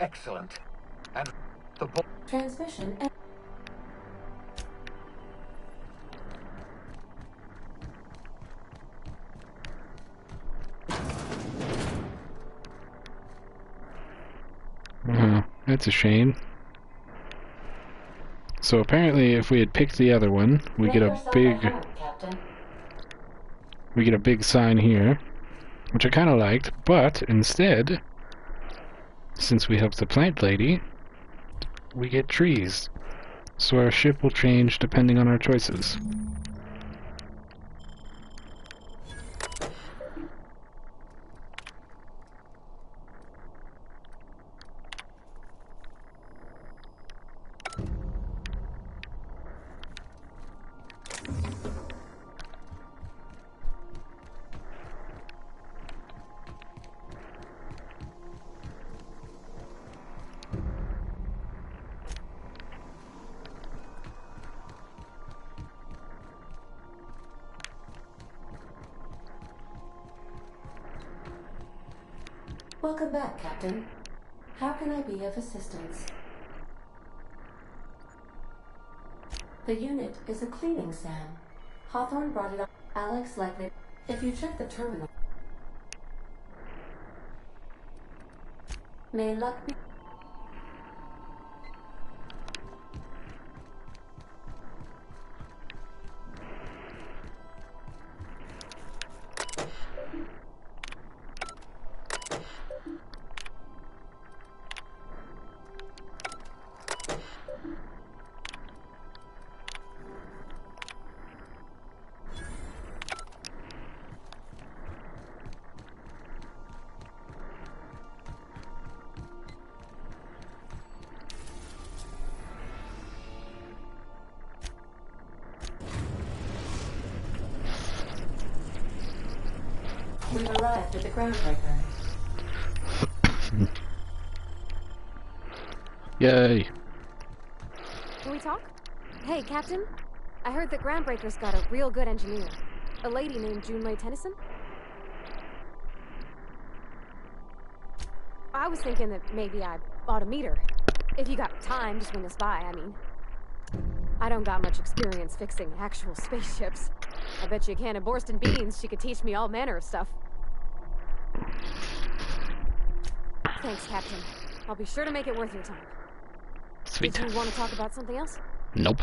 Excellent. And the... Transmission... That's a shame. So apparently if we had picked the other one, we get a big sign here, which I kind of liked, but instead, since we helped the plant lady, we get trees. So our ship will change depending on our choices. Welcome back, Captain. How can I be of assistance? The unit is a cleaning SAM. Hawthorne brought it up. Alex likely... If you check the terminal... May luck be... We've arrived at the Groundbreaker. Yay. we talk? Hey, Captain. I heard that Groundbreaker's got a real good engineer. A lady named Junlei Tennyson? I was thinking that maybe I ought to meet her. If you got time to swing us by, I mean. I don't got much experience fixing actual spaceships. I bet you a can of Borston beans she could teach me all manner of stuff. Thanks, Captain. I'll be sure to make it worth your time. Sweet. Did you want to talk about something else? Nope.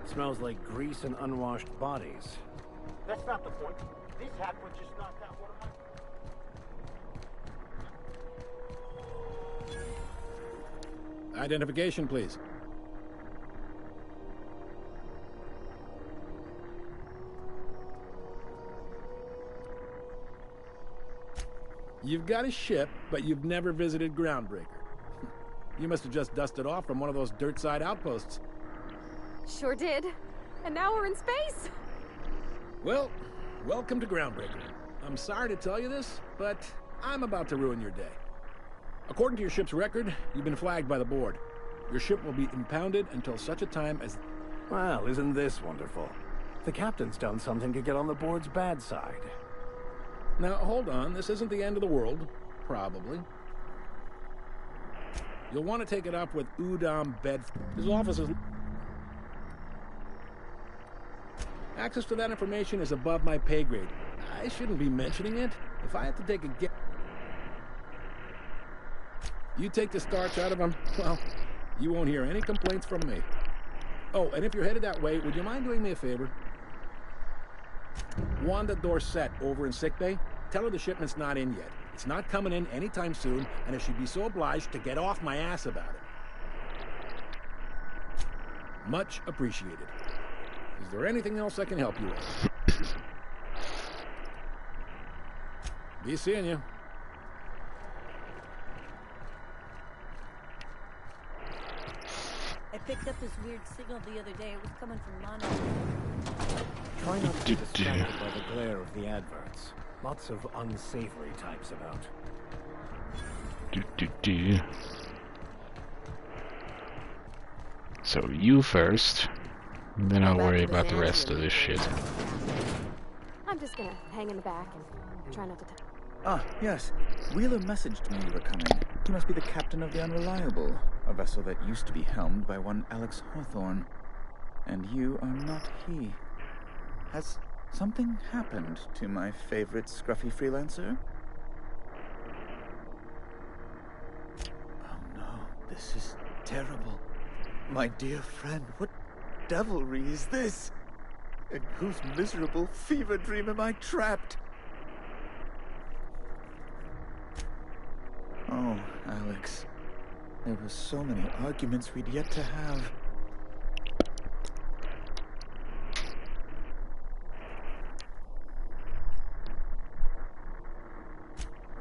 Smells like grease and unwashed bodies. That's not the point. This hackwood just knocked out one of my... Identification, please. You've got a ship, but you've never visited Groundbreaker. You must have just dusted off from one of those dirt-side outposts. Sure did. And now we're in space. Well, welcome to Groundbreaker. I'm sorry to tell you this, but I'm about to ruin your day. According to your ship's record, you've been flagged by the board. Your ship will be impounded until such a time as... Well, isn't this wonderful? The captain's done something to get on the board's bad side. Now, hold on. This isn't the end of the world. Probably. You'll want to take it up with Udom Bedford. His office is... Access to that information is above my pay grade. I shouldn't be mentioning it. If I had to take a guess... You take the starch out of him, well, you won't hear any complaints from me. Oh, and if you're headed that way, would you mind doing me a favor? Wanda Dorset over in sickbay, tell her the shipment's not in yet. It's not coming in anytime soon, and if she'd be so obliged to get off my ass about it. Much appreciated. Is there anything else I can help you with? Be seeing you. I picked up this weird signal the other day. It was coming from Mono. Try not to be distracted by the glare of the adverts. Lots of unsavory types about. So you first, then I'll worry about the rest of this shit. I'm just gonna hang in the back and try not to... Ah, yes. Wheeler messaged me you were coming. You must be the captain of the Unreliable, a vessel that used to be helmed by one Alex Hawthorne. And you are not he. Has something happened to my favorite scruffy freelancer? Oh no, this is terrible. My dear friend, what devilry is this? In whose miserable fever dream am I trapped? Oh, Alex. There were so many arguments we'd yet to have.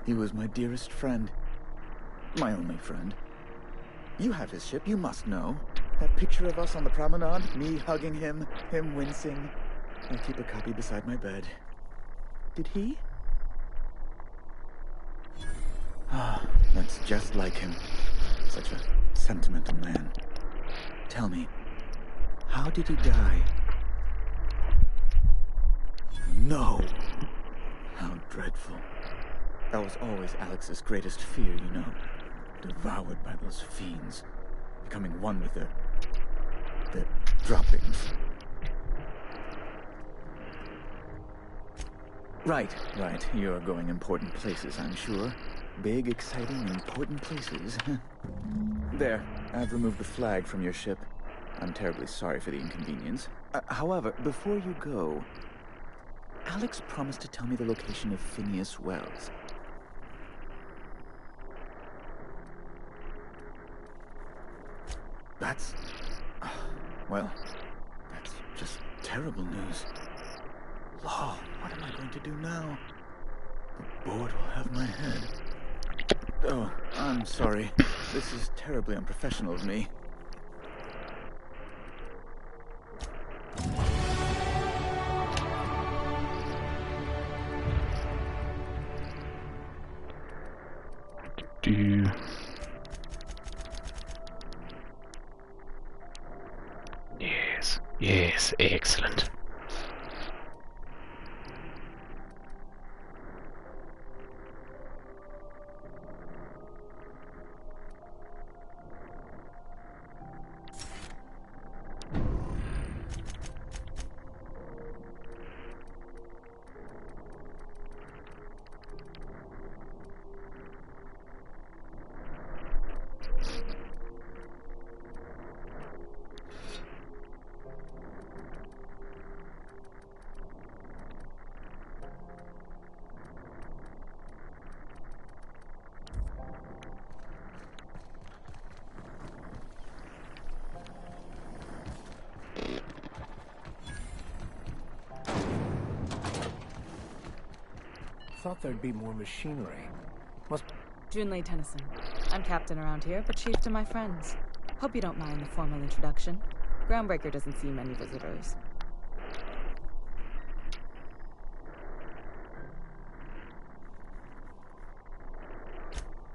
He was my dearest friend. My only friend. You have his ship, you must know. That picture of us on the promenade, me hugging him, him wincing. I keep a copy beside my bed. Did he? Ah, that's just like him. Such a sentimental man. Tell me, how did he die? No! How dreadful. That was always Alex's greatest fear, you know. Devoured by those fiends. Becoming one with their droppings. Right. You're going important places, I'm sure. Big, exciting, important places. There, I've removed the flag from your ship. I'm terribly sorry for the inconvenience. However, before you go, Alex promised to tell me the location of Phineas Wells. That's... well, that's just terrible news. Law, what am I going to do now? The board will have my head. Oh, I'm sorry. This is terribly unprofessional of me. Yes, excellent. Thought there'd be more machinery. Junlei Tennyson. I'm captain around here, but chief to my friends. Hope you don't mind the formal introduction. Groundbreaker doesn't see many visitors.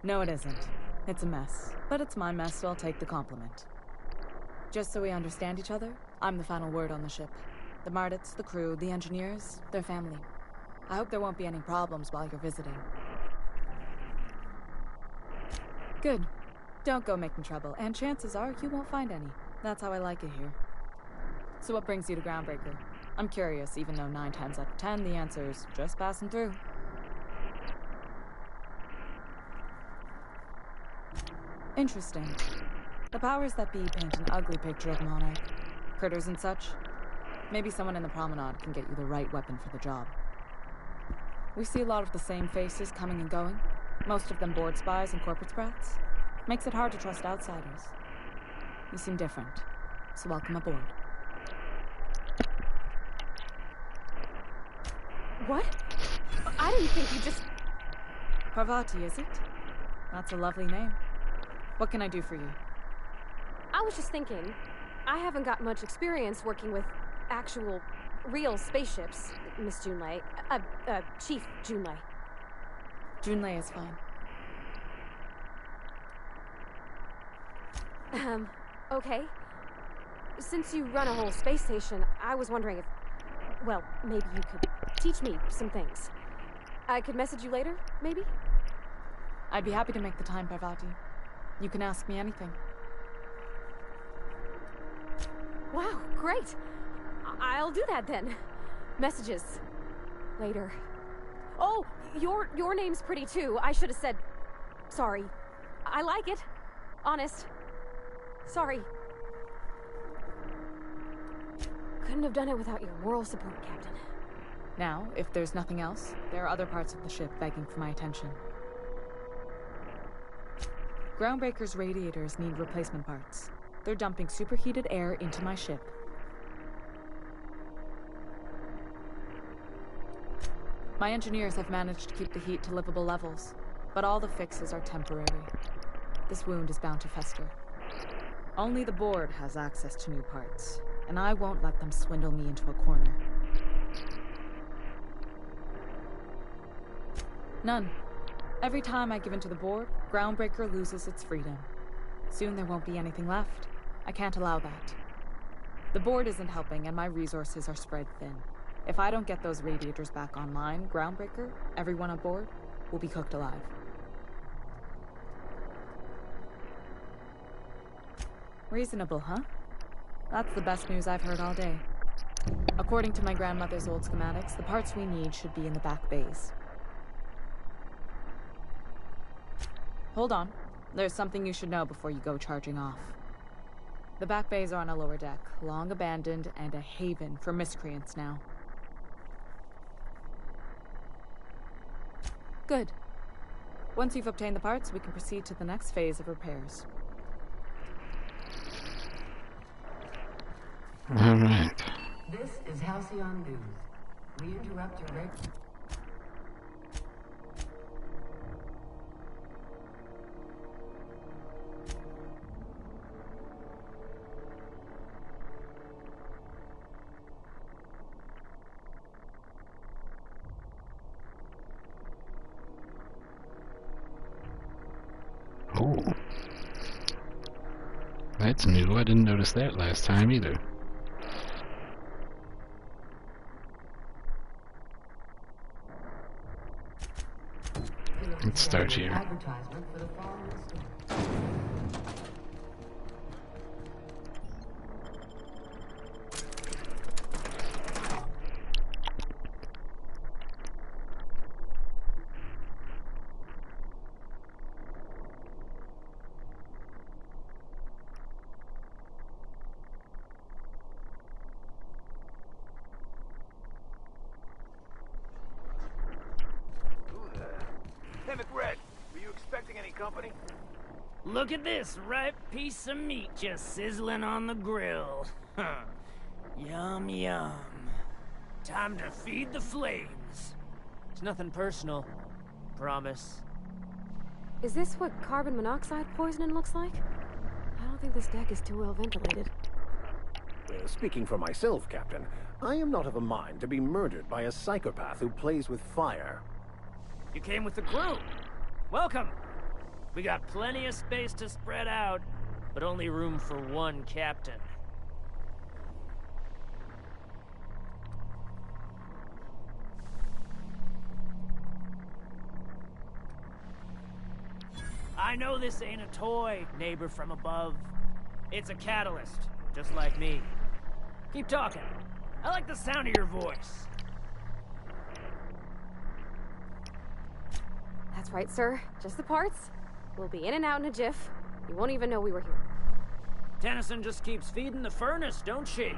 No, it isn't. It's a mess. But it's my mess, so I'll take the compliment. Just so we understand each other, I'm the final word on the ship. The Mardits, the crew, the engineers, their family. I hope there won't be any problems while you're visiting. Good. Don't go making trouble, and chances are you won't find any. That's how I like it here. So what brings you to Groundbreaker? I'm curious, even though 9 times out of 10 the answer is just passing through. Interesting. The powers that be paint an ugly picture of Monarch. Critters and such. Maybe someone in the promenade can get you the right weapon for the job. We see a lot of the same faces coming and going. Most of them board spies and corporate sprats. Makes it hard to trust outsiders. You seem different, so welcome aboard. What? I didn't think you just... Parvati, is it? That's a lovely name. What can I do for you? I was just thinking, I haven't got much experience working with actual, real spaceships, Miss Junlei. Chief Junlei. Junlei is fine. Okay. Since you run a whole space station, I was wondering if... well, maybe you could teach me some things. I could message you later, maybe? I'd be happy to make the time, Parvati. You can ask me anything. Wow, great! I'll do that then. Messages. Later. Oh, your name's pretty too. I should have said... sorry. I like it. Honest. Sorry. Couldn't have done it without your moral support, Captain. Now, if there's nothing else, there are other parts of the ship begging for my attention. Groundbreaker's radiators need replacement parts. They're dumping superheated air into my ship. My engineers have managed to keep the heat to livable levels, but all the fixes are temporary. This wound is bound to fester. Only the board has access to new parts, and I won't let them swindle me into a corner. None. Every time I give in to the board, Groundbreaker loses its freedom. Soon there won't be anything left. I can't allow that. The board isn't helping, and my resources are spread thin. If I don't get those radiators back online, Groundbreaker, everyone aboard, will be cooked alive. Reasonable, huh? That's the best news I've heard all day. According to my grandmother's old schematics, the parts we need should be in the back bays. Hold on. There's something you should know before you go charging off. The back bays are on a lower deck, long abandoned and a haven for miscreants now. Good. Once you've obtained the parts, we can proceed to the next phase of repairs. All right. This is Halcyon News. We interrupt your Oh. That's new. I didn't notice that last time either. Let's start here. advertisement for the following store. Hey, McRed, were you expecting any company? Look at this ripe piece of meat just sizzling on the grill. Yum, yum. Time to feed the flames. It's nothing personal. Promise. Is this what carbon monoxide poisoning looks like? I don't think this deck is too well ventilated. Speaking for myself, Captain, I am not of a mind to be murdered by a psychopath who plays with fire. You came with the crew. Welcome. We got plenty of space to spread out, but only room for one captain. I know this ain't a toy, neighbor from above. It's a catalyst, just like me. Keep talking. I like the sound of your voice. That's right, sir. Just the parts. We'll be in and out in a jiff. You won't even know we were here. Tennyson just keeps feeding the furnace, don't she?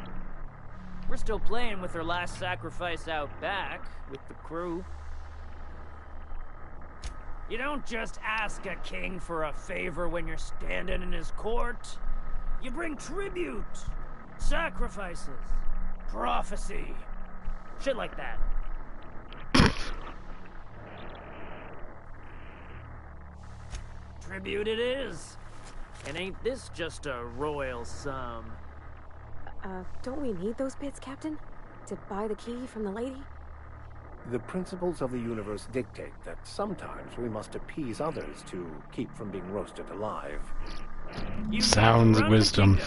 We're still playing with her last sacrifice out back, with the crew. You don't just ask a king for a favor when you're standing in his court. You bring tribute, sacrifices, prophecy, shit like that. Tribute it is. And ain't this just a royal sum? Don't we need those bits, Captain? To buy the key from the lady? The principles of the universe dictate that sometimes we must appease others to keep from being roasted alive. Sounds wisdom.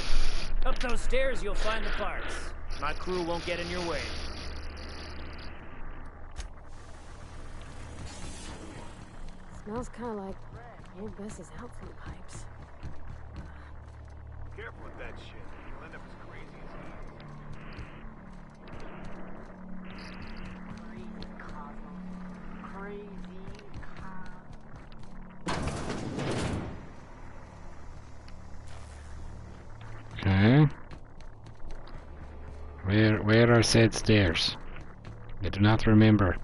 Up those stairs, you'll find the parts. My crew won't get in your way. Smells kind of like old Bess's outflow pipes. Careful with that shit. You'll end up as crazy as he is. Crazy Cosmo. Crazy Okay. Where are said stairs? I do not remember.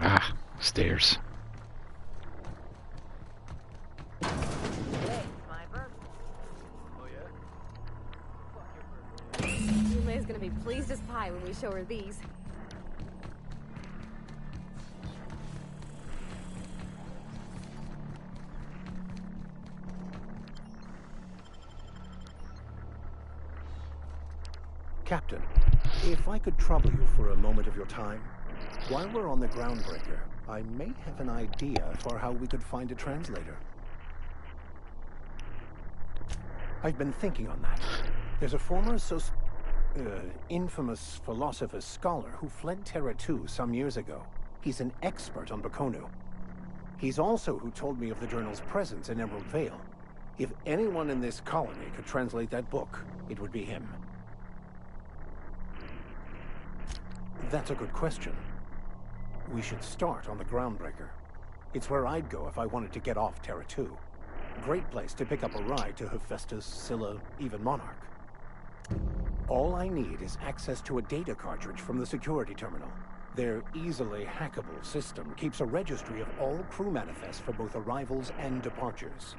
Ah, stairs. Yulei's gonna be pleased as pie when we show her these. Captain, if I could trouble you for a moment of your time. While we're on the Groundbreaker, I may have an idea for how we could find a translator. I've been thinking on that. There's a former infamous philosopher scholar who fled Terra 2 some years ago. He's an expert on Bakonu. He's also who told me of the journal's presence in Emerald Vale. If anyone in this colony could translate that book, it would be him. That's a good question. We should start on the Groundbreaker. It's where I'd go if I wanted to get off Terra 2. Great place to pick up a ride to Hephaestus, Scylla, even Monarch. All I need is access to a data cartridge from the security terminal. Their easily hackable system keeps a registry of all crew manifests for both arrivals and departures.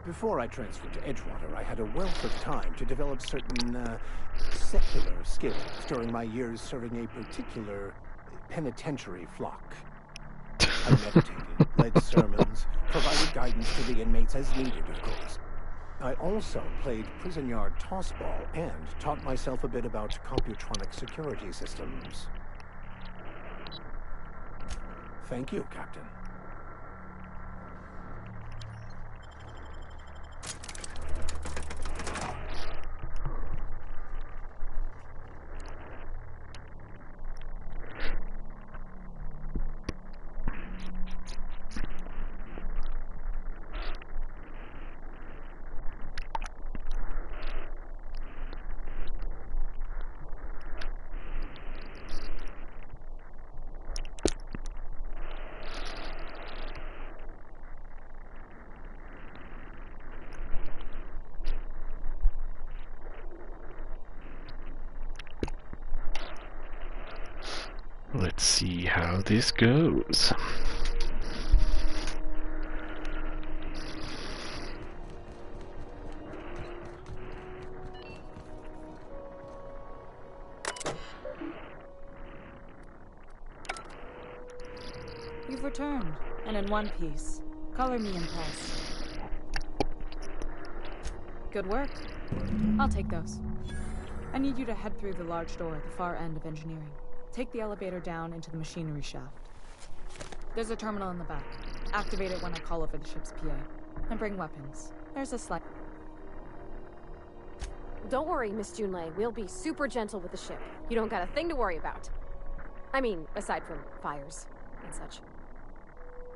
Before I transferred to Edgewater, I had a wealth of time to develop certain, secular skills during my years serving a particular penitentiary flock. I meditated, led sermons, provided guidance to the inmates as needed, of course. I also played prison yard tossball and taught myself a bit about computronic security systems. Thank you, Captain. Let's see how this goes. You've returned, and in one piece. Color me impressed. Good work. I'll take those. I need you to head through the large door at the far end of engineering. Take the elevator down into the machinery shaft. There's a terminal in the back. Activate it when I call over the ship's PA. And bring weapons. There's a slight... Don't worry, Miss Junlei. We'll be super gentle with the ship. You don't got a thing to worry about. I mean, aside from fires and such.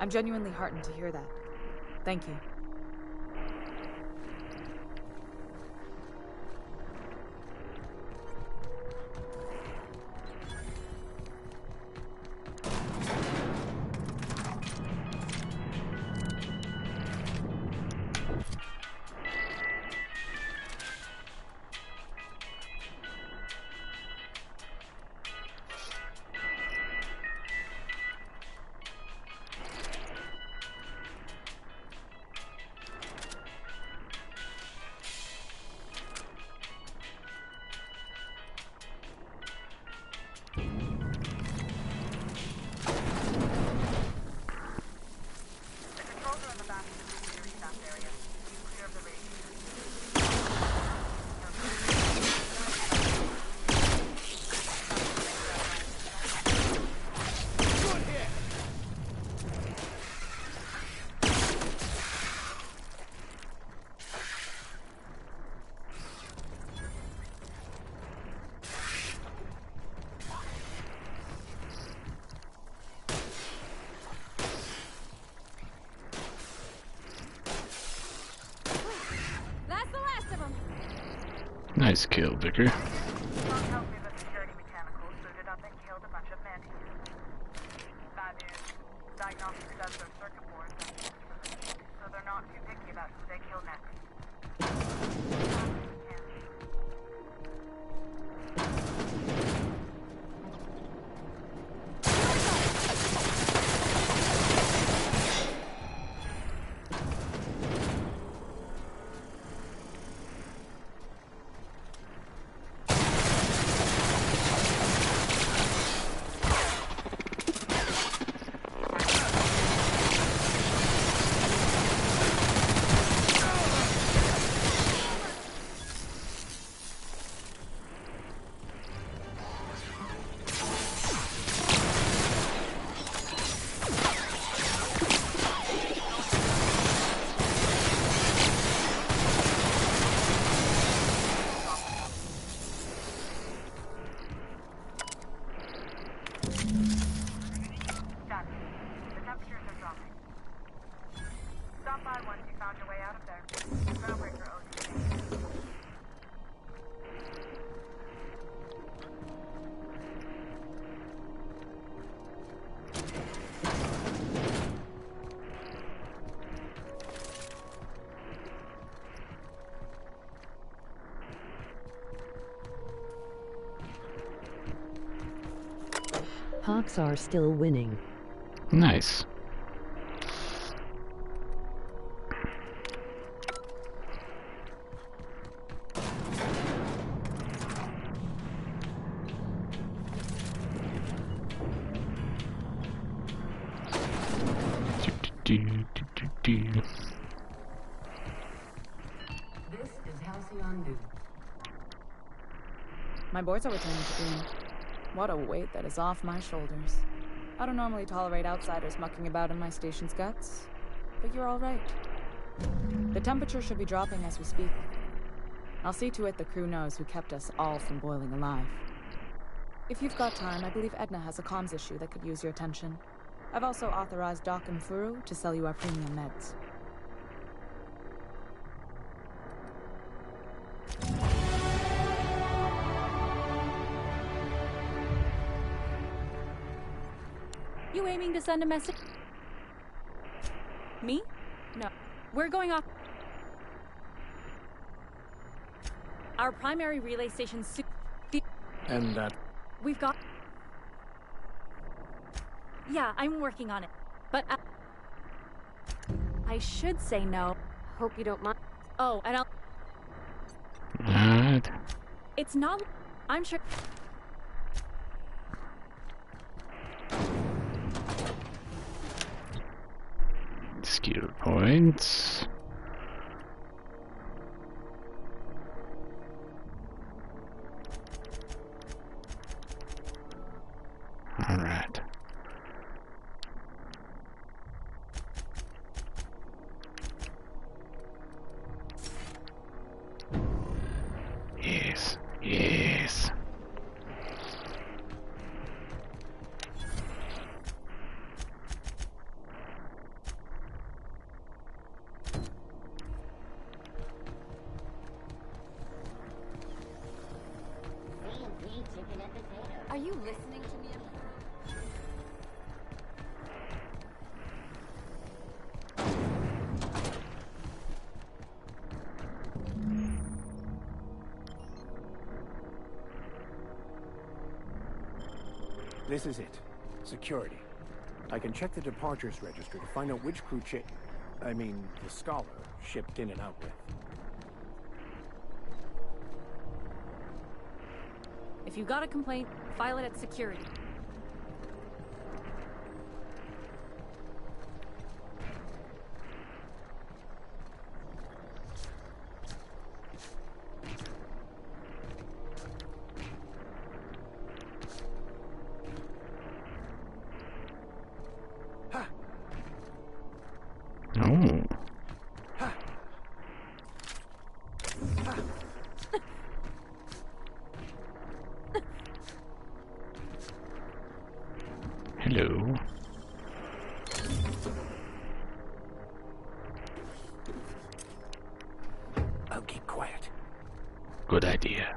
I'm genuinely heartened to hear that. Thank you. Nice kill, Vicar. Hawks are still winning. Nice. This is Halcyon New. My boards are returning to green. What a weight that is off my shoulders. I don't normally tolerate outsiders mucking about in my station's guts, but you're all right. The temperature should be dropping as we speak. I'll see to it the crew knows who kept us all from boiling alive. If you've got time, I believe Edna has a comms issue that could use your attention. I've also authorized Doc and Furu to sell you our premium meds. You aiming to send a message? Me? No. We're going off. Our primary relay station's And that... We've got... Yeah, I'm working on it. But I should say no. Hope you don't mind. Oh, and I'll... What? It's not... I'm sure... Skill points. All right. Yes. Yes. Are you listening to me? This is it. Security. I can check the departures register to find out which crew the Scholar shipped in and out with. If you got a complaint, file it at security. Oh. Hello. I'll keep quiet. Good idea.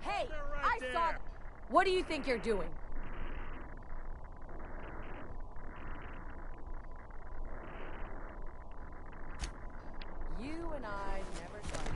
Hey, I saw that. What do you think you're doing? You and I never talked.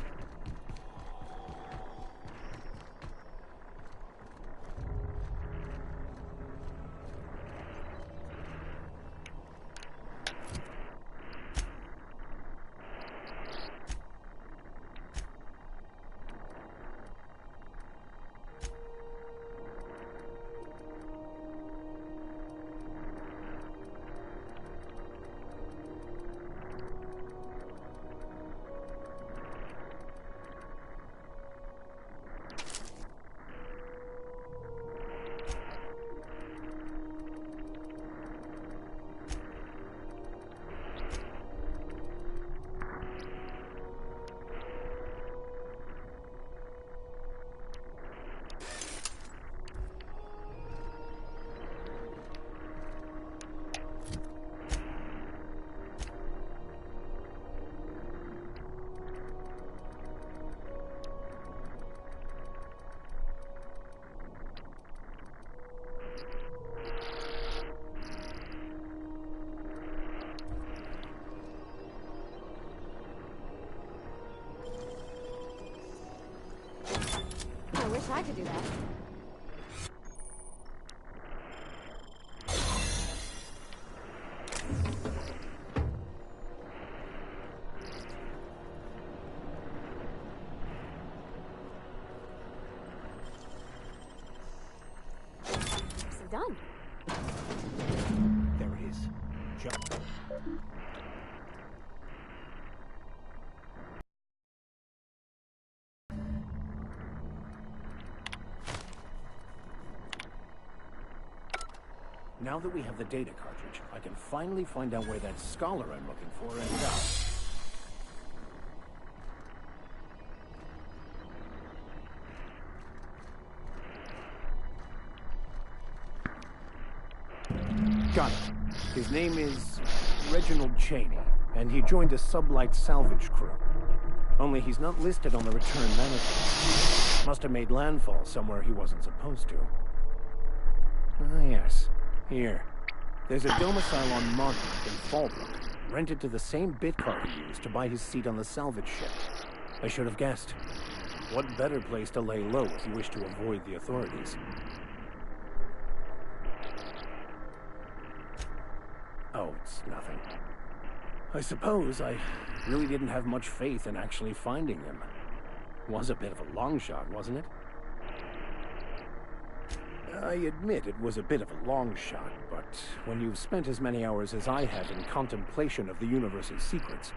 could do that. Done. There it is. Jump. Now that we have the data cartridge, I can finally find out where that scholar I'm looking for ended up. Got it. His name is Reginald Cheney, and he joined a sublight salvage crew. Only he's not listed on the return manifest. Must have made landfall somewhere he wasn't supposed to. Ah, yes. Here. There's a domicile on Monarch in Fallbrook, rented to the same bitcar he used to buy his seat on the salvage ship. I should have guessed. What better place to lay low if you wish to avoid the authorities? Oh, it's nothing. I suppose I really didn't have much faith in actually finding him. Was a bit of a long shot, wasn't it? I admit it was a bit of a long shot, but when you've spent as many hours as I have in contemplation of the universe's secrets,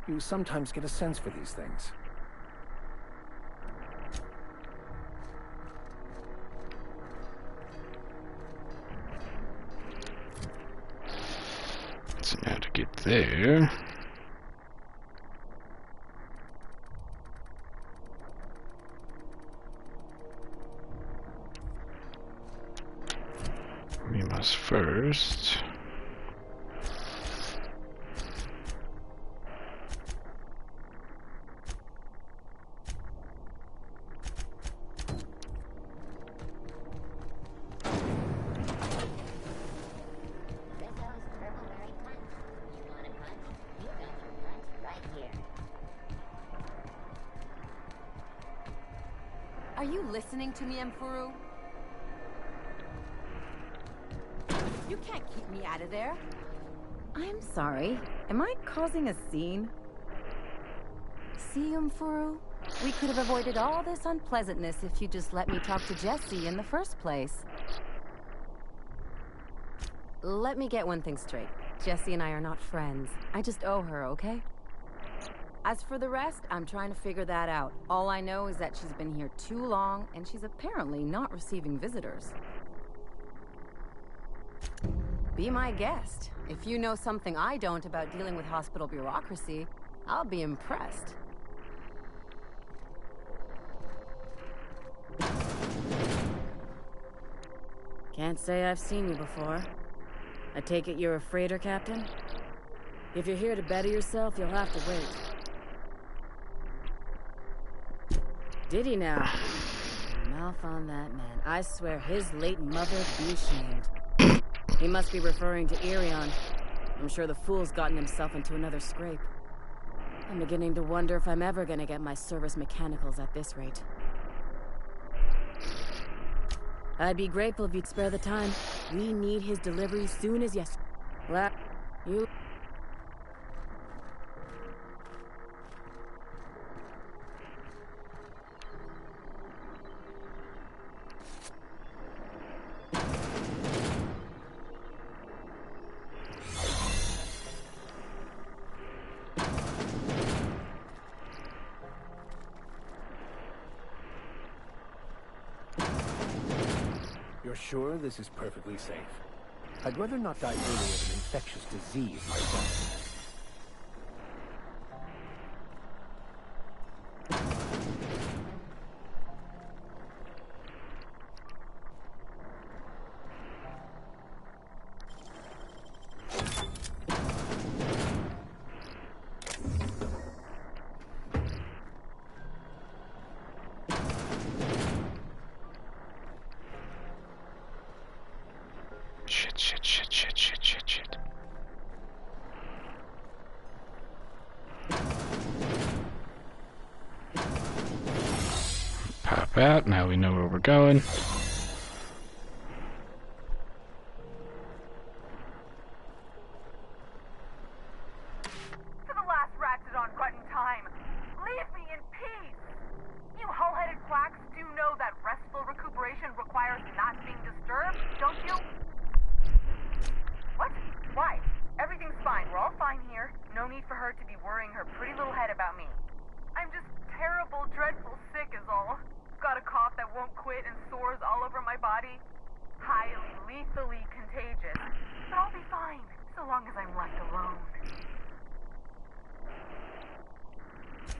you sometimes get a sense for these things. So now to get there... we must first... Are you listening to me, Mfuru? You can't keep me out of there. I'm sorry. Am I causing a scene? See, Mfuru? We could have avoided all this unpleasantness if you just let me talk to Jessie in the first place. Let me get one thing straight. Jessie and I are not friends. I just owe her, okay? As for the rest, I'm trying to figure that out. All I know is that she's been here too long, and she's apparently not receiving visitors. Be my guest. If you know something I don't about dealing with hospital bureaucracy, I'll be impressed. Can't say I've seen you before. I take it you're a freighter captain? If you're here to better yourself, you'll have to wait. Did he now? Mouth on that man. I swear his late mother be ashamed. He must be referring to Irion. I'm sure the fool's gotten himself into another scrape. I'm beginning to wonder if I'm ever gonna get my service mechanicals at this rate. I'd be grateful if you'd spare the time. We need his delivery soon as yes. You... You're sure this is perfectly safe? I'd rather not die early of an infectious disease myself. bat. Now we know where we're going. To the last ratchet on Rut in time, leave me in peace! You hull-headed quacks do know that restful recuperation requires not being disturbed, don't you? What? Why? Everything's fine. We're all fine here. No need for her to be worrying her pretty little head about me. I'm just terrible, dreadful sick is all. Got a cough that won't quit and sores all over my body. Highly, lethally contagious. But I'll be fine, so long as I'm left alone.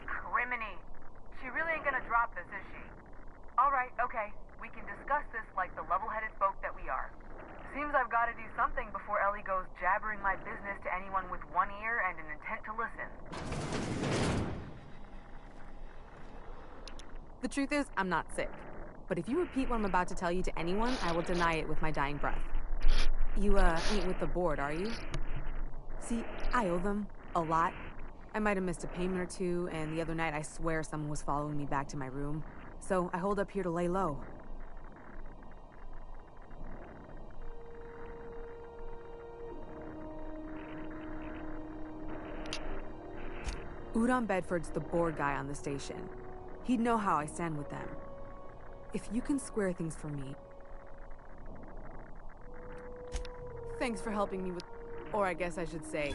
Criminy. She really ain't gonna drop this, is she? Alright, okay. We can discuss this like the level-headed folk that we are. Seems I've got to do something before Ellie goes jabbering my business to anyone with one ear and an intent to listen. The truth is, I'm not sick. But if you repeat what I'm about to tell you to anyone, I will deny it with my dying breath. You, ain't with the board, are you? See, I owe them a lot. I might have missed a payment or two, and the other night I swear someone was following me back to my room. So I hold up here to lay low. Udon Bedford's the board guy on the station. He'd know how I stand with them. If you can square things for me... Thanks for helping me with... Or I guess I should say...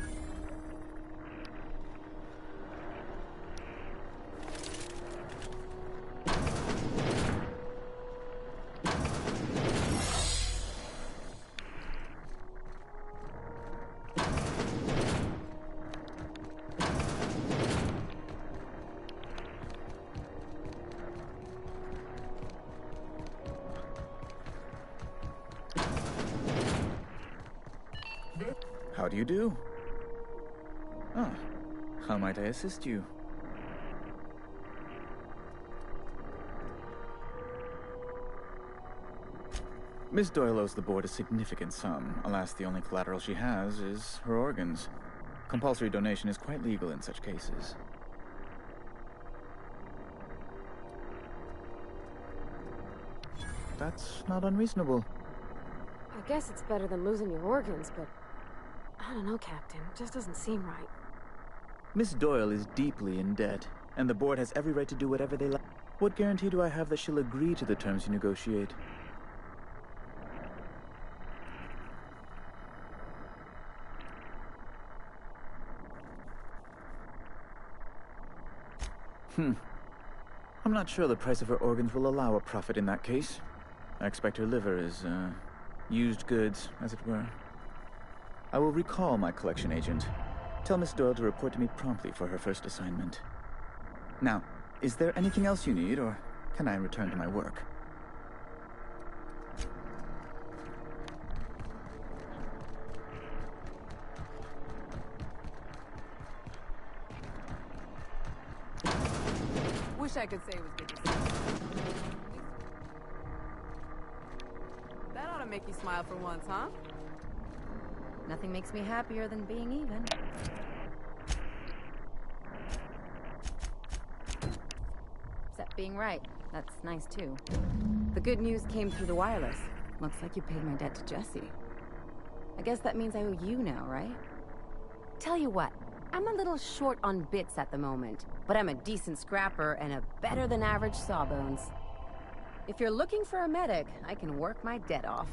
How do you do? Ah, how might I assist you? Miss Doyle owes the board a significant sum. Alas, the only collateral she has is her organs. Compulsory donation is quite legal in such cases. That's not unreasonable. I guess it's better than losing your organs, but... I don't know, Captain. It just doesn't seem right. Miss Doyle is deeply in debt, and the board has every right to do whatever they like. What guarantee do I have that she'll agree to the terms you negotiate? I'm not sure the price of her organs will allow a profit in that case. I expect her liver is, used goods, as it were. I will recall my collection agent. Tell Miss Doyle to report to me promptly for her first assignment. Now, is there anything else you need, or can I return to my work? Wish I could say it was good to see you. That ought to make you smile for once, huh? Nothing makes me happier than being even. Except being right. That's nice, too. The good news came through the wireless. Looks like you paid my debt to Jesse. I guess that means I owe you now, right? Tell you what, I'm a little short on bits at the moment, but I'm a decent scrapper and a better-than-average sawbones. If you're looking for a medic, I can work my debt off.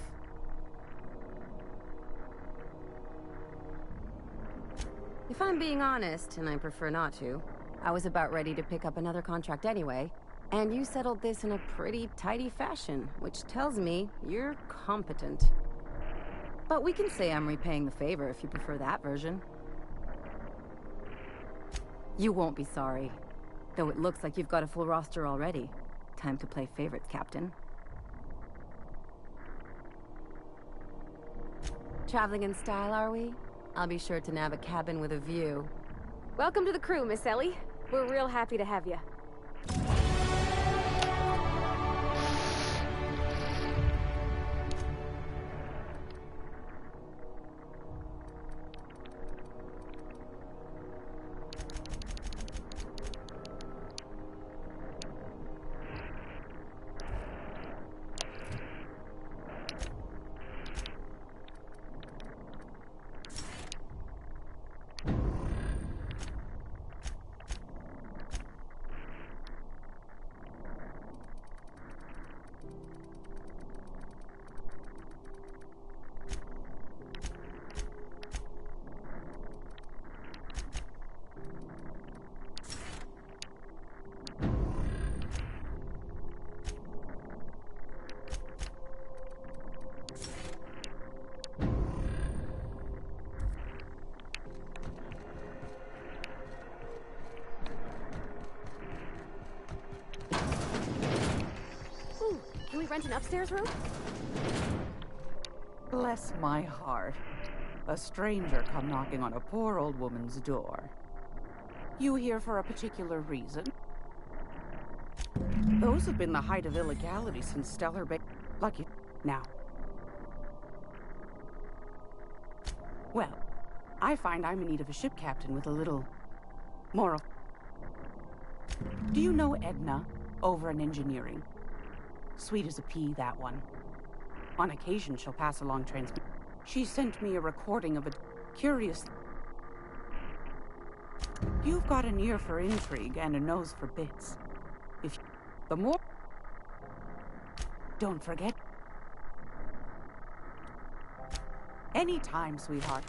If I'm being honest, and I prefer not to, I was about ready to pick up another contract anyway, and you settled this in a pretty tidy fashion, which tells me you're competent. But we can say I'm repaying the favor if you prefer that version. You won't be sorry. Though it looks like you've got a full roster already. Time to play favorites, Captain. Traveling in style, are we? I'll be sure to nab a cabin with a view. Welcome to the crew, Miss Ellie. We're real happy to have you. rent an upstairs room? Bless my heart. A stranger come knocking on a poor old woman's door. You here for a particular reason? Those have been the height of illegality since Stellar Bay. Lucky now. Well, I find I'm in need of a ship captain with a little moral. Do you know Edna over in engineering? Sweet as a pea, that one. On occasion, she'll pass along transmission. She sent me a recording of a curious. You've got an ear for intrigue and a nose for bits. If the more. Don't forget. Anytime, sweetheart.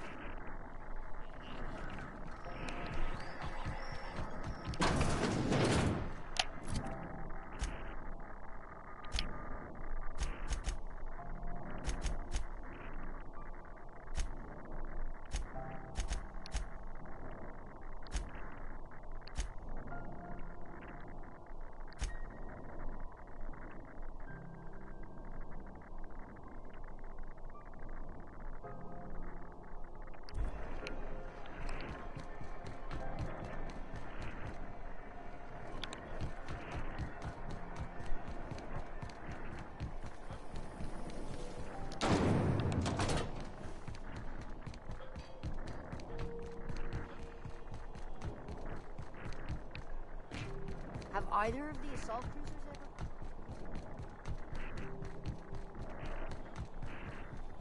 Have either of the assault cruisers ever?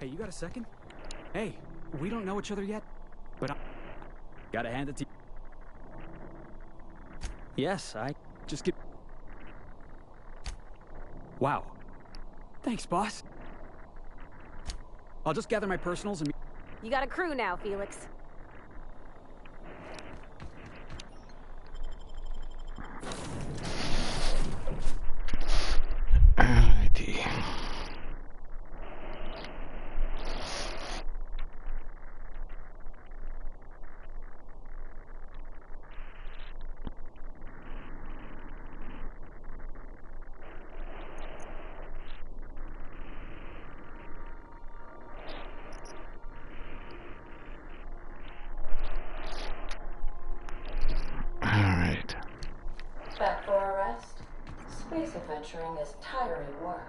Hey, you got a second? Hey, we don't know each other yet, but I gotta hand it to you. Yes, I just get. Wow. Thanks, boss. I'll just gather my personals and. You got a crew now, Felix. Alrighty. Alright. Back for a rest? Space adventuring is tiring work.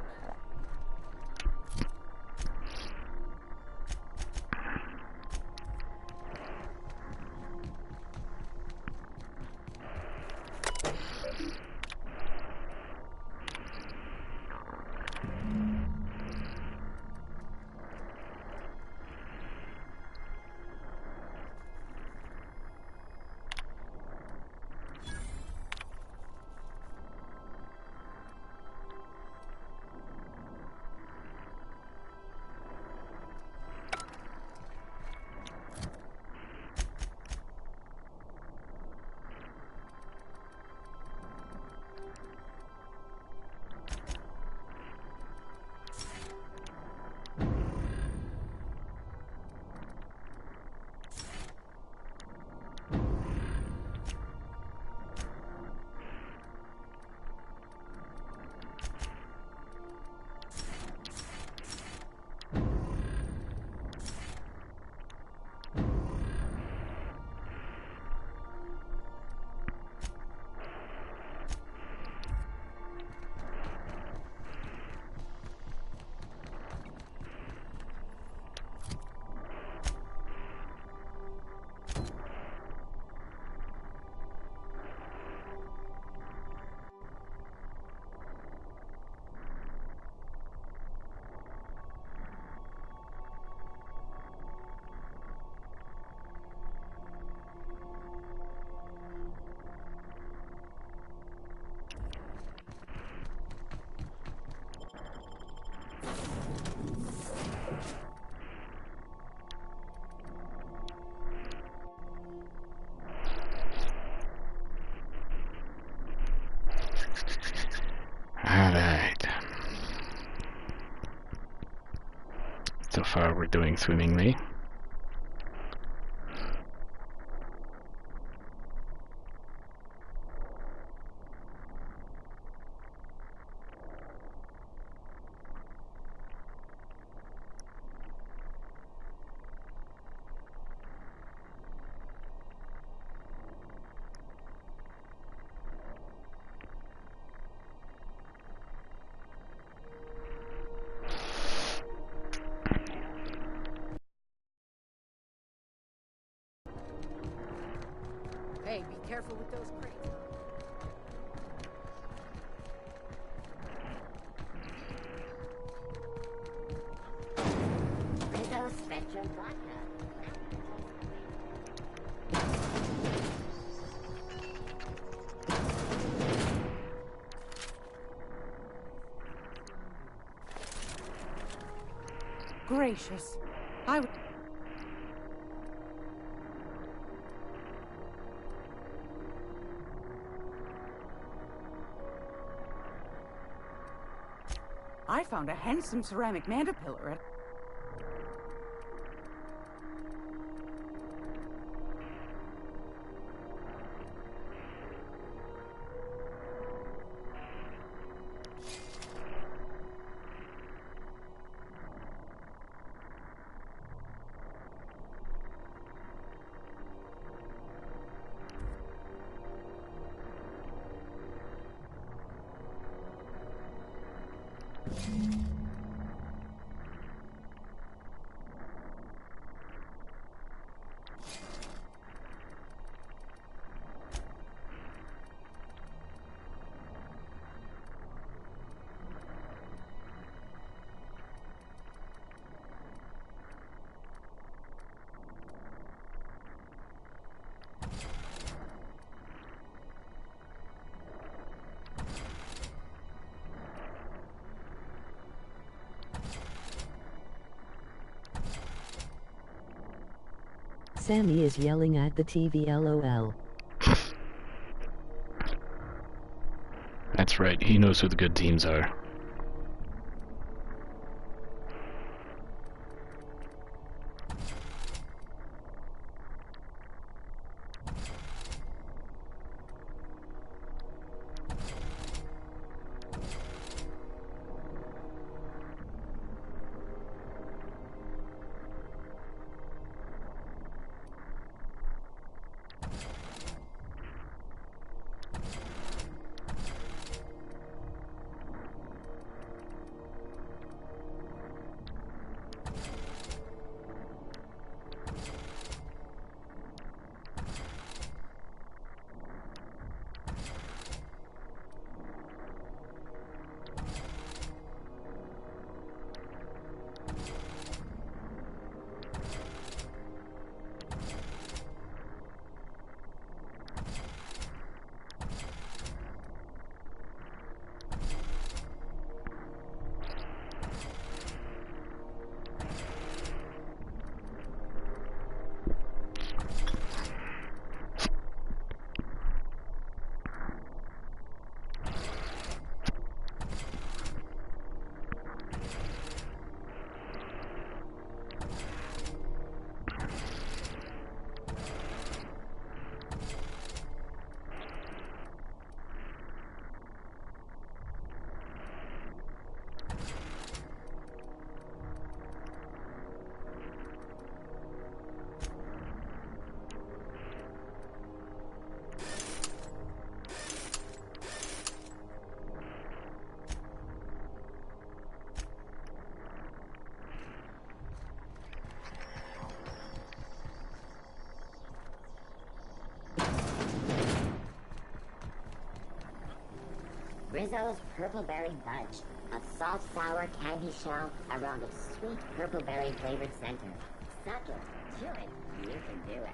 Alright. So far we're doing swimmingly. gracious. I found a handsome ceramic mandapillar at... Sammy is yelling at the TV, LOL. That's right, he knows who the good teams are. Rizzo's Purple-Berry Budge, a salt-sour candy shell around a sweet purple-berry flavored center. Suck it, chew it, you can do it.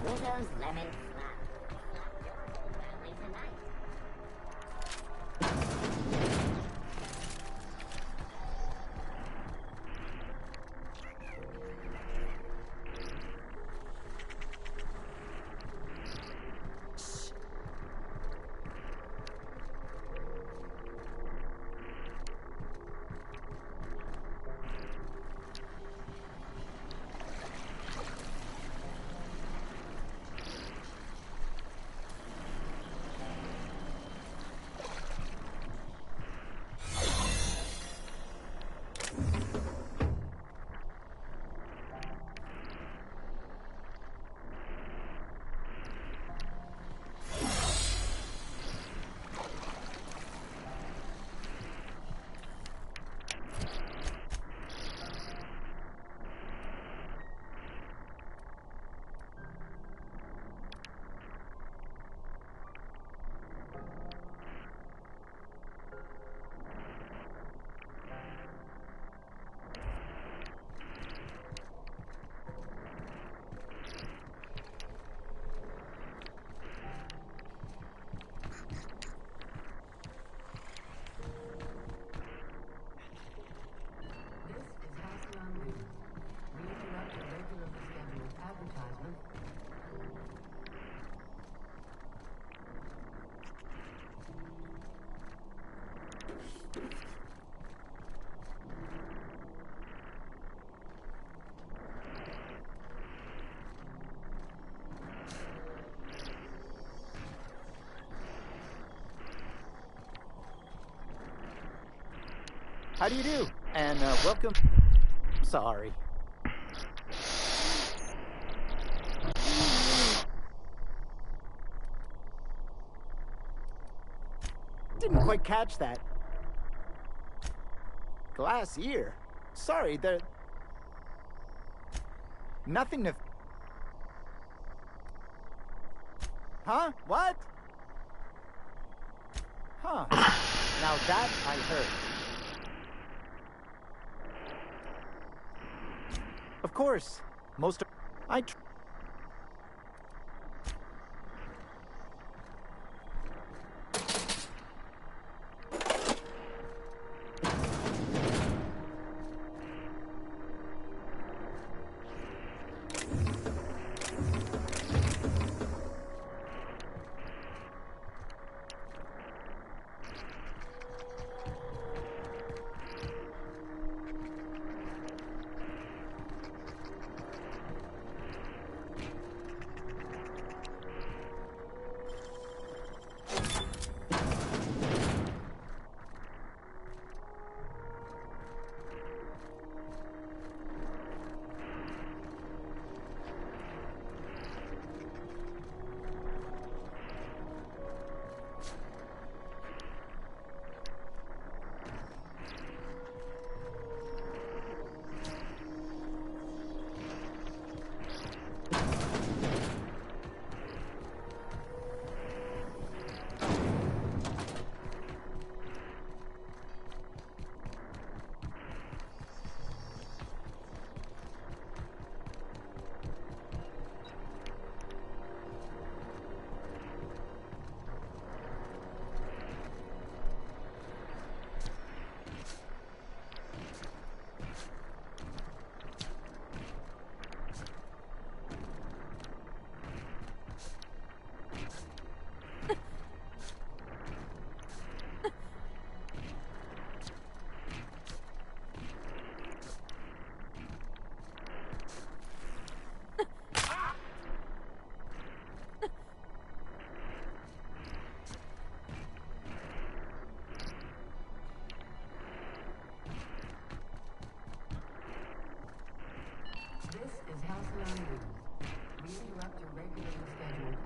Rizzo's Lemon Slap. Slap your whole family tonight. How do you do? And welcome. Sorry. Didn't quite catch that. Glass ear? Sorry, there... Nothing to... Huh? What? Huh. Now that I heard. Of course. Most of...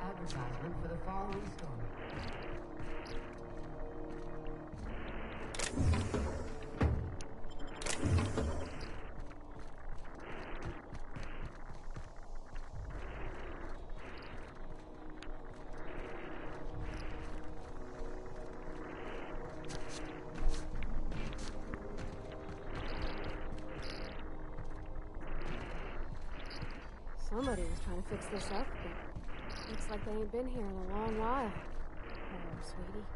Advertisement for the following story. Somebody was trying to fix this up, but looks like they ain't been here in a long while. Oh, sweetie.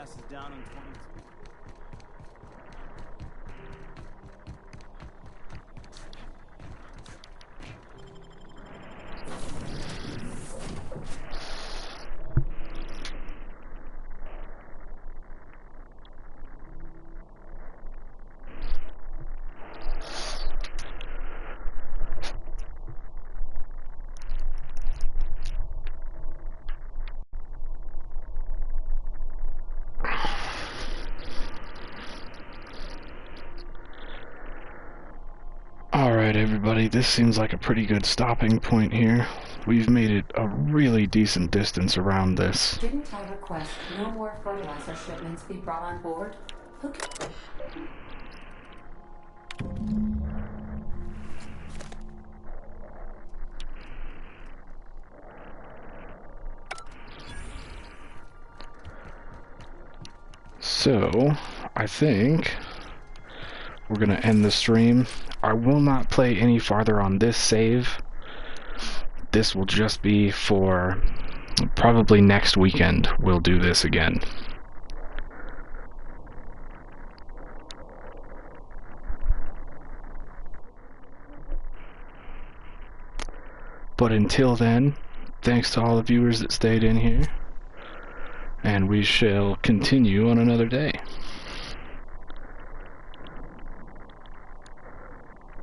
gas is down on 22. Alright everybody, this seems like a pretty good stopping point here. We've made it a really decent distance around this. Didn't I request no more fertilizer shipments be brought on board? Okay. So, I think we're gonna end the stream. I will not play any farther on this save. This will just be for probably next weekend. We'll do this again. But until then, thanks to all the viewers that stayed in here, and we shall continue on another day.